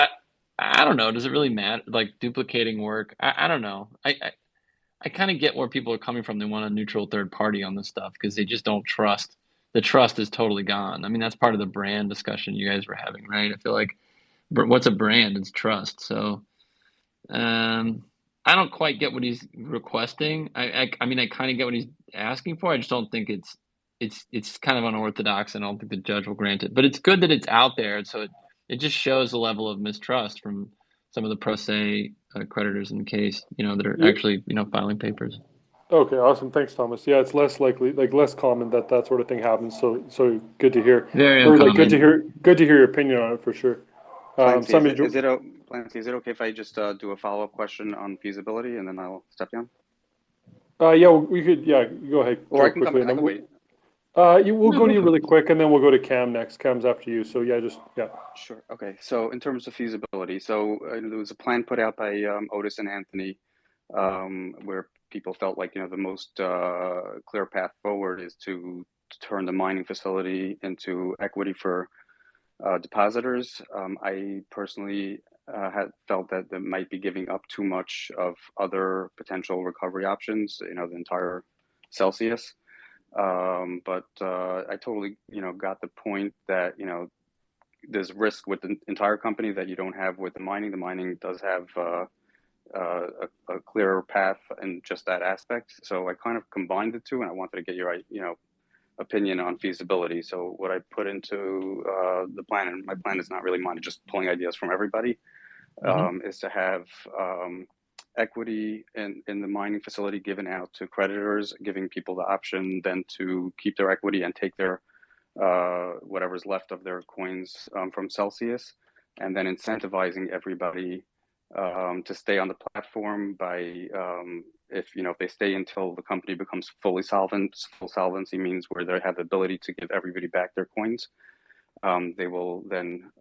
I don't know. Does it really matter? Like duplicating work? I don't know. I kind of get where people are coming from. They want a neutral third party on this stuff because they just don't trust. The trust is totally gone. I mean, that's part of the brand discussion you guys were having, right? I feel like what's a brand? It's trust. So I don't quite get what he's requesting. I mean, I kind of get what he's asking for. I just don't think it's kind of unorthodox, and I don't think the judge will grant it. But it's good that it's out there, so it just shows a level of mistrust from some of the pro se creditors in the case, that are actually, filing papers. Okay, awesome. Thanks, Thomas. Yeah, it's less likely, like less common that sort of thing happens. So good to hear. Very Or uncommon. like good to hear your opinion on it for sure. Clancy, is it okay if I just do a follow-up question on feasibility and then I'll step down? Yeah, we could. Yeah, go ahead. Or I can come. I can wait. We'll go to you really quick, and then we'll go to Cam next. Cam's after you. So yeah. Sure. Okay. So in terms of feasibility, so there was a plan put out by Otis and Anthony, where people felt like the most clear path forward is to turn the mining facility into equity for depositors. I personally had felt that they might be giving up too much of other potential recovery options. The entire Celsius. But I totally, got the point that, there's risk with the entire company that you don't have with the mining. The mining does have a clearer path in just that aspect. So I kind of combined the two, and I wanted to get your, opinion on feasibility. So what I put into the plan, and my plan is not really mine, just pulling ideas from everybody, is to have equity in the mining facility given out to creditors, giving people the option then to keep their equity and take their whatever's left of their coins from Celsius, and then incentivizing everybody to stay on the platform by if they stay until the company becomes fully solvent. Full solvency means where they have the ability to give everybody back their coins. They will then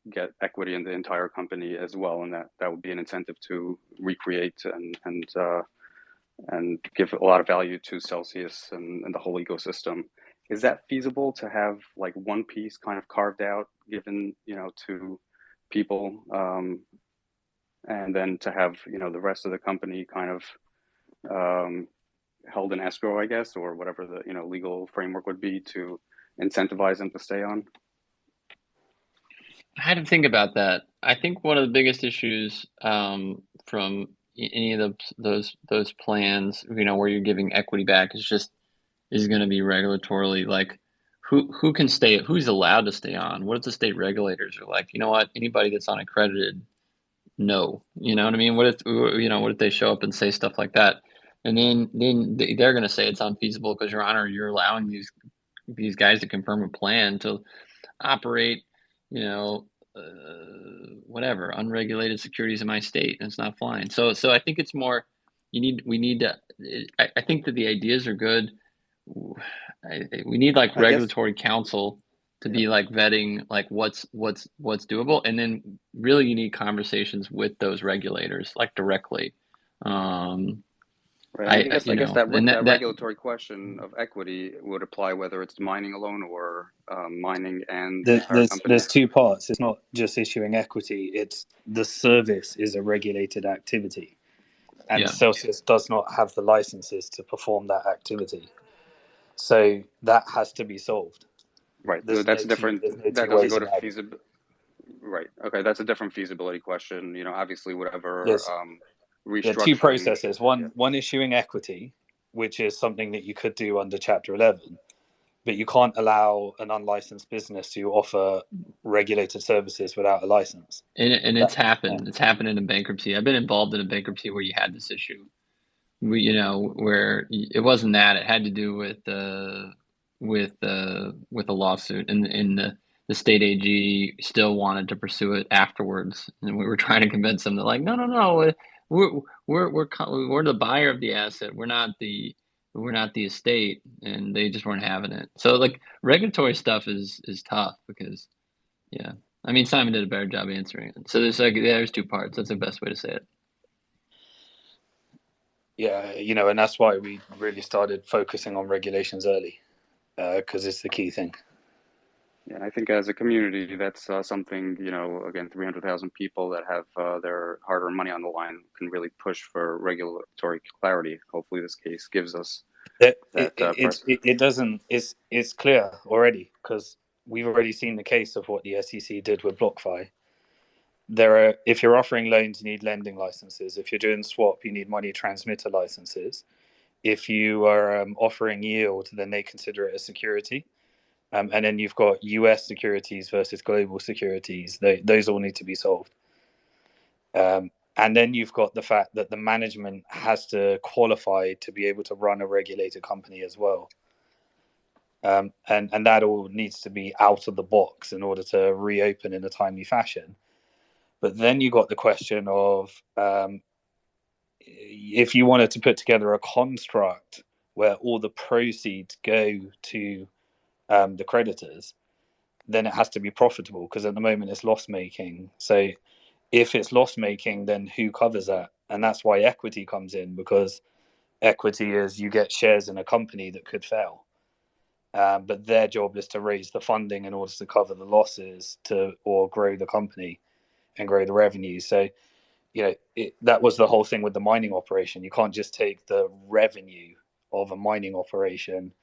get equity in the entire company as well, and that would be an incentive to recreate and give a lot of value to Celsius and the whole ecosystem. Is that feasible to have like one piece kind of carved out, given to people, and then to have the rest of the company kind of held in escrow, I guess, or whatever the legal framework would be to incentivize them to stay on? I had to think about that. I think one of the biggest issues from any of those plans, where you're giving equity back, is going to be regulatorily, like who can stay, who's allowed to stay on. What if the state regulators are like, what, anybody that's unaccredited, no, you know what I mean? What if they show up and say stuff like that, and then they're going to say it's unfeasible because, Your Honor, you're allowing these guys to confirm a plan to operate whatever unregulated securities in my state, and it's not flying. So I think it's more, we need to, I think that the ideas are good. We need like regulatory counsel to be like vetting like what's doable, and then really you need conversations with those regulators like directly. Right. I guess that regulatory question of equity would apply whether it's mining alone or mining and the entire company. There's two parts. It's not just issuing equity. It's the service is a regulated activity, and Celsius does not have the licenses to perform that activity. So that has to be solved. Right. That's different. That doesn't go to feasibility. Right. Okay. That's a different feasibility question. Obviously, whatever. Yes. Restructuring. Two processes. One issuing equity, which is something that you could do under Chapter 11, but you can't allow an unlicensed business to offer regulated services without a license. And it's happened. Yeah. It's happened in a bankruptcy. I've been involved in a bankruptcy where you had this issue. Where it wasn't that. It had to do with with a lawsuit, and the state AG still wanted to pursue it afterwards, and we were trying to convince them. They're like, no, we're the buyer of the asset. We're not the estate, and they just weren't having it. So like regulatory stuff is tough because, yeah, I mean, Simon did a better job answering it. So there's two parts. That's the best way to say it. Yeah, and that's why we really started focusing on regulations early, because it's the key thing. Yeah, and I think as a community, that's something, again, 300,000 people that have their hard-earned money on the line can really push for regulatory clarity. Hopefully this case gives us that. It's clear already, because we've already seen the case of what the SEC did with BlockFi. If you're offering loans, you need lending licenses. If you're doing swap, you need money transmitter licenses. If you are offering yield, then they consider it a security. And then you've got US securities versus global securities. Those all need to be solved. And then you've got the fact that the management has to qualify to be able to run a regulated company as well. And that all needs to be out of the box in order to reopen in a timely fashion. But then you got the question of if you wanted to put together a construct where all the proceeds go to the creditors, then it has to be profitable, because at the moment it's loss making. So if it's loss making, then who covers that? And that's why equity comes in, because equity is you get shares in a company that could fail. But their job is to raise the funding in order to cover the losses or grow the company and grow the revenue. So, that was the whole thing with the mining operation. You can't just take the revenue of a mining operation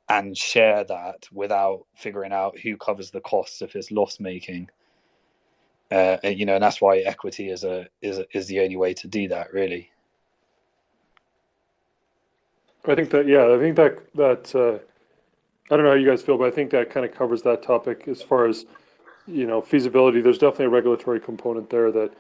and share that without figuring out who covers the costs if it's loss making. And that's why equity is the only way to do that, really. I think that I don't know how you guys feel, but I think that kind of covers that topic as far as feasibility. There's definitely a regulatory component there that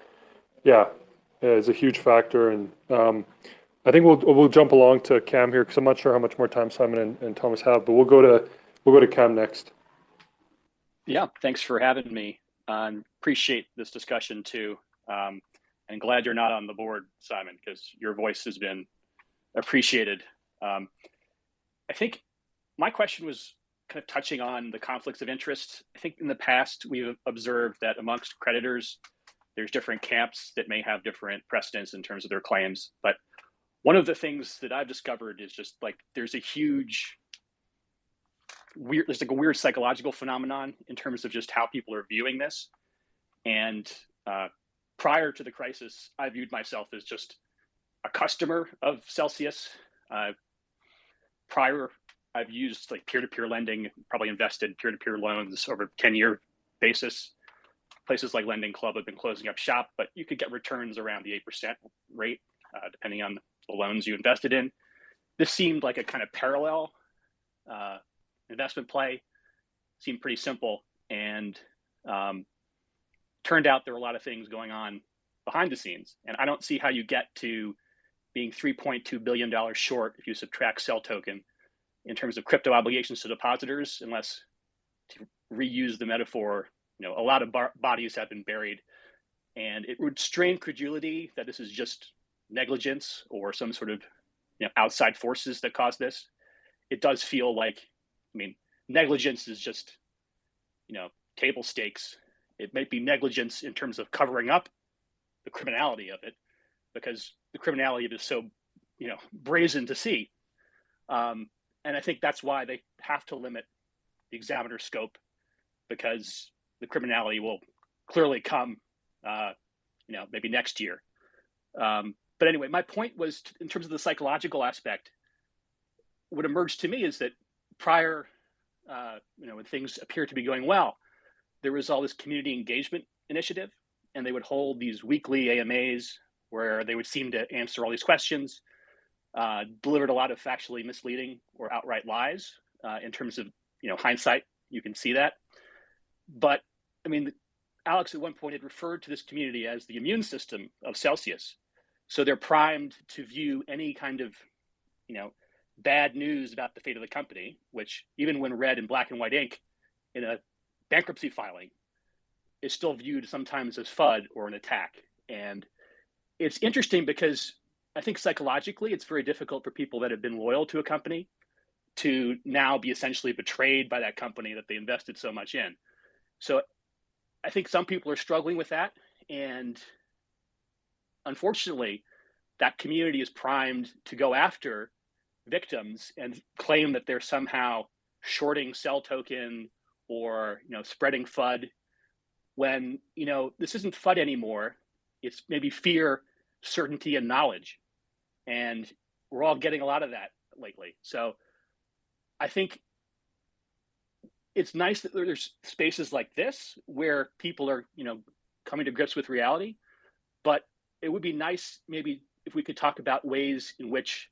is a huge factor, and I think we'll jump along to Cam here, because I'm not sure how much more time Simon and Thomas have, but we'll go to Cam next. Yeah, thanks for having me. Appreciate this discussion too, and glad you're not on the board, Simon, because your voice has been appreciated. I think my question was kind of touching on the conflicts of interest. I think in the past we've observed that amongst creditors, there's different camps that may have different precedents in terms of their claims, but one of the things that I've discovered is just like there's a weird psychological phenomenon in terms of just how people are viewing this. And prior to the crisis, I viewed myself as just a customer of Celsius. Prior, I've used like peer-to-peer lending, probably invested peer-to-peer loans over a 10-year basis. Places like Lending Club have been closing up shop, but you could get returns around the 8% rate, depending on the loans you invested in. This seemed like a kind of parallel investment play. Seemed pretty simple, and turned out there were a lot of things going on behind the scenes. And I don't see how you get to being $3.2 billion short if you subtract Cell Token in terms of crypto obligations to depositors, unless, to reuse the metaphor, a lot of bodies have been buried. And it would strain credulity that this is just negligence or some sort of outside forces that caused this. It does feel like, negligence is just, table stakes. It might be negligence in terms of covering up the criminality of it, because the criminality of it is so, brazen to see. And I think that's why they have to limit the examiner scope, because the criminality will clearly come, maybe next year. But anyway, my point was, in terms of the psychological aspect, what emerged to me is that prior, when things appear to be going well, there was all this community engagement initiative, and they would hold these weekly AMAs where they would seem to answer all these questions, delivered a lot of factually misleading or outright lies. In terms of, hindsight, you can see that. But Alex at one point had referred to this community as the immune system of Celsius. So they're primed to view any kind of, bad news about the fate of the company, which even when read in black and white ink in a bankruptcy filing, is still viewed sometimes as FUD or an attack. And it's interesting because I think psychologically it's very difficult for people that have been loyal to a company to now be essentially betrayed by that company that they invested so much in. So I think some people are struggling with that. And unfortunately, that community is primed to go after victims and claim that they're somehow shorting Cell Token or spreading FUD, when this isn't FUD anymore. It's maybe fear, certainty, and knowledge, and we're all getting a lot of that lately. So I think it's nice that there's spaces like this where people are coming to grips with reality, but it would be nice maybe if we could talk about ways in which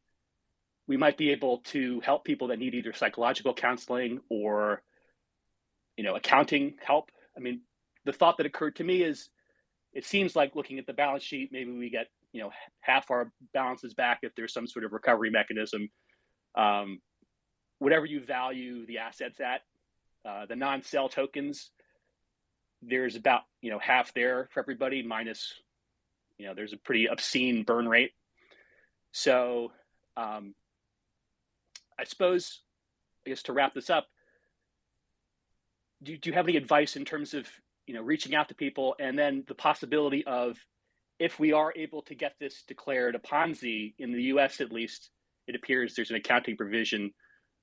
we might be able to help people that need either psychological counseling or accounting help. I mean, the thought that occurred to me is, it seems like looking at the balance sheet, maybe we get half our balances back if there's some sort of recovery mechanism. Whatever you value the assets at, the non-Cell tokens, there's about half there for everybody, minus there's a pretty obscene burn rate. So I suppose, to wrap this up, do you have any advice in terms of reaching out to people, and then the possibility of, if we are able to get this declared a Ponzi in the US, at least it appears there's an accounting provision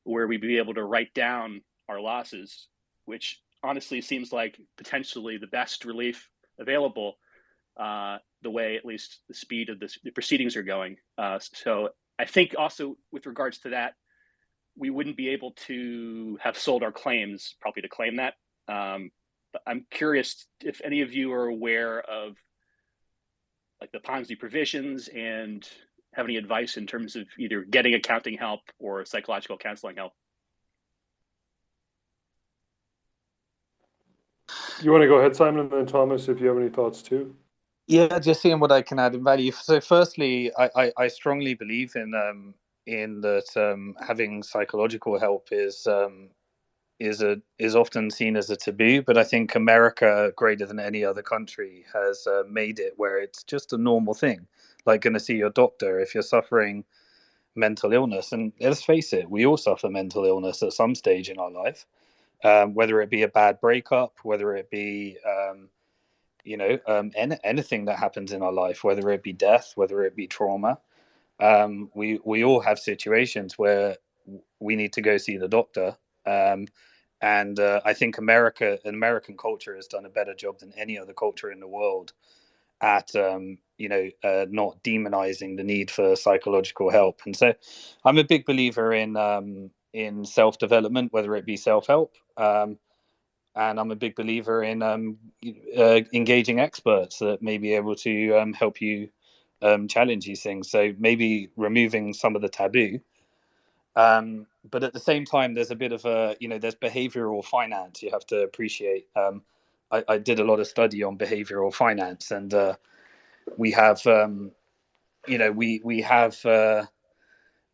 where we'd be able to write down our losses, which honestly seems like potentially the best relief available, the way at least the speed of the proceedings are going. So I think also with regards to that, we wouldn't be able to have sold our claims probably to claim that. But I'm curious if any of you are aware of like the Ponzi provisions and have any advice in terms of either getting accounting help or psychological counseling help. You want to go ahead, Simon, and then Thomas, if you have any thoughts too. Yeah, just seeing what I can add in value. So firstly, I strongly believe in that having psychological help is often seen as a taboo, but I think America, greater than any other country, has made it where it's just a normal thing, like going to see your doctor if you're suffering mental illness. And let's face it, we all suffer mental illness at some stage in our life, whether it be a bad breakup, whether it be anything that happens in our life, whether it be death, whether it be trauma. We all have situations where we need to go see the doctor. And I think American culture has done a better job than any other culture in the world at not demonizing the need for psychological help. And so I'm a big believer in self-development, whether it be self-help, and I'm a big believer in engaging experts that may be able to help you challenge these things. So maybe removing some of the taboo. But at the same time, there's a bit of there's behavioral finance you have to appreciate. I did a lot of study on behavioral finance, and we have, we have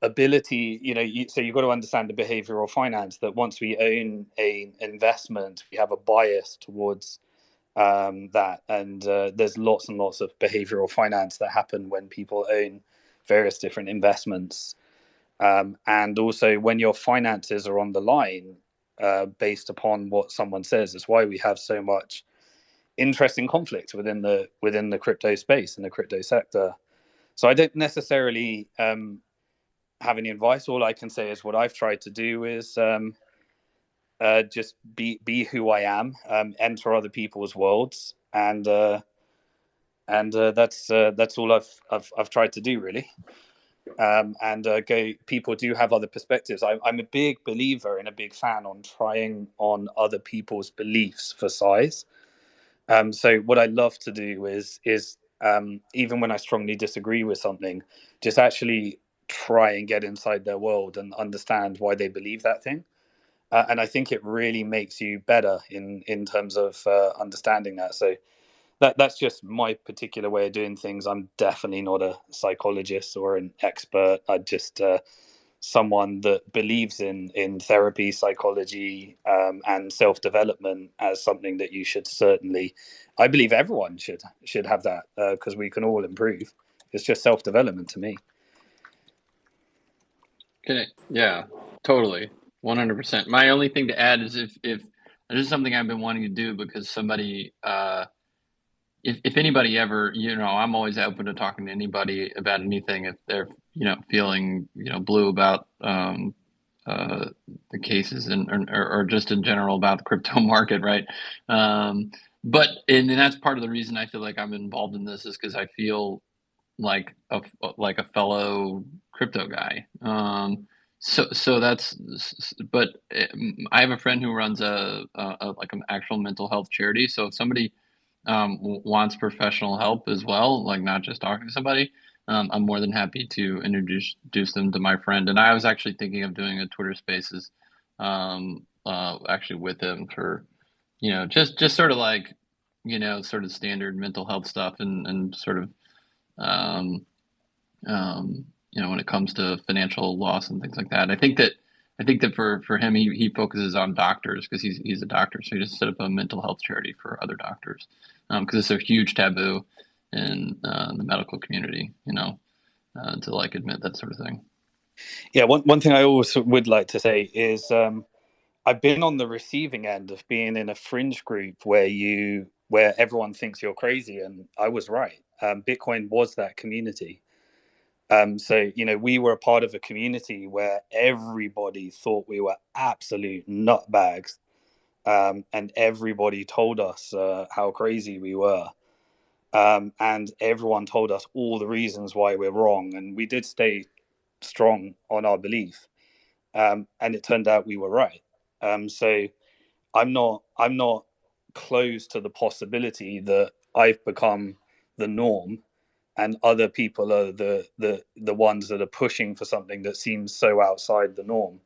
ability, so you've got to understand the behavioral finance, that once we own an investment, we have a bias towards that. And there's lots and lots of behavioral finance that happen when people own various different investments. And also when your finances are on the line based upon what someone says, is why we have so much interesting conflict within the crypto space and the crypto sector. So I don't necessarily have any advice. All I can say is what I've tried to do is just be who I am, enter other people's worlds, and that's all I've tried to do, really. People do have other perspectives. I'm a big believer and a big fan on trying on other people's beliefs for size. So what I love to do is even when I strongly disagree with something, just actually try and get inside their world and understand why they believe that thing. And I think it really makes you better in terms of understanding that. So that's just my particular way of doing things. I'm definitely not a psychologist or an expert. I just someone that believes in therapy, psychology, and self-development as something that you should certainly, I believe everyone should have that, because we can all improve. It's just self-development to me. Okay, yeah, totally, 100%. My only thing to add is if this is something I've been wanting to do, because somebody, if anybody ever, I'm always open to talking to anybody about anything if they're, feeling, blue about the cases or just in general about the crypto market, right? But that's part of the reason I feel like I'm involved in this, is because I feel like a fellow crypto guy. So that's, but I have a friend who runs a like an actual mental health charity. So if somebody wants professional help as well, like not just talking to somebody, I'm more than happy to introduce them to my friend. And I was actually thinking of doing a Twitter Spaces, actually with him for, just sort of like, sort of standard mental health stuff and sort of, when it comes to financial loss and things like that. I think that for him, he focuses on doctors because he's a doctor. So he just set up a mental health charity for other doctors, because it's a huge taboo in the medical community, to like admit that sort of thing. Yeah, one thing I also would like to say is I've been on the receiving end of being in a fringe group where everyone thinks you're crazy, and I was right. Bitcoin was that community. So, we were a part of a community where everybody thought we were absolute nutbags, and everybody told us how crazy we were. And everyone told us all the reasons why we're wrong, and we did stay strong on our belief. And it turned out we were right. So I'm not close to the possibility that I've become the norm and other people are the ones that are pushing for something that seems so outside the norm.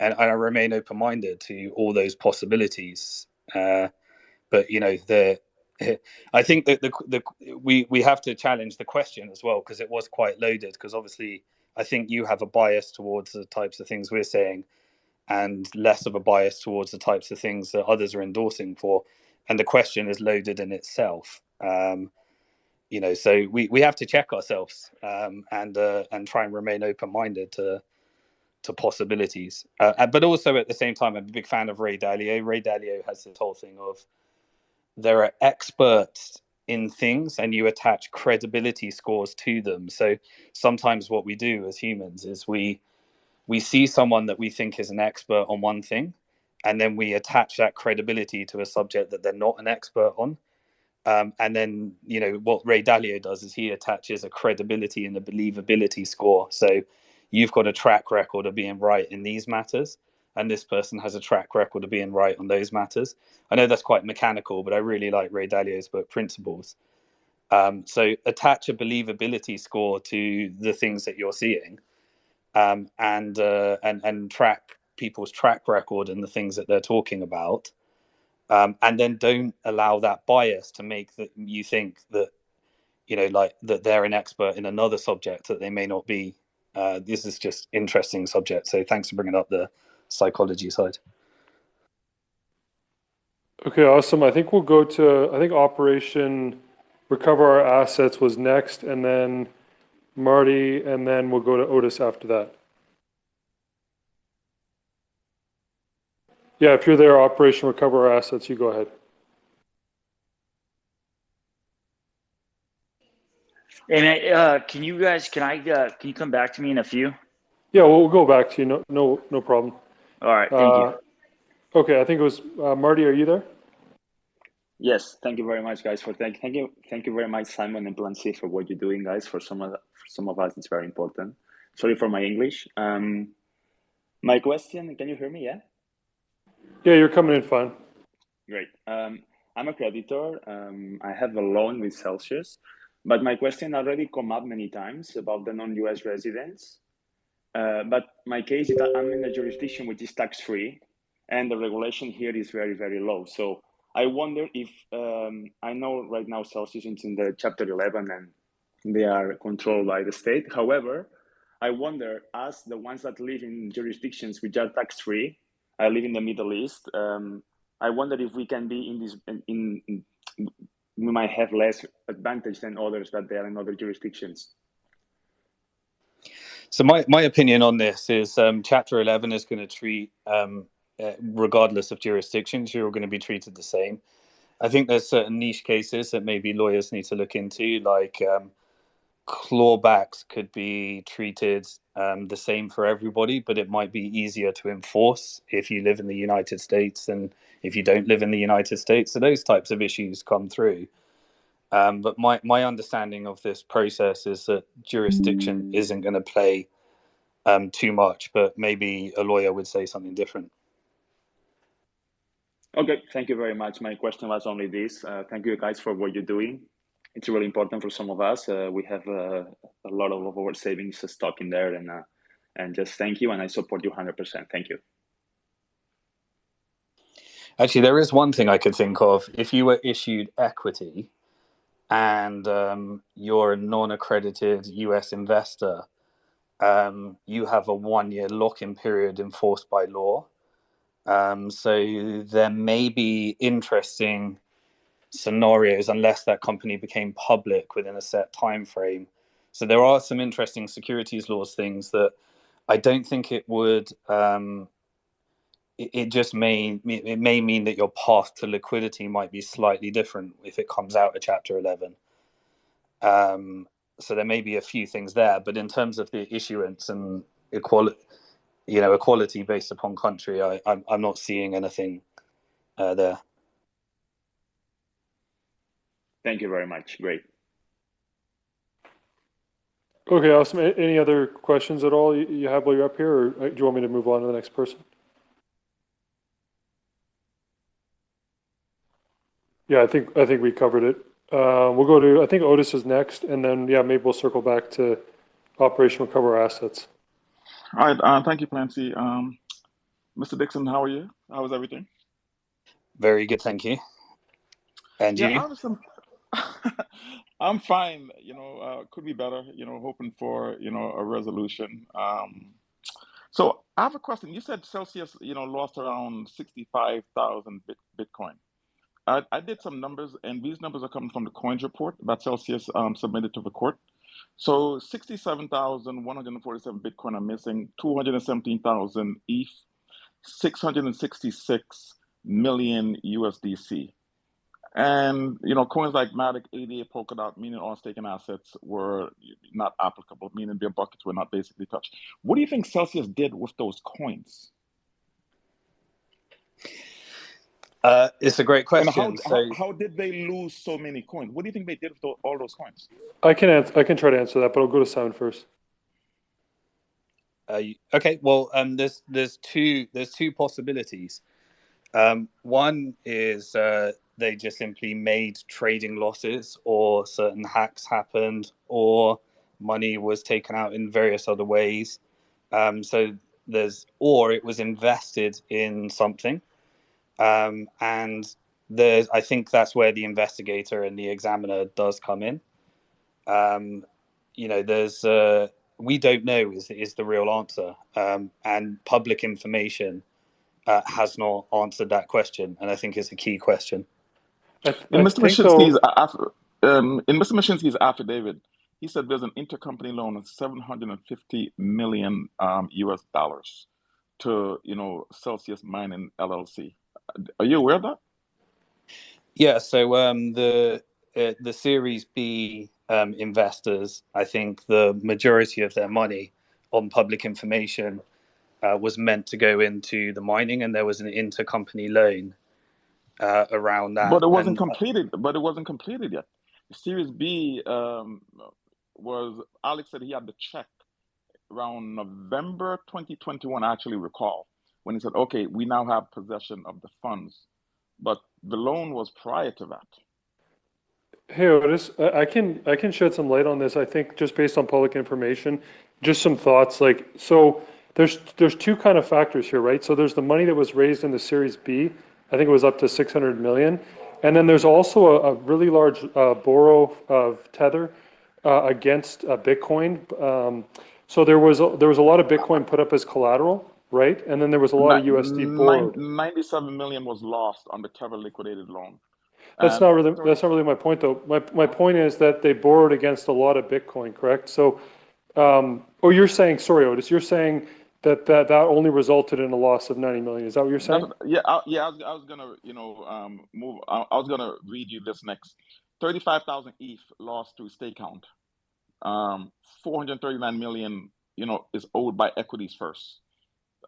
And I remain open-minded to all those possibilities. But I think that we have to challenge the question as well, because it was quite loaded. Because obviously, I think you have a bias towards the types of things we're saying, and less of a bias towards the types of things that others are endorsing for. And the question is loaded in itself. So we have to check ourselves, and try and remain open-minded to possibilities. But also at the same time, I'm a big fan of Ray Dalio. Ray Dalio has this whole thing of there are experts in things and you attach credibility scores to them. So sometimes what we do as humans is we see someone that we think is an expert on one thing, and then we attach that credibility to a subject that they're not an expert on. And then, what Ray Dalio does is he attaches a credibility and a believability score. So you've got a track record of being right in these matters, and this person has a track record of being right on those matters. I know that's quite mechanical, but I really like Ray Dalio's book Principles. So attach a believability score to the things that you're seeing, and track people's track record and the things that they're talking about. And then don't allow that bias to make that you think that, that they're an expert in another subject that they may not be. This is just interesting subject. So thanks for bringing up the psychology side. Okay, awesome. I think we'll go to, Operation Recover Our Assets was next, and then Marty, and then we'll go to Otis after that. Yeah, if you're there, Operation Recover Our Assets, you go ahead. Hey man, can you come back to me in a few? Yeah, we'll go back to you. No problem. All right, thank you. Okay, I think it was Marty. Are you there? Yes, thank you very much, guys. Thank you very much, Simon and Plan C, for what you're doing, guys. For some of us, it's very important. Sorry for my English. My question, can you hear me? Yeah. Yeah, you're coming in fine. Great. I'm a creditor. I have a loan with Celsius, but my question already come up many times about the non-US residents. But my case is that I'm in a jurisdiction which is tax-free, and the regulation here is very, very low. So I wonder if, I know right now Celsius is in the Chapter 11 and they are controlled by the state. However, I wonder, as the ones that live in jurisdictions which are tax-free, I live in the Middle East. I wonder if we can be in this, we might have less advantage than others that they are in other jurisdictions. So my opinion on this is Chapter 11 is going to treat, regardless of jurisdictions, you're going to be treated the same. I think there's certain niche cases that maybe lawyers need to look into, like clawbacks could be treated the same for everybody, but it might be easier to enforce if you live in the United States than if you don't live in the United States. So those types of issues come through. But my understanding of this process is that jurisdiction isn't going to play too much, but maybe a lawyer would say something different. Okay, thank you very much. My question was only this. Thank you guys for what you're doing. It's really important for some of us. We have a lot of our savings stock in there, and just thank you, and I support you 100%. Thank you. Actually, there is one thing I could think of. If you were issued equity and you're a non-accredited US investor, you have a 1-year lock-in period enforced by law. So there may be interesting scenarios unless that company became public within a set time frame. So there are some interesting securities laws things that I don't think it would. It just may mean that your path to liquidity might be slightly different if it comes out of Chapter 11. So there may be a few things there, but in terms of the issuance and equality based upon country, I'm not seeing anything there. Thank you very much. Great. Okay, awesome. Any other questions at all you have while you're up here, or do you want me to move on to the next person? Yeah, I think we covered it. We'll go to, I think Otis is next, and then maybe we'll circle back to operational cover assets. All right, thank you, Clancy. Mr. Dixon, how are you? How is everything? Very good, thank you. And you? I'm fine. Could be better. Hoping for a resolution. So I have a question. You said Celsius, lost around 65,000 Bitcoin. I did some numbers, and these numbers are coming from the coins report that Celsius submitted to the court. So 67,147 Bitcoin are missing, 217,000 ETH, 666 million USDC. And, coins like Matic, ADA, Polkadot, meaning all staking assets, were not applicable, meaning their buckets were not basically touched. What do you think Celsius did with those coins? It's a great question. And how did they lose so many coins? What do you think they did with all those coins? I can try to answer that, but I'll go to Simon first. Okay. Well, there's two possibilities. One is they just simply made trading losses, or certain hacks happened, or money was taken out in various other ways. Or it was invested in something. And I think that's where the investigator and the examiner does come in. We don't know is the real answer. And public information has not answered that question, and I think it's a key question. In Mr. Mashinsky's affidavit, he said there's an intercompany loan of $750 million US dollars to Celsius Mining LLC. Are you aware of that? Yeah. So the Series B investors, I think the majority of their money on public information was meant to go into the mining, and there was an intercompany loan around that. But it wasn't completed. But it wasn't completed yet. Series B was, Alex said he had the check around November 2021. I actually recall when he said, "Okay, we now have possession of the funds," but the loan was prior to that. Hey Otis, I can shed some light on this. I think just based on public information, just some thoughts. So there's two kind of factors here, right? So there's the money that was raised in the Series B. I think it was up to 600 million, and then there's also a really large borrow of Tether against Bitcoin So there was a lot of Bitcoin put up as collateral, right? And then there was a lot of USD borrowed. 97 million was lost on the Tether liquidated loan. That's not really my point, though. My point is that they borrowed against a lot of Bitcoin, correct? So, you're saying, sorry, Otis, you're saying that only resulted in a loss of 90 million. Is that what you're saying? I was gonna, move. I was gonna read you this next. 35,000 ETH lost through stake count. 439 million, is owed by equities first,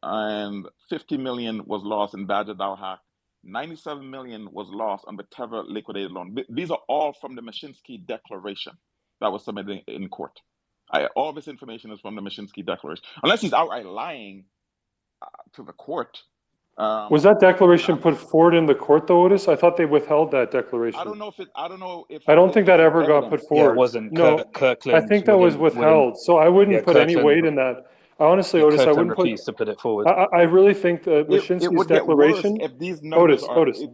and 50 million was lost in Badger DAO hack. 97 million was lost on the Tether liquidated loan. These are all from the Mashinsky declaration that was submitted in court. All this information is from the Mashinsky declaration, unless he's outright lying to the court. Was that declaration put forward in the court, though, Otis? I thought they withheld that declaration. I don't know if. I don't think that ever got put forward. Yeah, it wasn't. No, Kirkland. I think that was withheld. So I wouldn't put any weight in that. Honestly, Otis, I wouldn't refused to put it forward. I really think that Mashinsky's declaration. If these numbers Otis.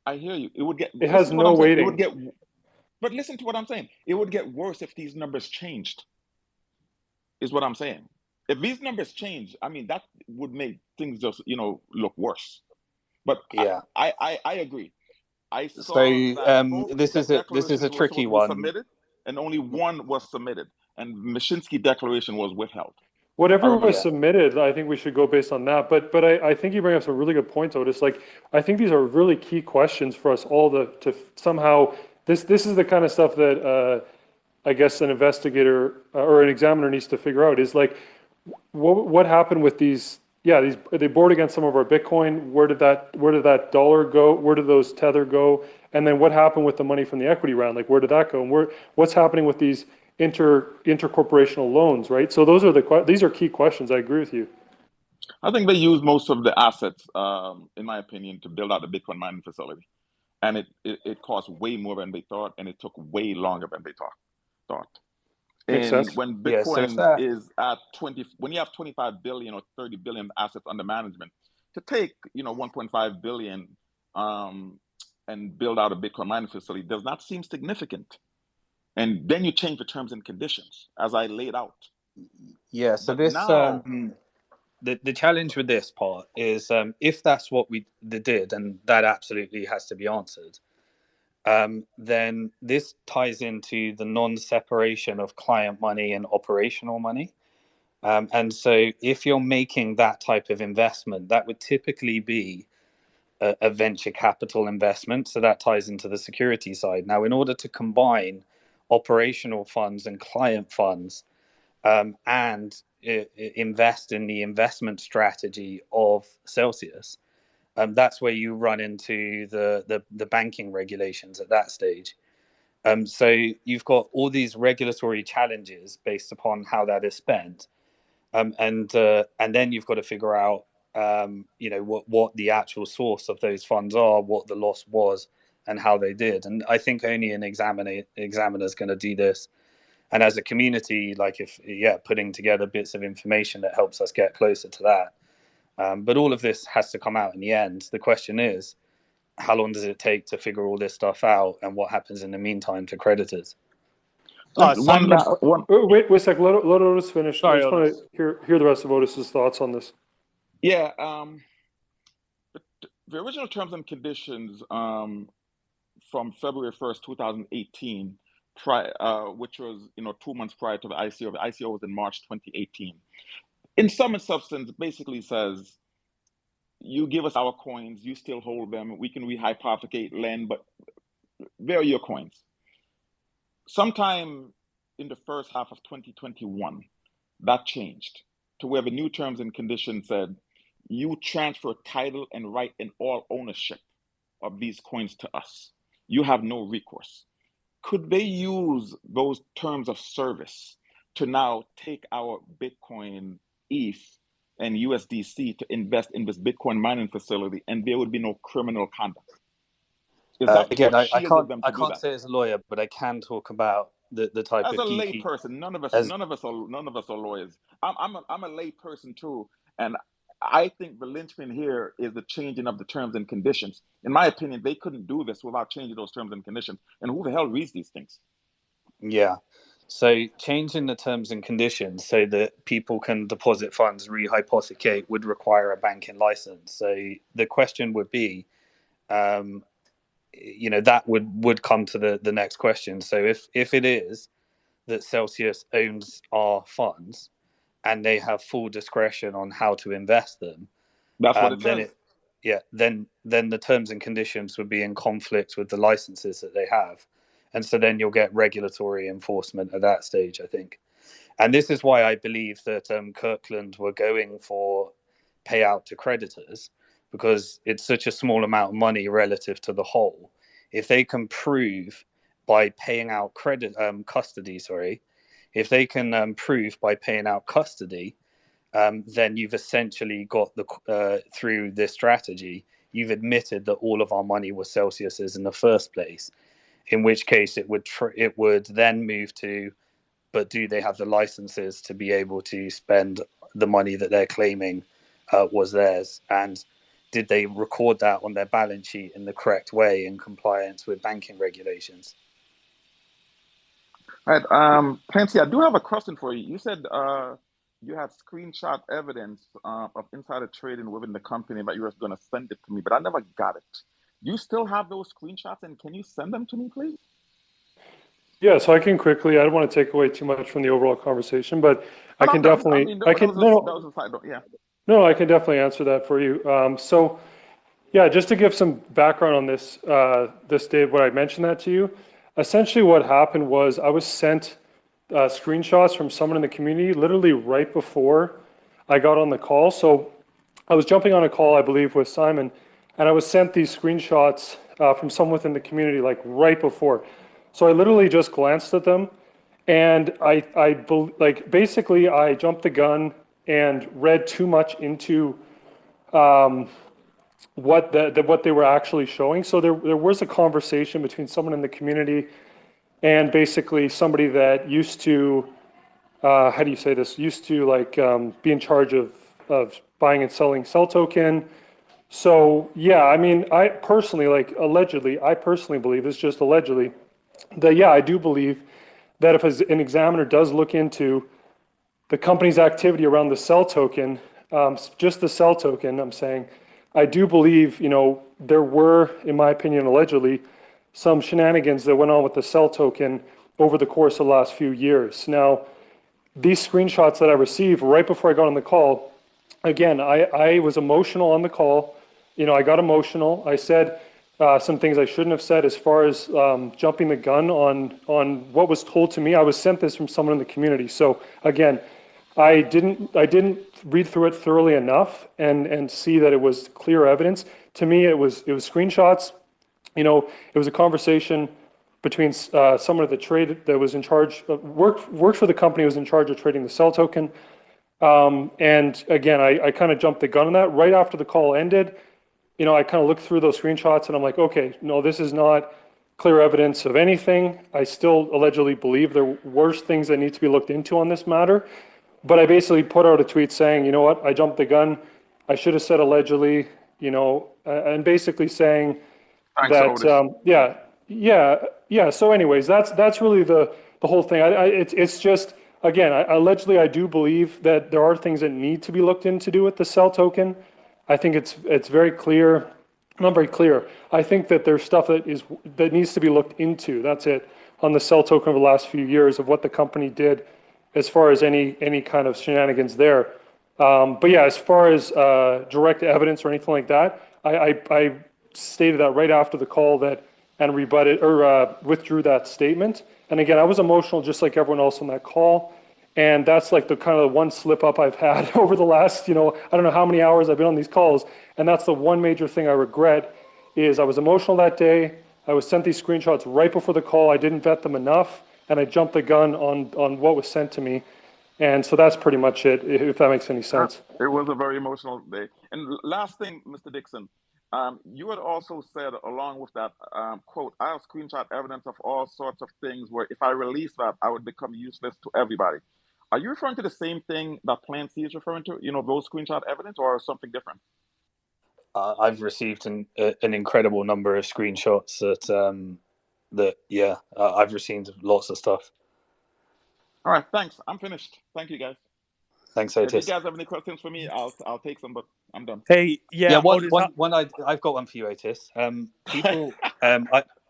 I hear you. It would get. It has no weighting. It would get. But listen to what I'm saying. It would get worse if these numbers changed. Is what I'm saying. If these numbers change, I mean, that would make things just, look worse. But yeah, I agree. I saw that this is a tricky one. Submitted, and only one was submitted, and Mashinsky declaration was withheld. Whatever was submitted, I think we should go based on that. But I think you bring up some really good points, Otis. Like, I think these are really key questions for us all to somehow. This is the kind of stuff that I guess an investigator or an examiner needs to figure out. Is like, what happened with these? Yeah, they borrowed against some of our Bitcoin. Where did that dollar go? Where did those Tether go? And then what happened with the money from the equity round? Like, where did that go? And what's happening with these intercorporational loans, right? So these are key questions. I agree with you. I think they used most of the assets, in my opinion, to build out the Bitcoin mining facility, and it cost way more than they thought, and it took way longer than they thought. Makes sense. When Bitcoin is at 20, when you have 25 billion or 30 billion assets under management, to take 1.5 billion and build out a Bitcoin mining facility does not seem significant. And then you change the terms and conditions, as I laid out. Yeah. So but now, the challenge with this part is if that's what we did, and that absolutely has to be answered. Then this ties into the non-separation of client money and operational money. And so if you're making that type of investment, that would typically be a venture capital investment. So that ties into the security side. Now, in order to combine operational funds and client funds and invest in the investment strategy of Celsius, that's where you run into the banking regulations at that stage. So you've got all these regulatory challenges based upon how that is spent, and then you've got to figure out, what the actual source of those funds are, what the loss was, and how they did. And I think only an examiner is going to do this. And as a community, putting together bits of information that helps us get closer to that. But all of this has to come out in the end. The question is, how long does it take to figure all this stuff out, and what happens in the meantime to creditors? Wait a sec. Let Otis finish. Sorry, I just want to hear the rest of Otis's thoughts on this. Yeah. The original terms and conditions from February 1st, 2018, which was 2 months prior to the ICO. The ICO was in March 2018. In sum and substance, basically says, you give us our coins, you still hold them, we can rehypothecate, lend, but they're your coins. Sometime in the first half of 2021, that changed to where the new terms and conditions said, you transfer title and right and all ownership of these coins to us. You have no recourse. Could they use those terms of service to now take our Bitcoin, ETH, and USDC to invest in this Bitcoin mining facility, and there would be no criminal conduct? Again, I can't say as a lawyer, but I can talk about the type as of a geeky... lay person. None of us are lawyers. I'm a lay person too, and I think the linchpin here is the changing of the terms and conditions. In my opinion, they couldn't do this without changing those terms and conditions. And who the hell reads these things? Yeah. So changing the terms and conditions so that people can deposit funds, rehypothecate, would require a banking license. So the question would be, that would come to the next question. So if it is that Celsius owns our funds and they have full discretion on how to invest them, That's what it then says. then the terms and conditions would be in conflict with the licenses that they have, and so then you'll get regulatory enforcement at that stage, I think. And this is why I believe that Kirkland were going for payout to creditors, because it's such a small amount of money relative to the whole. If they can prove by paying out custody, if they can prove by paying out custody, then you've essentially got through this strategy, you've admitted that all of our money was Celsius's in the first place. In which case, it would then move to, but do they have the licenses to be able to spend the money that they're claiming was theirs? And did they record that on their balance sheet in the correct way in compliance with banking regulations? All right, Clancy, I do have a question for you. You said you had screenshot evidence of insider trading within the company, but you were going to send it to me, but I never got it. Do you still have those screenshots, and can you send them to me, please? Yeah, so I can quickly. I don't want to take away too much from the overall conversation, but I can No, definitely. I mean, I can that was no, a side note, yeah. no, I can definitely answer that for you. So, yeah, just to give some background on this, Dave, what I mentioned that to you. Essentially, what happened was I was sent screenshots from someone in the community literally right before I got on the call. So, I was jumping on a call, I believe, with Simon, and I was sent these screenshots from someone within the community like right before. So I literally just glanced at them, and basically I jumped the gun and read too much into what they were actually showing. So there was a conversation between someone in the community and basically somebody that used to how do you say this? Used to be in charge of buying and selling Cell token. So yeah, I mean, I personally believe, it's just allegedly, that yeah, I do believe that if an examiner does look into the company's activity around the Cell token, just the Cell token, I'm saying, I do believe, there were, in my opinion, allegedly, some shenanigans that went on with the Cell token over the course of the last few years. Now, these screenshots that I received right before I got on the call, again, I was emotional on the call. I got emotional. I said some things I shouldn't have said as far as jumping the gun on what was told to me. I was sent this from someone in the community. So again, I didn't read through it thoroughly enough and see that it was clear evidence. To me, it was screenshots. It was a conversation between someone at the trade that was in charge, worked for the company, was in charge of trading the Cell token. And again, I kind of jumped the gun on that. Right after the call ended, I kind of looked through those screenshots and I'm like, okay, no, this is not clear evidence of anything. I still allegedly believe there were worse things that need to be looked into on this matter. But I basically put out a tweet saying, you know what, I jumped the gun. I should have said allegedly, and basically saying Thanks, that, yeah. So anyways, that's really the whole thing. It's just, again, allegedly, I do believe that there are things that need to be looked into to do with the Cell token. I think it's very clear, not very clear. I think that there's stuff that needs to be looked into. That's it, on the Cell token over the last few years of what the company did as far as any kind of shenanigans there. But yeah, as far as direct evidence or anything like that, I stated that right after the call and rebutted or withdrew that statement. And again, I was emotional just like everyone else on that call. And that's like the kind of one slip up I've had over the last, I don't know how many hours I've been on these calls. And that's the one major thing I regret is I was emotional that day. I was sent these screenshots right before the call. I didn't vet them enough. And I jumped the gun on what was sent to me. And so that's pretty much it, if that makes any sense. It was a very emotional day. And last thing, Mr. Dixon, you had also said, along with that, quote, I have screenshot evidence of all sorts of things where if I release that, I would become useless to everybody. Are you referring to the same thing that Clancy is referring to, those screenshot evidence, or something different? I've received an incredible number of screenshots I've received lots of stuff. All right, thanks. I'm finished. Thank you, guys. Thanks, If you Otis. guys have any questions for me, I'll take some, but I'm done. Hey, yeah, Otis, I've got one for you, Otis. People,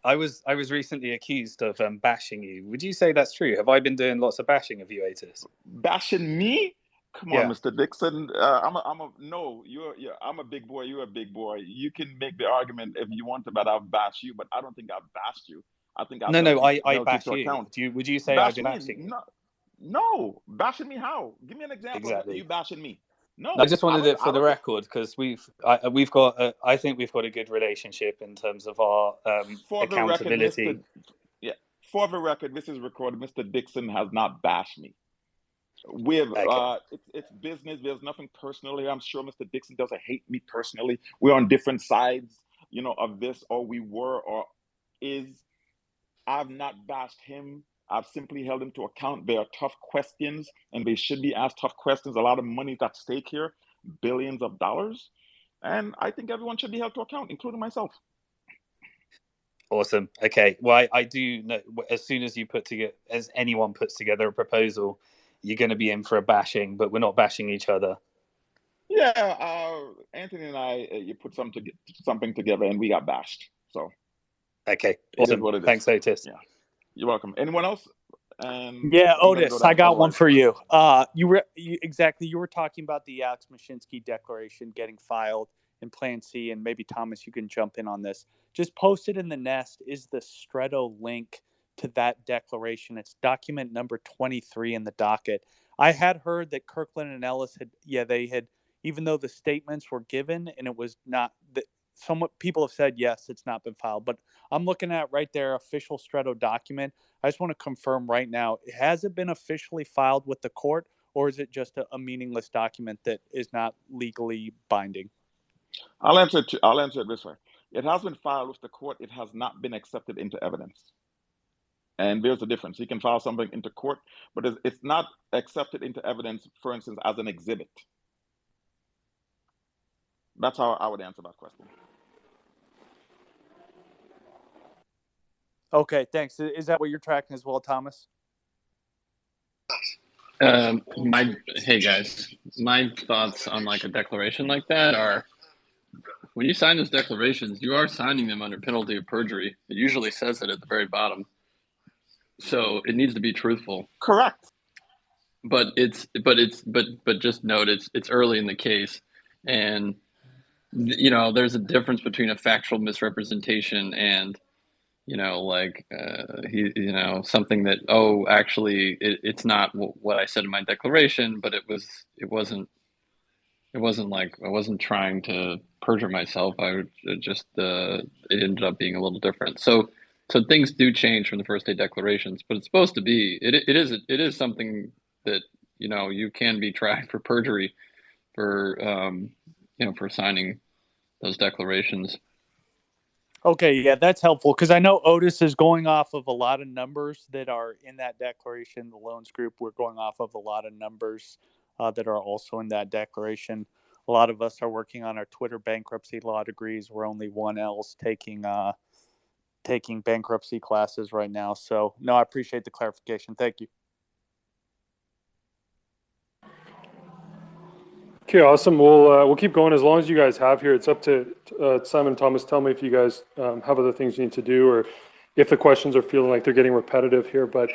I was recently accused of bashing you. Would you say that's true? Have I been doing lots of bashing of you, Otis? Bashing me? Come on, Yeah. Mr. Dixon. I'm a big boy. You're a big boy. You can make the argument if you want to, but I've bashed you. But I don't think I've bashed you. I think I've I held bash you to you. account. Would you say I've been bashing you? No, bashing me how? Give me an example of you bashing me. No, I just wanted it for the record because we've got I think we've got a good relationship in terms of our accountability. For the record, this is recorded. Mr. Dixon has not bashed me. It's business. There's nothing personal here. I'm sure Mr. Dixon doesn't hate me personally. We're on different sides, of this, or we were, or is. I've not bashed him. I've simply held him to account. They are tough questions, and they should be asked tough questions. A lot of money is at stake here, billions of dollars, and I think everyone should be held to account, including myself. Awesome. Okay. Well, I do know as soon as anyone puts together a proposal, you're going to be in for a bashing, but we're not bashing each other. Yeah, Anthony and I, you put something together, and we got bashed. So, okay, awesome. It is what it is. Thanks, Otis. Yeah, you're welcome. Anyone else? Yeah, Otis, I got one for you. You were talking about the Alex Mashinsky declaration getting filed in Plan C, and maybe Thomas, you can jump in on this. Just posted in the Nest is the Stretto link to that declaration. It's document number 23 in the docket. I had heard that Kirkland and Ellis had, even though the statements were given and it was not that. Some people have said, yes, it's not been filed, but I'm looking at right there, official Stretto document. I just want to confirm right now, has it been officially filed with the court, or is it just a meaningless document that is not legally binding? I'll answer it this way. It has been filed with the court. It has not been accepted into evidence. And there's a difference. You can file something into court, but it's not accepted into evidence, for instance, as an exhibit. That's how I would answer that question. Okay, thanks. Is that what you're tracking as well, Thomas? Hey guys, my thoughts on like a declaration like that are, when you sign those declarations, you are signing them under penalty of perjury. It usually says it at the very bottom, so it needs to be truthful. Correct. But just note it's early in the case, and there's a difference between a factual misrepresentation and something that, actually it's not what I said in my declaration, but it wasn't like I wasn't trying to perjure myself. It ended up being a little different. So things do change from the first day declarations, but it's supposed to be, it is something that, you can be tried for perjury for signing those declarations. Okay, yeah, that's helpful because I know Otis is going off of a lot of numbers that are in that declaration. The loans group, we're going off of a lot of numbers that are also in that declaration. A lot of us are working on our Twitter bankruptcy law degrees. We're only one else taking bankruptcy classes right now. So, no, I appreciate the clarification. Thank you. Okay, awesome. We'll keep going as long as you guys have here. It's up to Simon and Thomas. Tell me if you guys have other things you need to do, or if the questions are feeling like they're getting repetitive here. But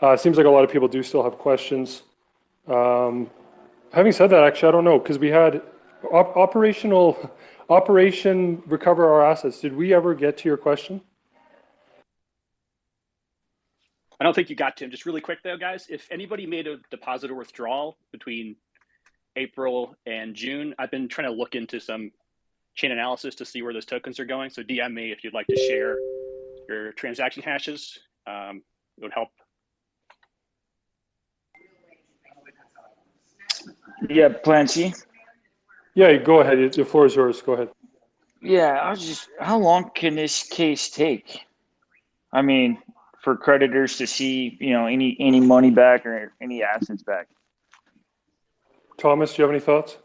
it seems like a lot of people do still have questions. Having said that, actually, I don't know, because we had Operation Recover Our Assets. Did we ever get to your question? I don't think you got to him. Just really quick though, guys, if anybody made a deposit or withdrawal between April and June, I've been trying to look into some chain analysis to see where those tokens are going. So DM me if you'd like to share your transaction hashes. It would help. Yeah, Plan C. Yeah, go ahead. The floor is yours. Go ahead. Yeah, how long can this case take? I mean, for creditors to see, any money back or any assets back. Thomas, do you have any thoughts?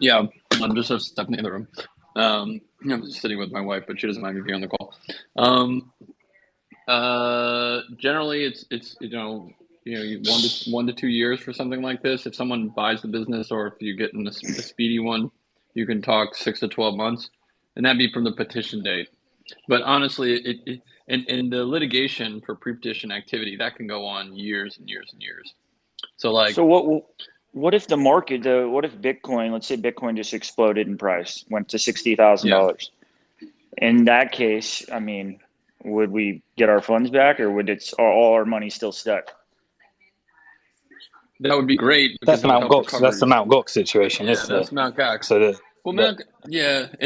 Yeah, I'm just stepping in the room. I'm just sitting with my wife, but she doesn't mind me being on the call. Generally, it's you 1 to 2 years for something like this. If someone buys the business, or if you get in a speedy one, you can talk 6 to 12 months, and that'd be from the petition date. But honestly, in the litigation for pre-petition activity, that can go on years and years and years. So like, So what if the market, what if Bitcoin, let's say Bitcoin just exploded in price, went to $60,000? In that case, I mean, would we get our funds back, or would all our money still stuck? that would be great. That's the Because that would Mount help Gox. recover. That's the Mount Gox situation, Yeah, isn't that's it? Mount Gox. So that, Well, and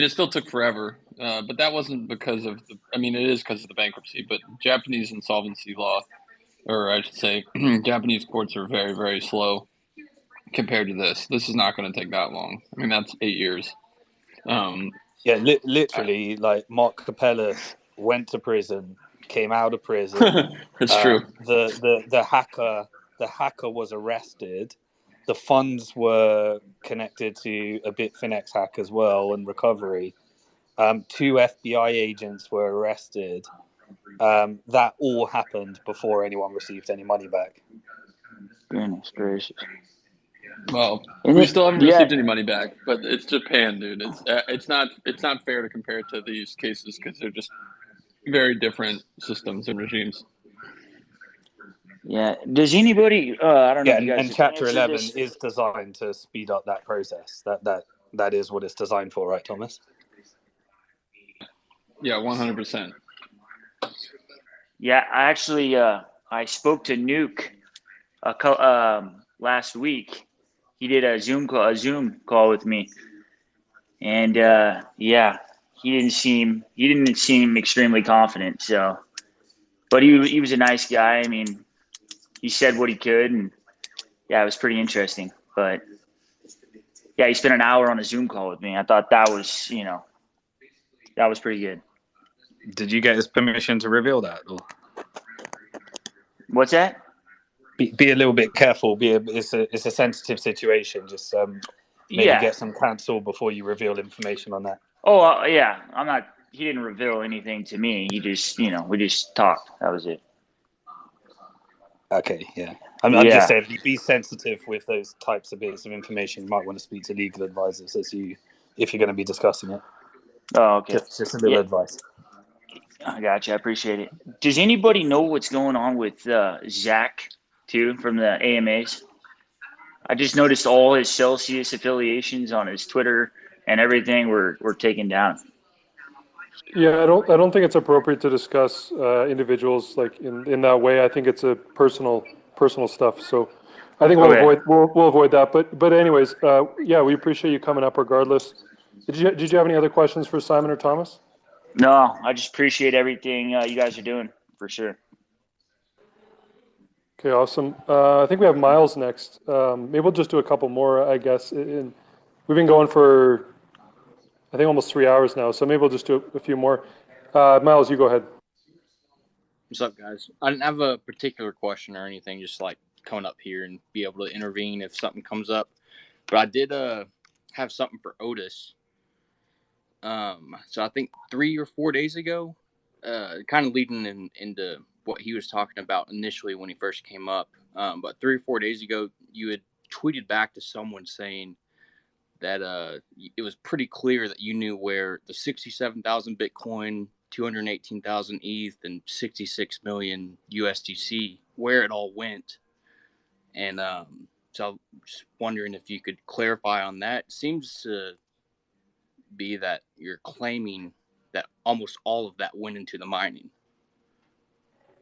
it still took forever. But that wasn't because of I mean, it is because of the bankruptcy, but Japanese insolvency law, or I should say, Japanese courts are very, very slow compared to this. This is not going to take that long. I mean, that's 8 years. Yeah, literally, like Mark Capellas went to prison, came out of prison. It's true. The hacker was arrested. The funds were connected to a Bitfinex hack as well and recovery. 2 FBI agents were arrested. That all happened before anyone received any money back. Goodness gracious. Well, we still haven't received any money back, but it's Japan, dude. It's not fair to compare it to these cases because they're just very different systems and regimes. Yeah. Does anybody? I don't know. Yeah, If you guys and have Chapter answered 11 this. is designed to speed up that process. That is what it's designed for, right, Thomas? Yeah, 100%. Yeah, I actually I spoke to Nuke last week. He did a Zoom call with me, and yeah, he didn't seem extremely confident. So, but he was a nice guy. I mean, he said what he could, and yeah, it was pretty interesting. But yeah, he spent an hour on a Zoom call with me. I thought that was pretty good. Did you get his permission to reveal that? Or? What's that? Be a little bit careful. It's a sensitive situation. Just maybe get some counsel before you reveal information on that. Oh yeah, I'm not. He didn't reveal anything to me. He just, we just talked. That was it. Okay, yeah. I'm just saying, be sensitive with those types of bits of information. You might want to speak to legal advisors if you're going to be discussing it. Oh, okay. Just a little advice. I got you. I appreciate it. Does anybody know what's going on with Zach too from the AMAs? I just noticed all his Celsius affiliations on his Twitter and everything were taken down. Yeah, I don't think it's appropriate to discuss individuals like in that way. I think it's a personal stuff. So I think we'll avoid that. But anyways, yeah, we appreciate you coming up regardless. Did you have any other questions for Simon or Thomas? No, I just appreciate everything you guys are doing for sure. Okay, awesome. I think we have Miles next. Maybe we'll just do a couple more, I guess. We've been going for, I think, almost 3 hours now, so maybe we'll just do a few more. Miles, you go ahead. What's up, guys? I didn't have a particular question or anything, just like coming up here and be able to intervene if something comes up. But I did have something for Otis. So I think 3 or 4 days ago, kind of leading into what he was talking about initially when he first came up. But 3 or 4 days ago, you had tweeted back to someone saying that it was pretty clear that you knew where the 67,000 Bitcoin, 218,000 ETH, and 66 million USDC, where it all went. And so I was just wondering if you could clarify on that. It seems to be that you're claiming that almost all of that went into the mining.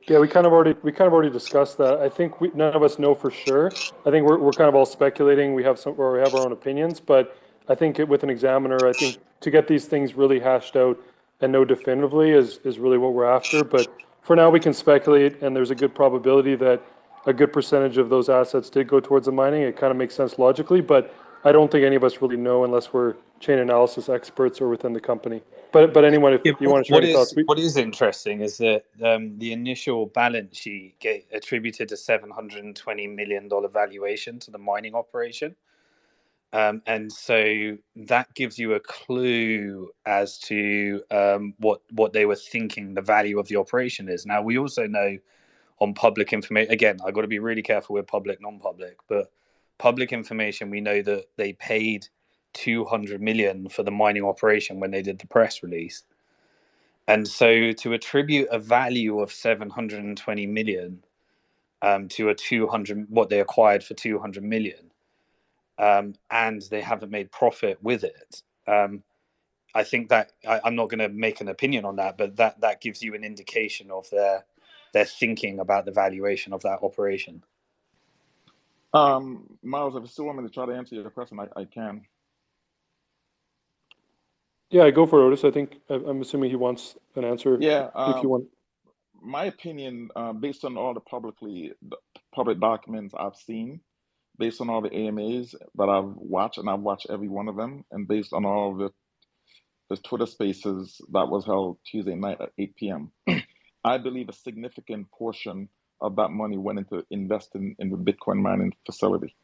Yeah, we kind of already discussed that. I think none of us know for sure. I think we're kind of all speculating. We have our own opinions, but I think with an examiner, I think to get these things really hashed out and know definitively is really what we're after. But for now, we can speculate, and there's a good probability that a good percentage of those assets did go towards the mining. It kind of makes sense logically, but I don't think any of us really know unless we're chain analysis experts or within the company. But anyone, if you want to share any thoughts. What is interesting is that the initial balance sheet attributed a $720 million valuation to the mining operation. And so that gives you a clue as to what they were thinking the value of the operation is. Now, we also know on public information, again, I've got to be really careful with public, non-public, but public information, we know that they paid 200 million for the mining operation when they did the press release. And so to attribute a value of 720 million to a 200, what they acquired for 200 million, and they haven't made profit with it. I think that I'm not going to make an opinion on that, but that gives you an indication of their thinking about the valuation of that operation. Miles, if you still want me to try to answer your question, I can. Yeah, go for it, Otis. I think I'm assuming he wants an answer. Yeah. If you want. My opinion, based on all the public documents I've seen, based on all the AMAs that I've watched, and I've watched every one of them, and based on all the Twitter spaces that was held Tuesday night at 8 p.m., I believe a significant portion of that money went into investing in the Bitcoin mining facility.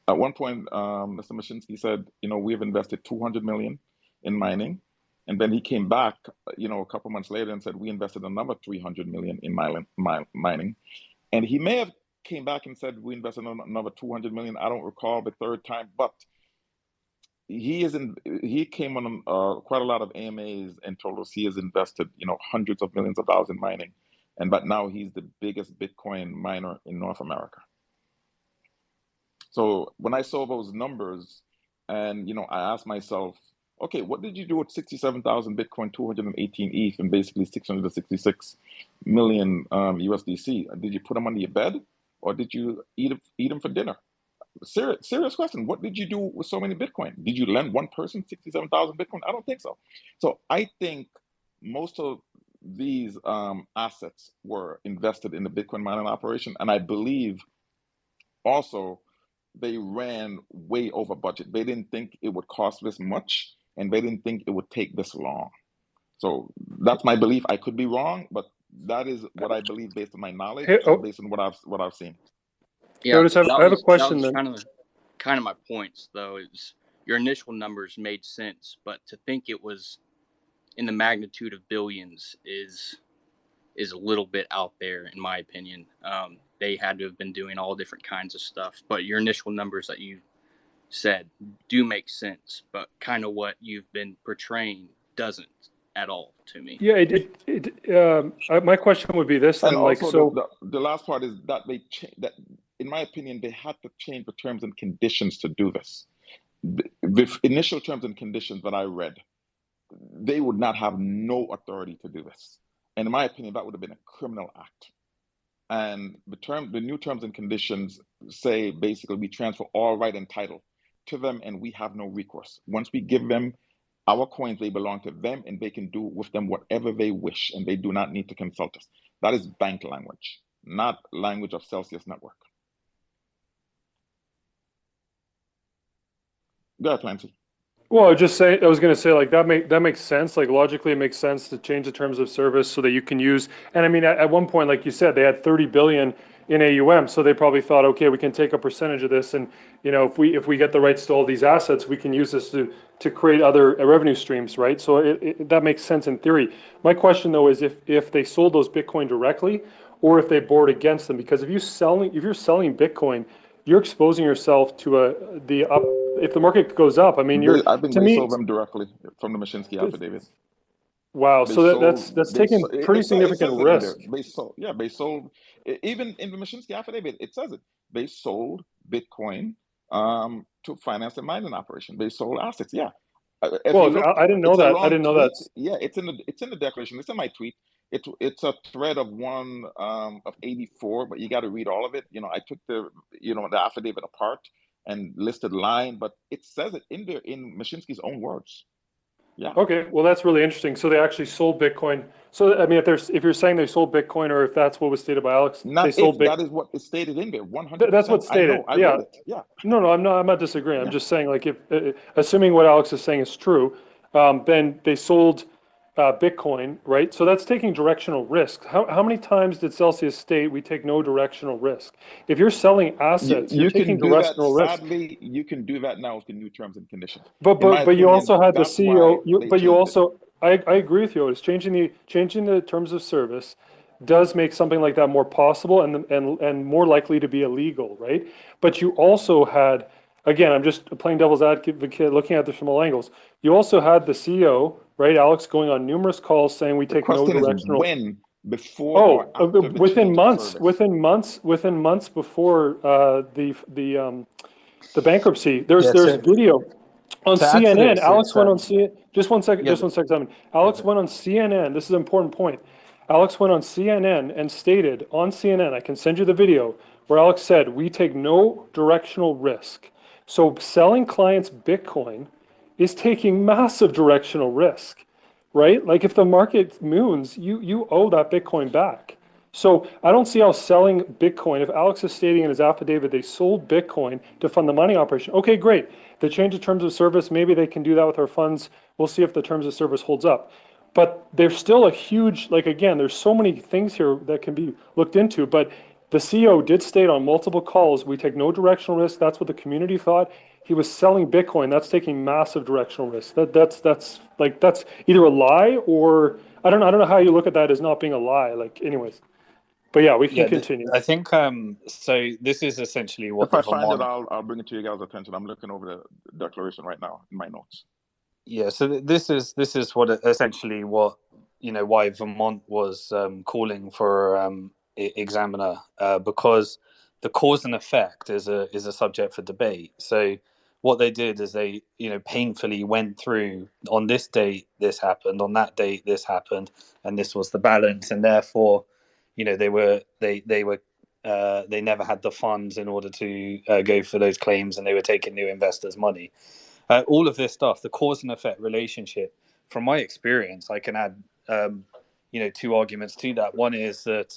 At one point, Mr. Mashinsky said, we've invested 200 million in mining. And then he came back, a couple months later and said, we invested another 300 million in mining. And he may have came back and said, we invested another 200 million. I don't recall the third time, but he came on quite a lot of AMAs and told us he has invested, hundreds of millions of dollars in mining. But now he's the biggest Bitcoin miner in North America. So when I saw those numbers and, I asked myself, okay, what did you do with 67,000 Bitcoin, 218 ETH, and basically 666 million USDC? Did you put them under your bed or did you eat them for dinner? Serious question. What did you do with so many Bitcoin? Did you lend one person 67,000 Bitcoin? I don't think so. So I think most of these assets were invested in the Bitcoin mining operation. And I believe also they ran way over budget. They didn't think it would cost this much, and they didn't think it would take this long. So that's my belief. I could be wrong, but that is what I believe based on my knowledge and based on what I've seen. Yeah, Otis, I have a question then. Kind of my points, though, is your initial numbers made sense, but to think it was in the magnitude of billions is a little bit out there, in my opinion. They had to have been doing all different kinds of stuff, but your initial numbers that you said do make sense, but kind of what you've been portraying doesn't at all to me. Yeah, my question would be this, and then, also the last part is that that in my opinion they had to change the terms and conditions to do this. The initial terms and conditions that I read, they would not have no authority to do this. And in my opinion, that would have been a criminal act. And the new terms and conditions say basically we transfer all right and title to them, and we have no recourse. Once we give them our coins, they belong to them, and they can do with them whatever they wish, and they do not need to consult us. That is bank language, not language of Celsius Network. Go ahead, Clancy. Well, I was going to say, like, that makes sense. Like, logically, it makes sense to change the terms of service so that you can use. And I mean, at one point, like you said, they had 30 billion in AUM, so they probably thought, okay, we can take a percentage of this, and if we get the rights to all these assets, we can use this to create other revenue streams, right? So that makes sense in theory. My question though is if they sold those Bitcoin directly, or if they borrowed against them, because if you're selling Bitcoin, you're exposing yourself to if the market goes up. I mean, I think they sold them directly from the Mashinsky affidavit. Wow, so that's taking pretty significant risk. They sold. Even in the Mashinsky affidavit, it says it. They sold Bitcoin to finance the mining operation. They sold assets. Yeah. I didn't know that. I didn't know that. Yeah, it's in the declaration. It's in my tweet. It's a thread of 84, but you got to read all of it. I took the affidavit apart and listed line, but it says it in there in Mashinsky's own words. Yeah. Okay, well, that's really interesting. So they actually sold Bitcoin. So I mean, if you're saying they sold Bitcoin, or if that's what was stated by Alex, they sold Bitcoin. That is what is stated in there. 100%. That's what's stated. I read it. Yeah. No, I'm not disagreeing. I'm just saying, like, if assuming what Alex is saying is true, then they sold Bitcoin, right? So that's taking directional risk. How many times did Celsius state we take no directional risk? If you're selling assets, you're You taking can do that. directional risk. Sadly, you can do that now with the new terms and conditions. But In my you opinion, also had the that's why CEO. they But you changed it. also, I agree with you. It's changing the terms of service does make something like that more possible and more likely to be illegal, right? But you also had, again, I'm just playing devil's advocate, looking at this from all angles. You also had the CEO, right, Alex, going on numerous calls saying we The take no question is directional. when, before or after the change of service? Within months before the bankruptcy. There's Yeah, video on to add to CNN. this, Alex it's went on CNN. Just one second. yeah, Just one second, Simon. Alex went on CNN. This is an important point. Alex went on CNN and stated on CNN, I can send you the video, where Alex said, we take no directional risk. So selling clients Bitcoin is taking massive directional risk, right? Like if the market moons, you owe that Bitcoin back. So I don't see how selling Bitcoin, if Alex is stating in his affidavit they sold Bitcoin to fund the mining operation, okay, great. The change of terms of service, maybe they can do that with our funds. We'll see if the terms of service holds up. But there's still a huge, like again, there's so many things here that can be looked into. But the CEO did state on multiple calls, we take no directional risk. That's what the community thought. He was selling Bitcoin. That's taking massive directional risk. That's either a lie or I don't know how you look at that as not being a lie. Like, anyways. But yeah, we can continue. I think so. This is essentially what If the I find it, Vermont. I'll bring it to you guys' attention. I'm looking over the declaration right now in my notes. Yeah, so this is what essentially what why Vermont was calling for examiner because the cause and effect is a subject for debate. So what they did is they painfully went through on this date this happened, on that date this happened, and this was the balance, and therefore they never had the funds in order to go for those claims, and they were taking new investors' money. All of this stuff, the cause and effect relationship, from my experience, I can add, two arguments to that. One is that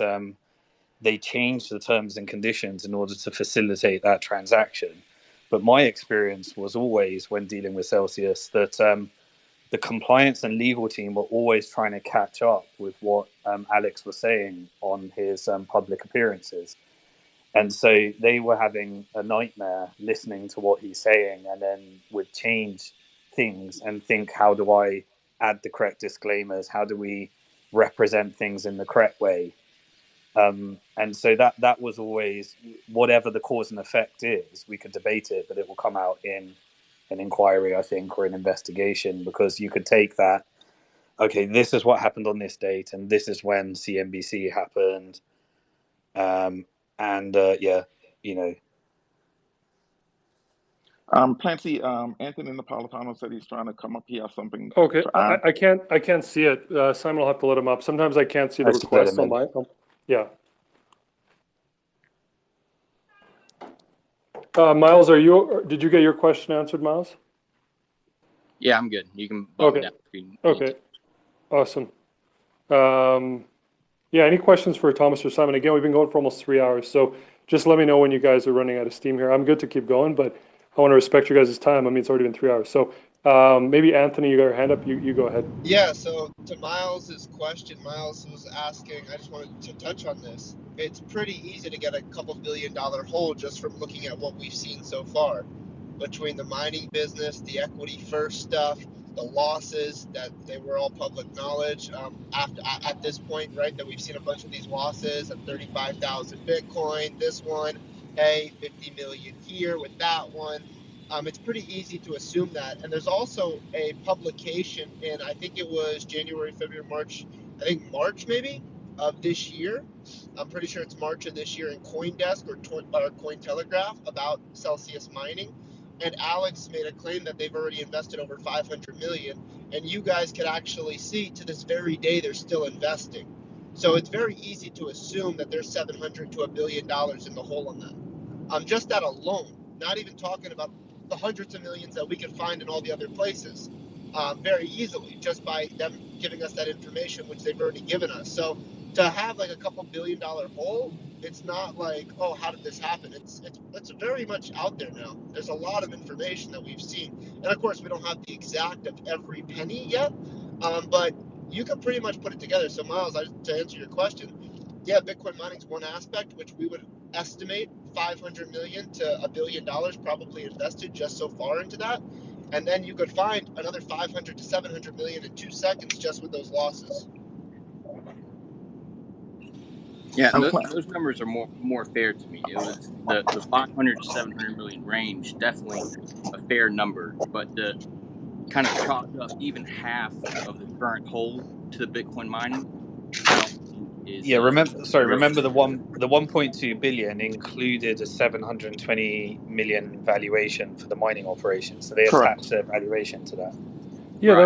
they changed the terms and conditions in order to facilitate that transaction. But my experience was always, when dealing with Celsius, that the compliance and legal team were always trying to catch up with what Alex was saying on his public appearances. And so they were having a nightmare listening to what he's saying, and then would change things and think, how do I add the correct disclaimers? How do we represent things in the correct way? And so that was always, whatever the cause and effect is, we could debate it, but it will come out in an inquiry, I think, or an investigation, because you could take that, okay, this is what happened on this date, and this is when CNBC happened. Clancy, Anthony Napolitano said he's trying to come up. He has something Okay, to add. I can't see it. Simon will have to let him up. Sometimes I can't see the request on my. Yeah. Miles, did you get your question answered, Miles? Yeah, I'm good. You can bump down if you need. Okay. Awesome. Yeah, any questions for Thomas or Simon? Again, we've been going for almost 3 hours, so just let me know when you guys are running out of steam here. I'm good to keep going, but I want to respect your guys' time. I mean, it's already been 3 hours. So maybe Anthony, you got your hand up. You go ahead. Yeah, so to Miles's question, Miles was asking, I just wanted to touch on this. It's pretty easy to get a couple $1 billion hold just from looking at what we've seen so far. Between the mining business, the equity first stuff, the losses that they were all public knowledge at this point, right? That we've seen a bunch of these losses at 35,000 Bitcoin, this one, hey, 50 million here with that one. It's pretty easy to assume that. And there's also a publication in, I think it was January, February, March, I think March maybe, of this year. I'm pretty sure it's March of this year in CoinDesk or Cointelegraph about Celsius mining. And Alex made a claim that they've already invested over 500 million. And you guys could actually see to this very day they're still investing. So it's very easy to assume that there's 700 to $1 billion in the hole on that. Just that alone, not even talking about the hundreds of millions that we can find in all the other places very easily just by them giving us that information, which they've already given us. So to have like a couple $1 billion hole, it's not like, oh, how did this happen? It's very much out there now. There's a lot of information that we've seen. And of course, we don't have the exact of every penny yet. But you can pretty much put it together. So Miles, to answer your question, yeah, Bitcoin mining is one aspect, which we would estimate 500 million to $1 billion probably invested just so far into that. And then you could find another 500 to 700 million in 2 seconds just with those losses. Yeah, those numbers are more fair to me. It was the 500 to 700 million range, definitely a fair number, but the kind of chalk up even half of the current hold to the Bitcoin mining, I don't think is. Yeah, remember the realistic. 1.2 billion included a 720 million valuation for the mining operation, so they attached their valuation to that. Yeah, that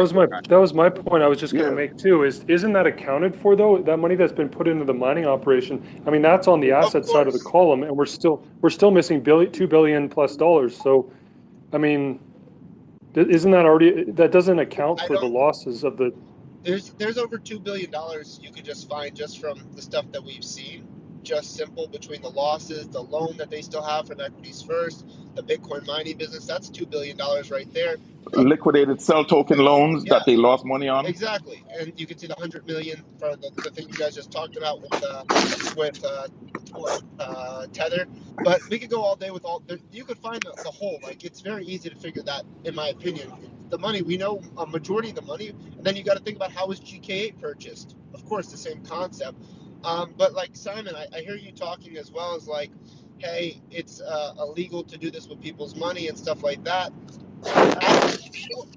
was my point. I was just going to make too. Isn't that accounted for though? That money that's been put into the mining operation. I mean, that's on the asset side of the column, and we're still missing $2 billion plus. So, I mean, isn't that already? That doesn't account for the losses of the. There's over $2 billion you could just find just from the stuff that we've seen. Just simple between the losses, the loan that they still have from Equities First, the Bitcoin mining business. That's $2 billion right there. Liquidated sell token loans that they lost money on. Exactly, and you can see the 100 million for the thing you guys just talked about with Tether. But we could go all day with all. You could find the whole. Like it's very easy to figure that, in my opinion. The money we know a majority of the money, and then you got to think about how was GK8 purchased. Of course, the same concept. But like Simon, I hear you talking as well as like, hey, it's illegal to do this with people's money and stuff like that.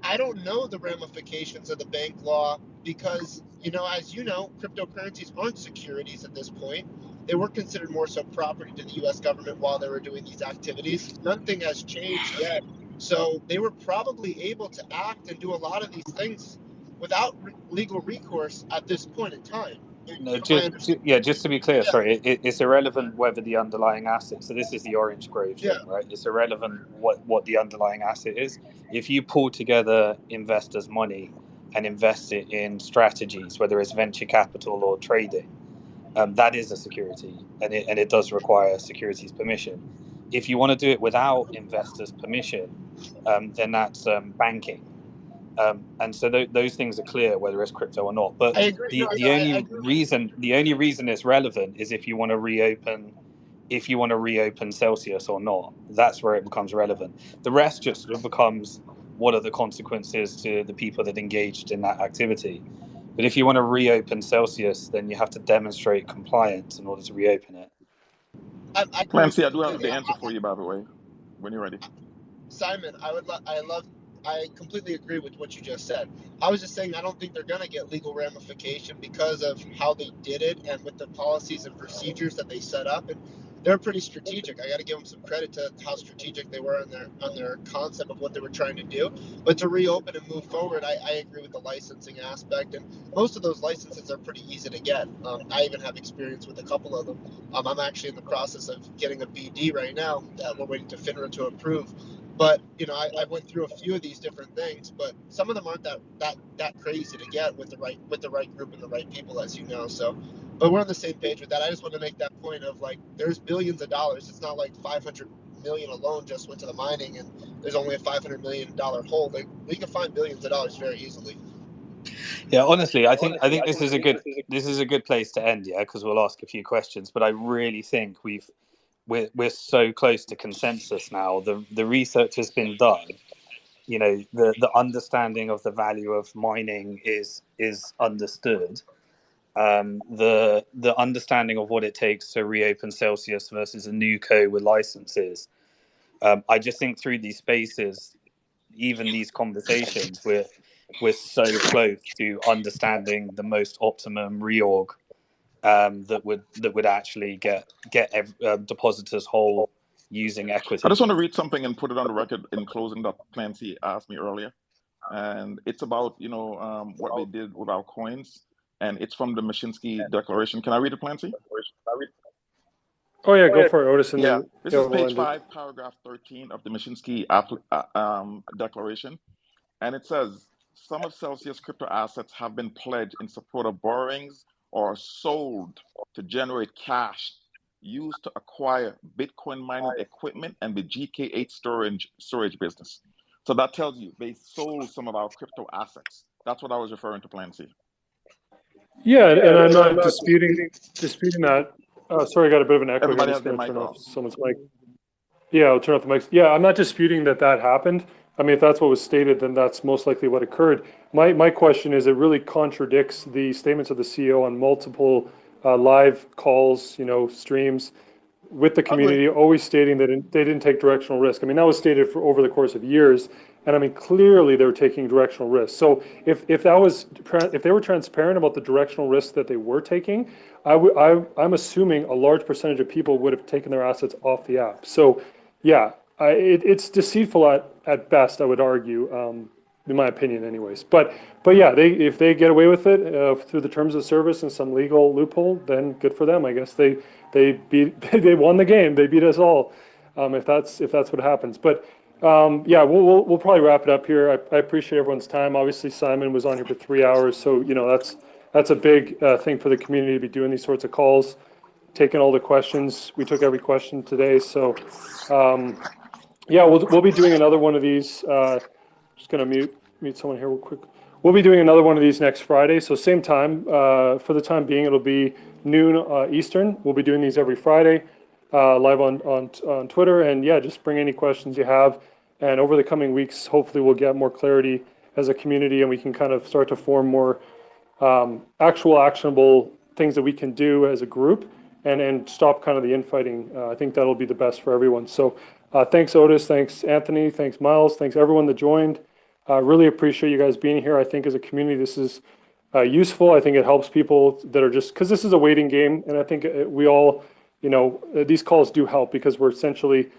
I don't know the ramifications of the bank law because, as you know, cryptocurrencies aren't securities at this point. They were considered more so property to the U.S. government while they were doing these activities. Nothing has changed yet. So they were probably able to act and do a lot of these things without legal recourse at this point in time. No, just to be clear, sorry, it's irrelevant whether the underlying asset. So this is the Orange Grove thing, right? It's irrelevant what the underlying asset is. If you pull together investors' money and invest it in strategies, whether it's venture capital or trading, that is a security, and it does require securities permission. If you want to do it without investors' permission, then that's banking. And so those things are clear whether it's crypto or not. But the only reason it's relevant is if you want to reopen Celsius or not. That's where it becomes relevant. The rest just becomes what are the consequences to the people that engaged in that activity. But if you want to reopen Celsius, then you have to demonstrate compliance in order to reopen it. Clancy, I do have the answer for you, by the way, when you're ready. Simon, I completely agree with what you just said. I was just saying I don't think they're going to get legal ramification because of how they did it and with the policies and procedures that they set up. And they're pretty strategic. I got to give them some credit to how strategic they were on their concept of what they were trying to do. But to reopen and move forward, I agree with the licensing aspect. And most of those licenses are pretty easy to get. I even have experience with a couple of them. I'm actually in the process of getting a BD right now that we're waiting to FINRA to approve. But I went through a few of these different things, but some of them aren't that crazy to get with the right group and the right people, as you know. So, but we're on the same page with that. I just want to make that point of like, there's billions of dollars. It's not like 500 million alone just went to the mining, and there's only a $500 million hole. We can find billions of dollars very easily. Yeah, honestly, I think this is a good place to end. Yeah, because we'll ask a few questions, but I really think we're so close to consensus now. The research has been done. The understanding of the value of mining is understood. The understanding of what it takes to reopen Celsius versus a new co with licenses. I just think through these spaces, even these conversations, we're so close to understanding the most optimum reorg that would actually get depositors whole using equity. I just want to read something and put it on the record in closing that Clancy asked me earlier, and it's about what they did with our coins, and it's from the Mashinsky Declaration. Can I read it, Clancy? Oh yeah, go for it, Otis. And yeah, this is page 5, paragraph 13 of the Mashinsky Declaration, and it says some of Celsius crypto assets have been pledged in support of borrowings or sold to generate cash used to acquire Bitcoin mining equipment and the GK8 storage business. So that tells you they sold some of our crypto assets. That's what I was referring to, Clancy. Yeah, and I'm not disputing that. Sorry, I got a bit of an echo here. I'm Everybody just has their going to mic turn off off. someone's mic. Yeah, I'll turn off the mics. Yeah, I'm not disputing that happened. I mean, if that's what was stated, then that's most likely what occurred. My question is, it really contradicts the statements of the CEO on multiple live calls, streams with the community, always stating that they didn't take directional risk. I mean, that was stated for over the course of years, and I mean, clearly they were taking directional risk. So if they were transparent about the directional risk that they were taking, I'm assuming a large percentage of people would have taken their assets off the app. So yeah, it's deceitful at best, I would argue, in my opinion, anyways. But yeah, if they get away with it through the terms of service and some legal loophole, then good for them. I guess they won the game. They beat us all, if that's what happens. But yeah, we'll probably wrap it up here. I appreciate everyone's time. Obviously, Simon was on here for 3 hours, so that's a big thing for the community to be doing these sorts of calls, taking all the questions. We took every question today, so yeah, we'll be doing another one of these. Just gonna mute someone here real quick. We'll be doing another one of these next Friday, so same time. For the time being, it'll be noon Eastern. We'll be doing these every Friday, live on Twitter. And yeah, just bring any questions you have. And over the coming weeks, hopefully we'll get more clarity as a community, and we can kind of start to form more actual actionable things that we can do as a group, and stop kind of the infighting. I think that'll be the best for everyone. So thanks, Otis. Thanks, Anthony. Thanks, Miles. Thanks, everyone that joined. Really appreciate you guys being here. I think as a community, this is useful. I think it helps people that are just, because this is a waiting game, and I think we all, these calls do help, because we're essentially,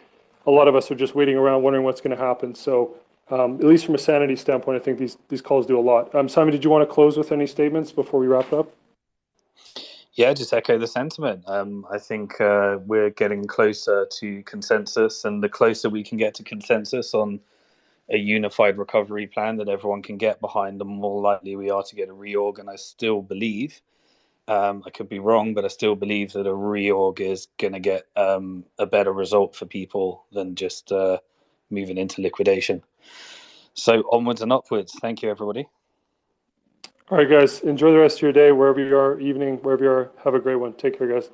a lot of us are just waiting around wondering what's going to happen. So at least from a sanity standpoint, I think these calls do a lot. Simon, did you want to close with any statements before we wrap up? Yeah, just echo the sentiment. I think we're getting closer to consensus, and the closer we can get to consensus on a unified recovery plan that everyone can get behind, the more likely we are to get a reorg. And I still believe, I could be wrong, but I still believe that a reorg is going to get a better result for people than just moving into liquidation. So onwards and upwards. Thank you, everybody. All right, guys, enjoy the rest of your day, wherever you are, evening, wherever you are. Have a great one. Take care, guys.